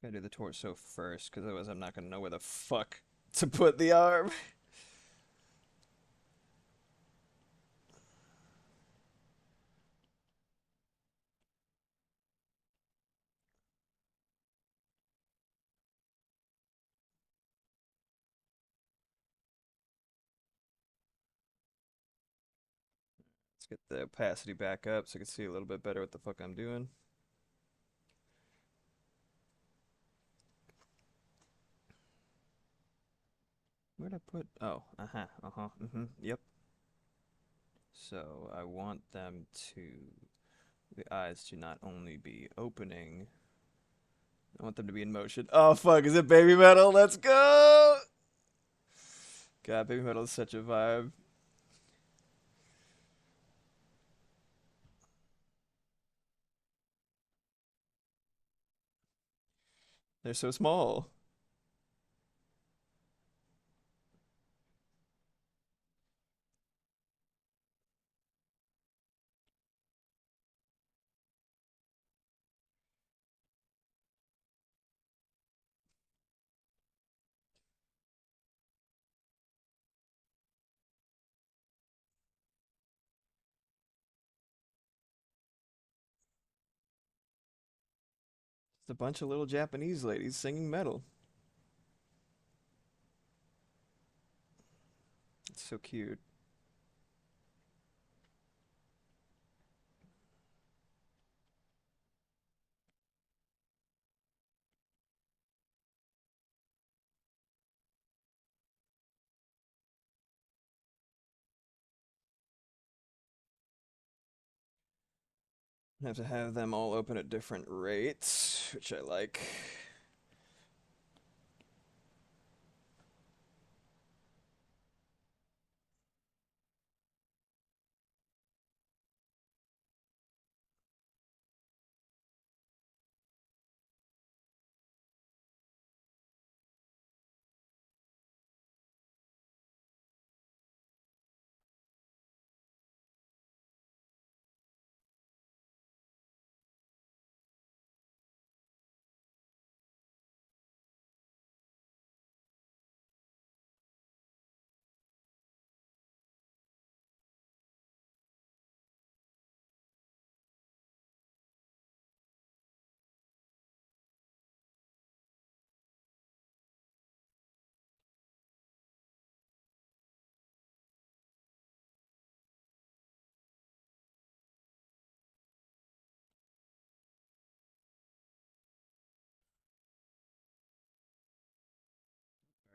Gotta do the torso first, because otherwise I'm not gonna know where the fuck to put the arm. Let's get the opacity back up so I can see a little bit better what the fuck I'm doing. Where'd I put? Oh, yep. So I want them to, the eyes to not only be opening, I want them to be in motion. Oh fuck, is it baby metal? Let's go! God, baby metal is such a vibe. They're so small. It's a bunch of little Japanese ladies singing metal. It's so cute. I have to have them all open at different rates, which I like.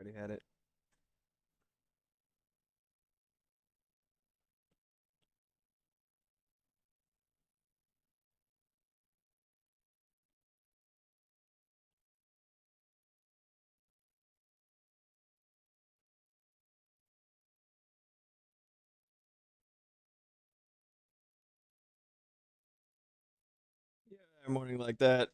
Already had it. Yeah, a morning like that.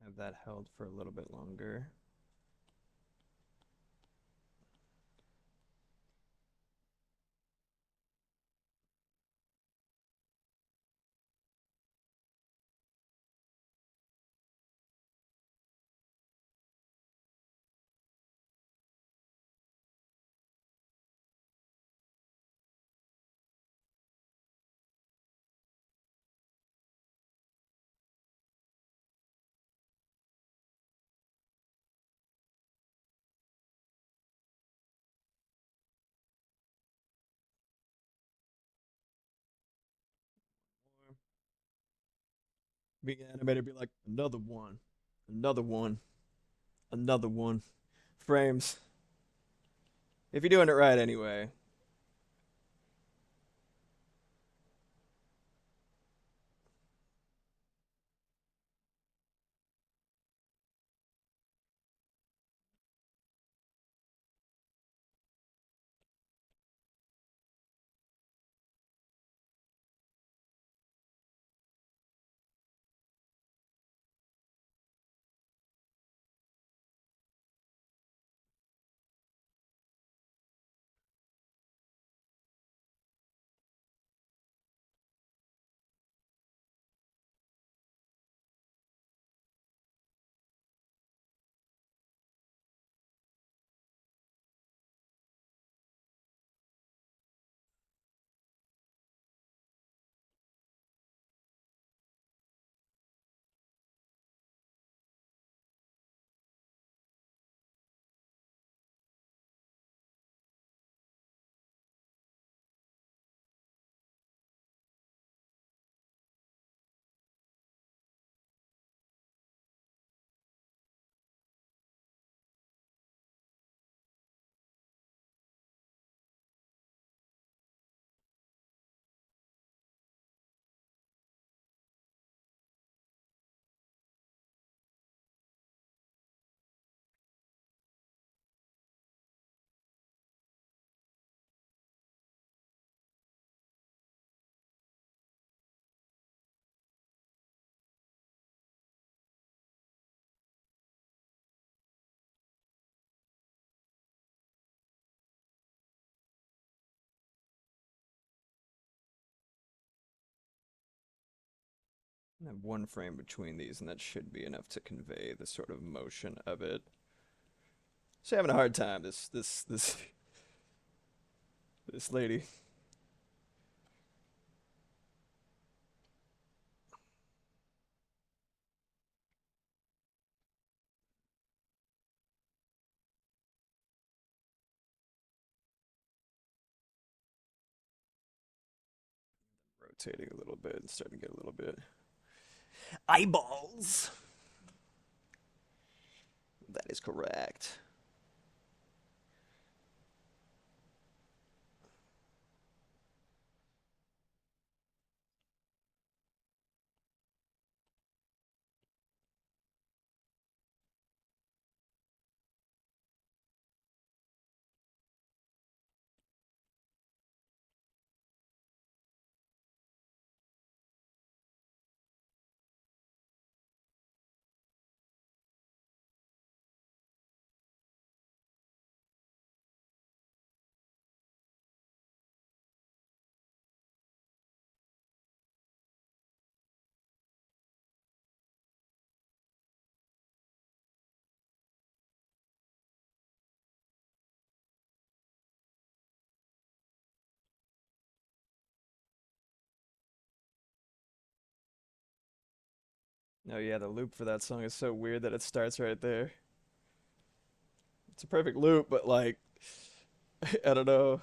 Have that held for a little bit longer. Being animated, be like another one, another one, another one. Frames. If you're doing it right, anyway. I have one frame between these, and that should be enough to convey the sort of motion of it. She's having a hard time. This lady. Rotating a little bit and starting to get a little bit eyeballs. That is correct. Oh yeah, the loop for that song is so weird that it starts right there. It's a perfect loop, but like, I don't know.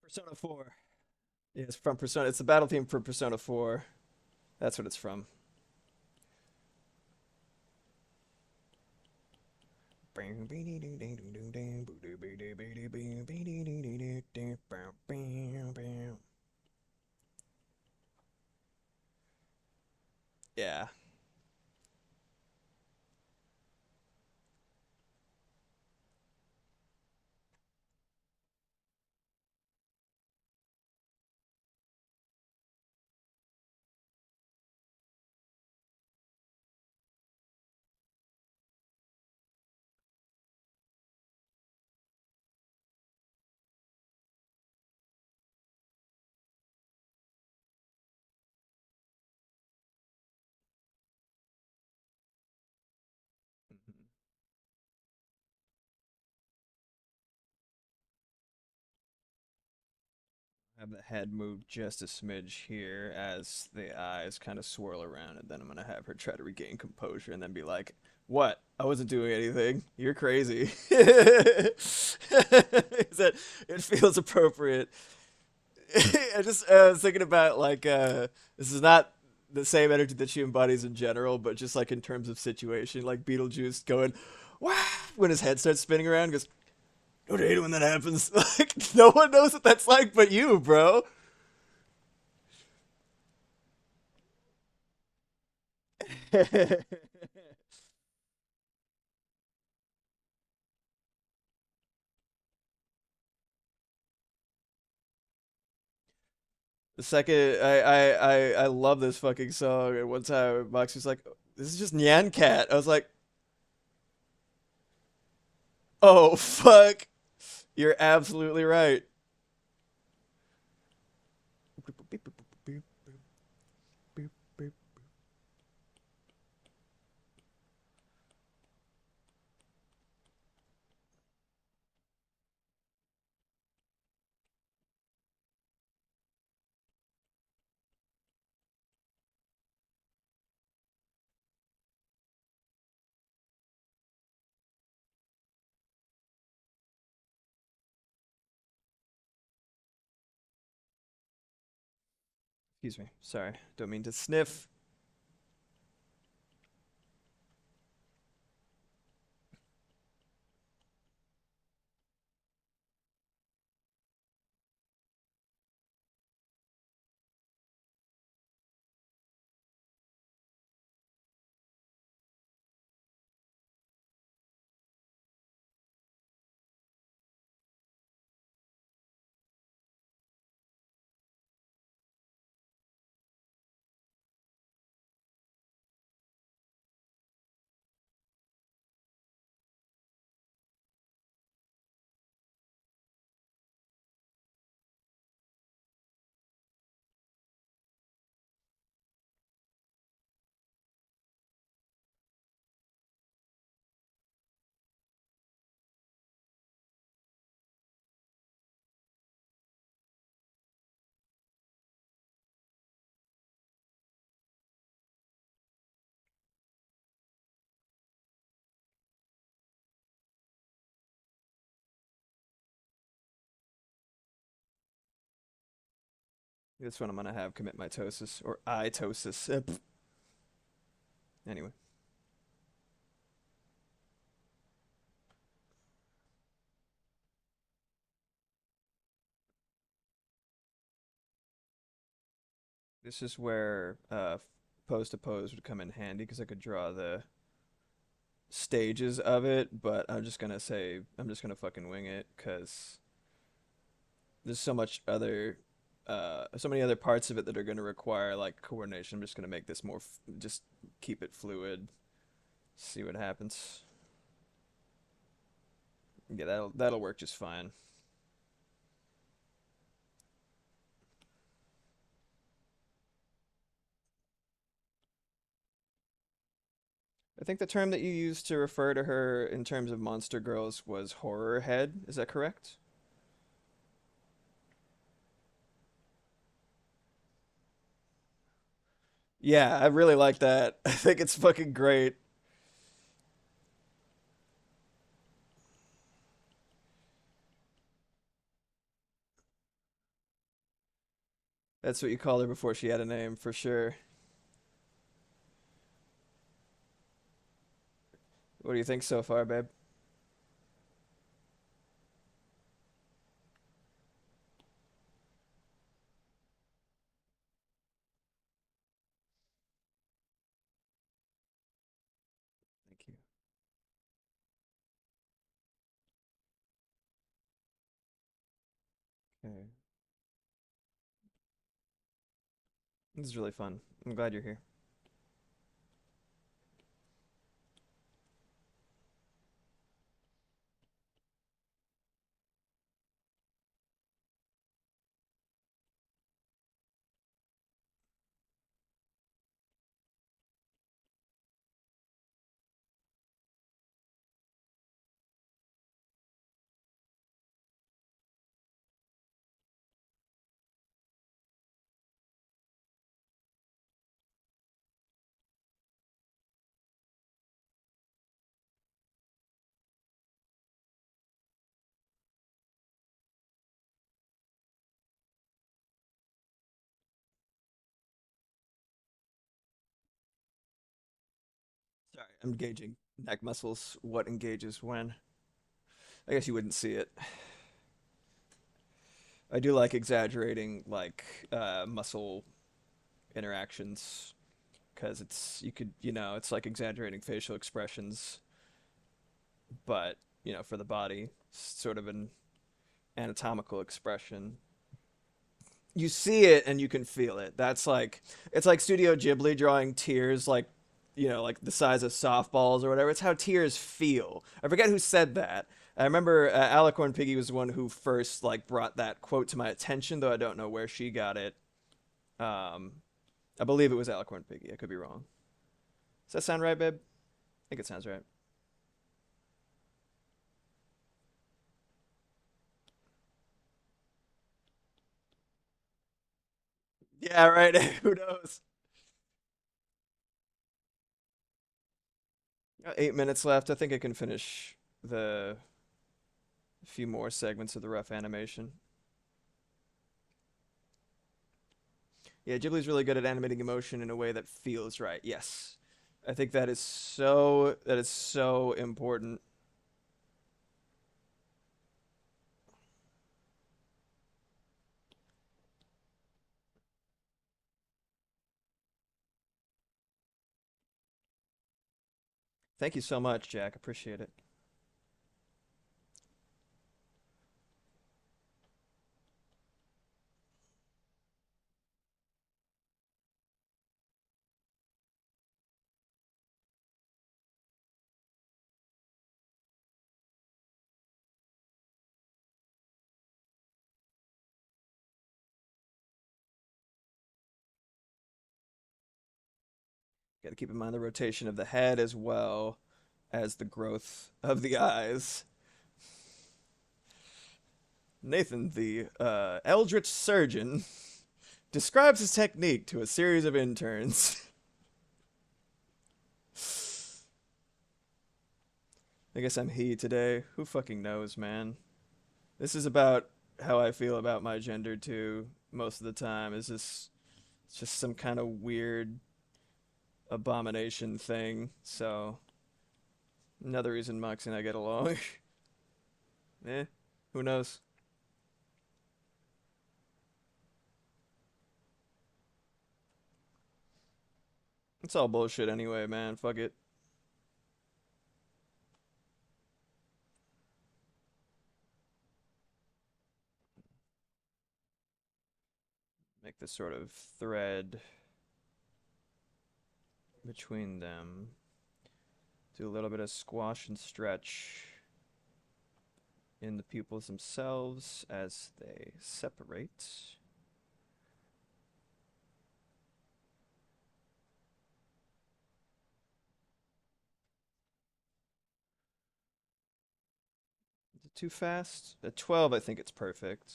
Persona 4. Yeah, it's from Persona. It's the battle theme for Persona 4. That's what it's from. Yeah. Mhm. Have the head move just a smidge here as the eyes kind of swirl around, and then I'm gonna have her try to regain composure and then be like, "What? I wasn't doing anything. You're crazy." That it feels appropriate. I just was thinking about like this is not the same energy that she embodies in general, but just like in terms of situation, like Beetlejuice going, "Wow!" when his head starts spinning around, goes, "Don't hate it when that happens." Like no one knows what that's like but you, bro. The second, I love this fucking song. And one time, Mox was like, "This is just Nyan Cat." I was like, "Oh fuck, you're absolutely right." Excuse me. Sorry, don't mean to sniff. This one I'm gonna have commit mitosis or itosis. Anyway, this is where pose to pose would come in handy because I could draw the stages of it, but I'm just gonna fucking wing it because there's so many other parts of it that are gonna require like coordination. I'm just gonna make this just keep it fluid, see what happens. Yeah, that'll work just fine. I think the term that you used to refer to her in terms of Monster Girls was horror head. Is that correct? Yeah, I really like that. I think it's fucking great. That's what you called her before she had a name, for sure. What do you think so far, babe? Thank you. Okay. This is really fun. I'm glad you're here. Sorry, I'm gauging neck muscles. What engages when? I guess you wouldn't see it. I do like exaggerating like muscle interactions because it's you could it's like exaggerating facial expressions, but for the body, sort of an anatomical expression. You see it and you can feel it. That's like it's like Studio Ghibli drawing tears like like the size of softballs or whatever. It's how tears feel. I forget who said that. I remember Alicorn Piggy was the one who first like brought that quote to my attention, though I don't know where she got it. Um, I believe it was Alicorn Piggy. I could be wrong. Does that sound right, babe? I think it sounds right. Yeah, right. Who knows? 8 minutes left. I think I can finish the few more segments of the rough animation. Yeah, Ghibli's really good at animating emotion in a way that feels right. Yes. I think that is so important. Thank you so much, Jack. Appreciate it. Got to keep in mind the rotation of the head as well as the growth of the eyes. Nathan, the eldritch surgeon, describes his technique to a series of interns. I guess I'm he today. Who fucking knows, man? This is about how I feel about my gender too. Most of the time, is this it's just some kind of weird abomination thing. So another reason Moxie and I get along. Eh, who knows? It's all bullshit anyway, man. Fuck it. Make this sort of thread between them. Do a little bit of squash and stretch in the pupils themselves as they separate. Is it too fast? At 12, I think it's perfect.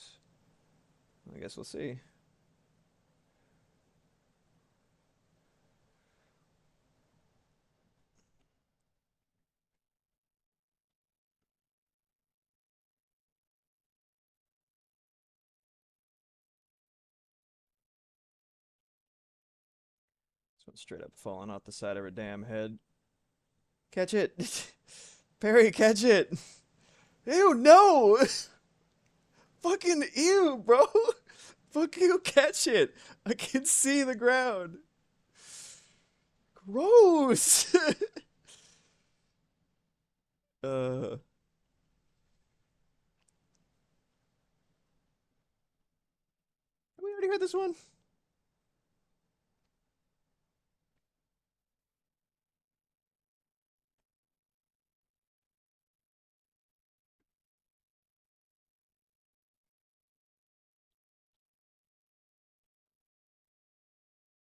I guess we'll see. This one's straight up falling off the side of her damn head. Catch it. Perry, catch it. Ew, no. Fucking ew, bro. Fuck you, catch it. I can see the ground. Gross. uh, we already heard this one.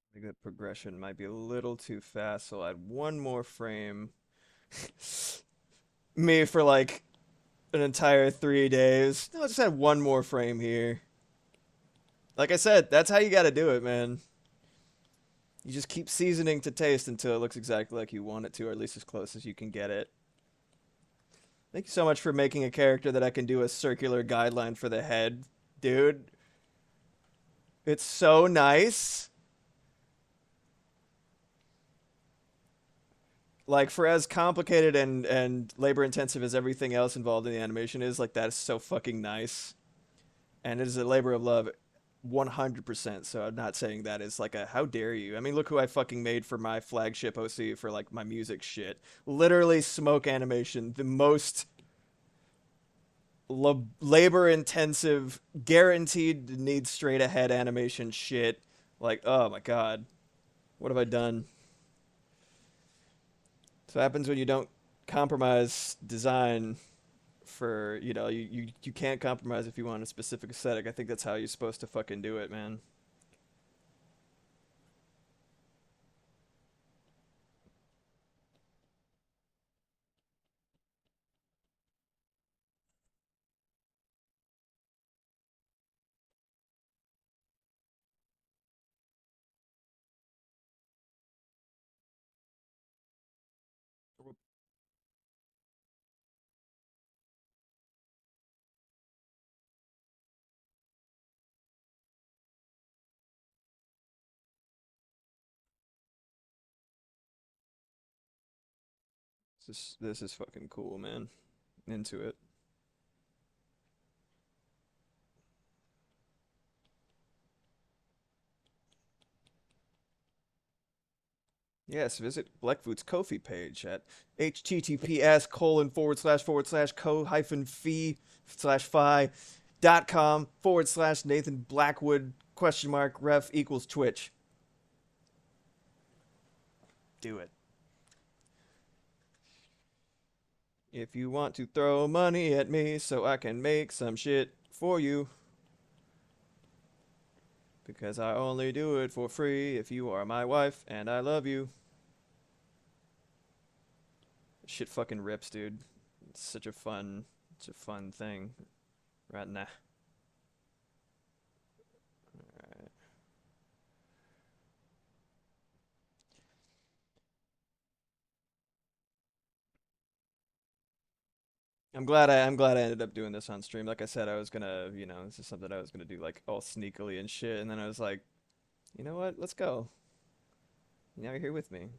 I think that progression might be a little too fast, so I'll add one more frame. Me for like an entire 3 days. No, just add one more frame here. Like I said, that's how you gotta do it, man. You just keep seasoning to taste until it looks exactly like you want it to, or at least as close as you can get it. Thank you so much for making a character that I can do a circular guideline for the head, dude. It's so nice. Like for as complicated and labor intensive as everything else involved in the animation is, like that is so fucking nice. And it is a labor of love 100%. So I'm not saying that is like a how dare you. I mean, look who I fucking made for my flagship OC for like my music shit. Literally smoke animation, the most labor intensive, guaranteed to need straight ahead animation shit. Like, oh my god, what have I done? So it happens when you don't compromise design for, you can't compromise if you want a specific aesthetic. I think that's how you're supposed to fucking do it, man. This is fucking cool, man. Into it. Yes, visit Blackfoot's Ko-fi page at https://ko-fi/fi.com/Nathan Blackwood !ref equals Twitch. Do it. If you want to throw money at me so I can make some shit for you, because I only do it for free if you are my wife and I love you. Shit fucking rips, dude. It's such a fun thing. Right now. Alright. I'm glad I ended up doing this on stream. Like I said, I was gonna, this is something I was gonna do like all sneakily and shit, and then I was like, you know what? Let's go. Now you're here with me.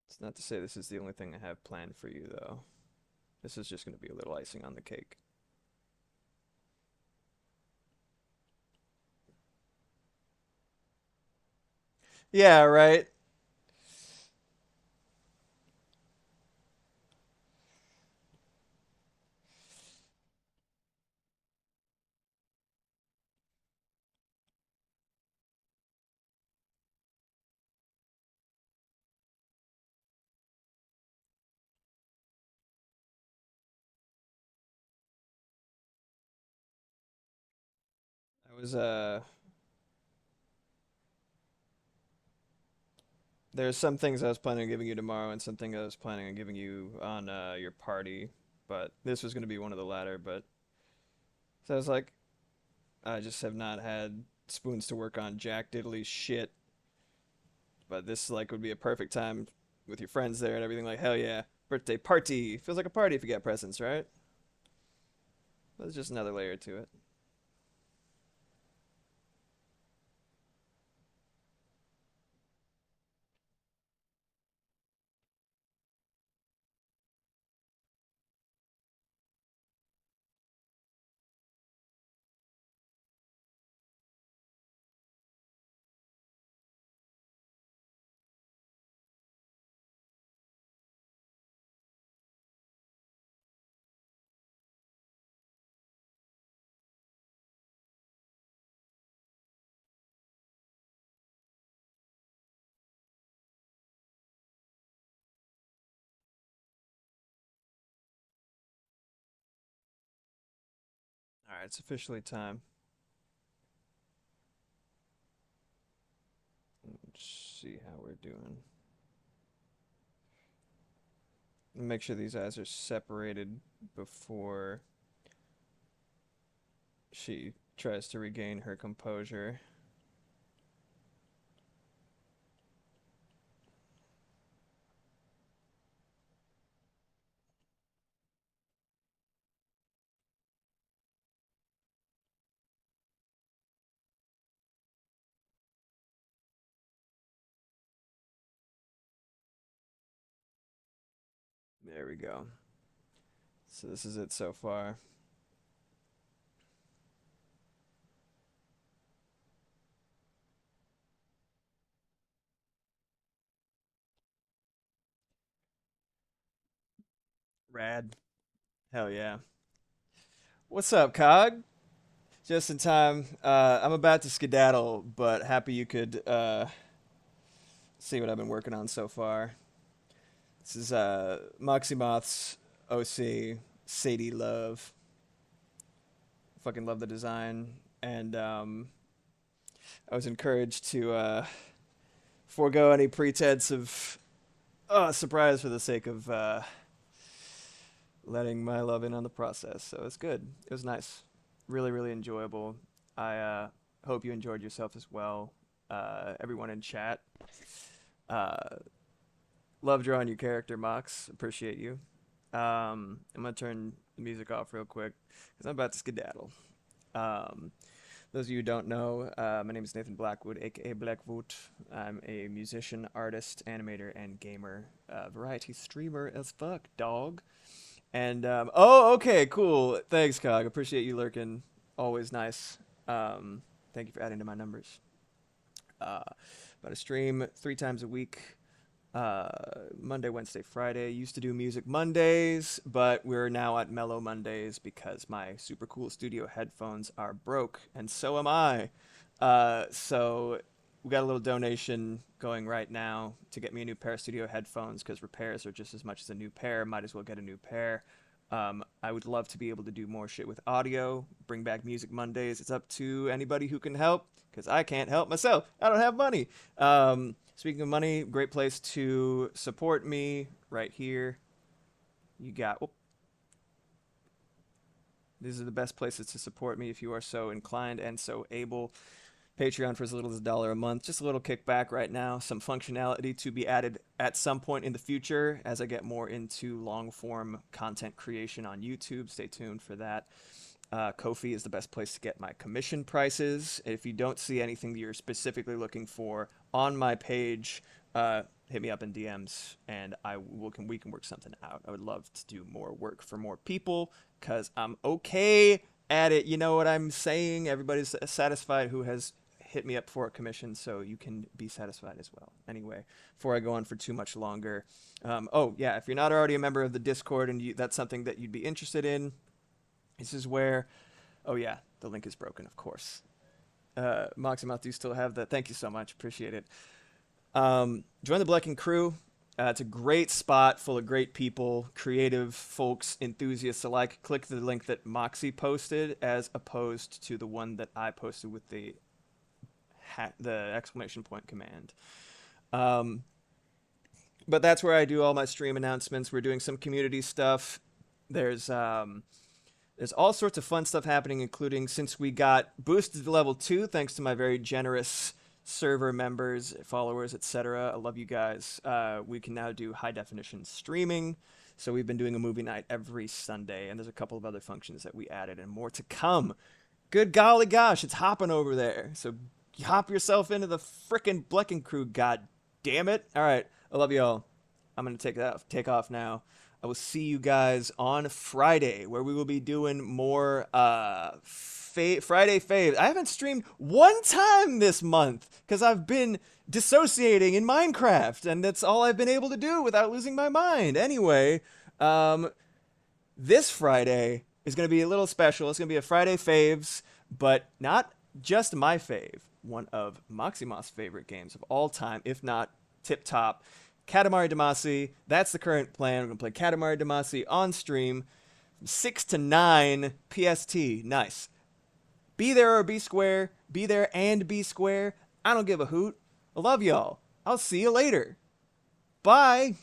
It's not to say this is the only thing I have planned for you, though. This is just gonna be a little icing on the cake. Yeah, right. I was there's some things I was planning on giving you tomorrow, and something I was planning on giving you on your party, but this was gonna be one of the latter. But so I was like, I just have not had spoons to work on Jack Diddley shit. But this like would be a perfect time with your friends there and everything. Like hell yeah. Birthday party. Feels like a party if you get presents, right? There's just another layer to it. All right, it's officially time. Let's see how we're doing. Make sure these eyes are separated before she tries to regain her composure. There we go. So this is it so far. Rad. Hell yeah. What's up, Cog? Just in time. I'm about to skedaddle, but happy you could see what I've been working on so far. This is Moxie OC Sadie Love. Fucking love the design, and I was encouraged to forego any pretense of surprise for the sake of letting my love in on the process. So it's good. It was nice. Really, really enjoyable. I hope you enjoyed yourself as well. Everyone in chat. Uh, love drawing your character, Mox. Appreciate you. I'm going to turn the music off real quick because I'm about to skedaddle. Um, those of you who don't know, my name is Nathan Blackwood, aka Blackwood. I'm a musician, artist, animator, and gamer. Variety streamer as fuck, dog. And oh, okay, cool. Thanks, Cog. Appreciate you lurking. Always nice. Thank you for adding to my numbers. Uh, about to stream 3 times a week. Monday, Wednesday, Friday. Used to do music Mondays, but we're now at Mellow Mondays because my super cool studio headphones are broke, and so am I. So we got a little donation going right now to get me a new pair of studio headphones because repairs are just as much as a new pair. Might as well get a new pair. I would love to be able to do more shit with audio, bring back Music Mondays. It's up to anybody who can help because I can't help myself. I don't have money. Speaking of money, great place to support me right here. You got. Oh, these are the best places to support me if you are so inclined and so able. Patreon for as little as $1 a month. Just a little kickback right now. Some functionality to be added at some point in the future as I get more into long form content creation on YouTube. Stay tuned for that. Ko-fi is the best place to get my commission prices. If you don't see anything that you're specifically looking for on my page, hit me up in DMs and we can work something out. I would love to do more work for more people because I'm okay at it. You know what I'm saying? Everybody's satisfied who has hit me up for a commission, so you can be satisfied as well. Anyway, before I go on for too much longer, oh yeah, if you're not already a member of the Discord and that's something that you'd be interested in, this is where. Oh yeah, the link is broken, of course. Moxie, do you still have that? Thank you so much, appreciate it. Join the Black and Crew. It's a great spot full of great people, creative folks, enthusiasts alike. Click the link that Moxie posted as opposed to the one that I posted with the exclamation point command. Um, but that's where I do all my stream announcements. We're doing some community stuff. There's all sorts of fun stuff happening, including since we got boosted to level 2, thanks to my very generous server members, followers, etc. I love you guys. We can now do high definition streaming. So we've been doing a movie night every Sunday, and there's a couple of other functions that we added and more to come. Good golly gosh, it's hopping over there. So hop yourself into the frickin' Blecken crew, god damn it. All right, I love y'all. I'm going to take off now. I will see you guys on Friday, where we will be doing more Friday faves. I haven't streamed one time this month because I've been dissociating in Minecraft, and that's all I've been able to do without losing my mind. Anyway, this Friday is going to be a little special. It's going to be a Friday faves, but not just my fave. One of Maximo's favorite games of all time, if not tip top. Katamari Damacy. That's the current plan. We're going to play Katamari Damacy on stream from 6 to 9 PST. Nice. Be there or be square. Be there and be square. I don't give a hoot. I love y'all. I'll see you later. Bye.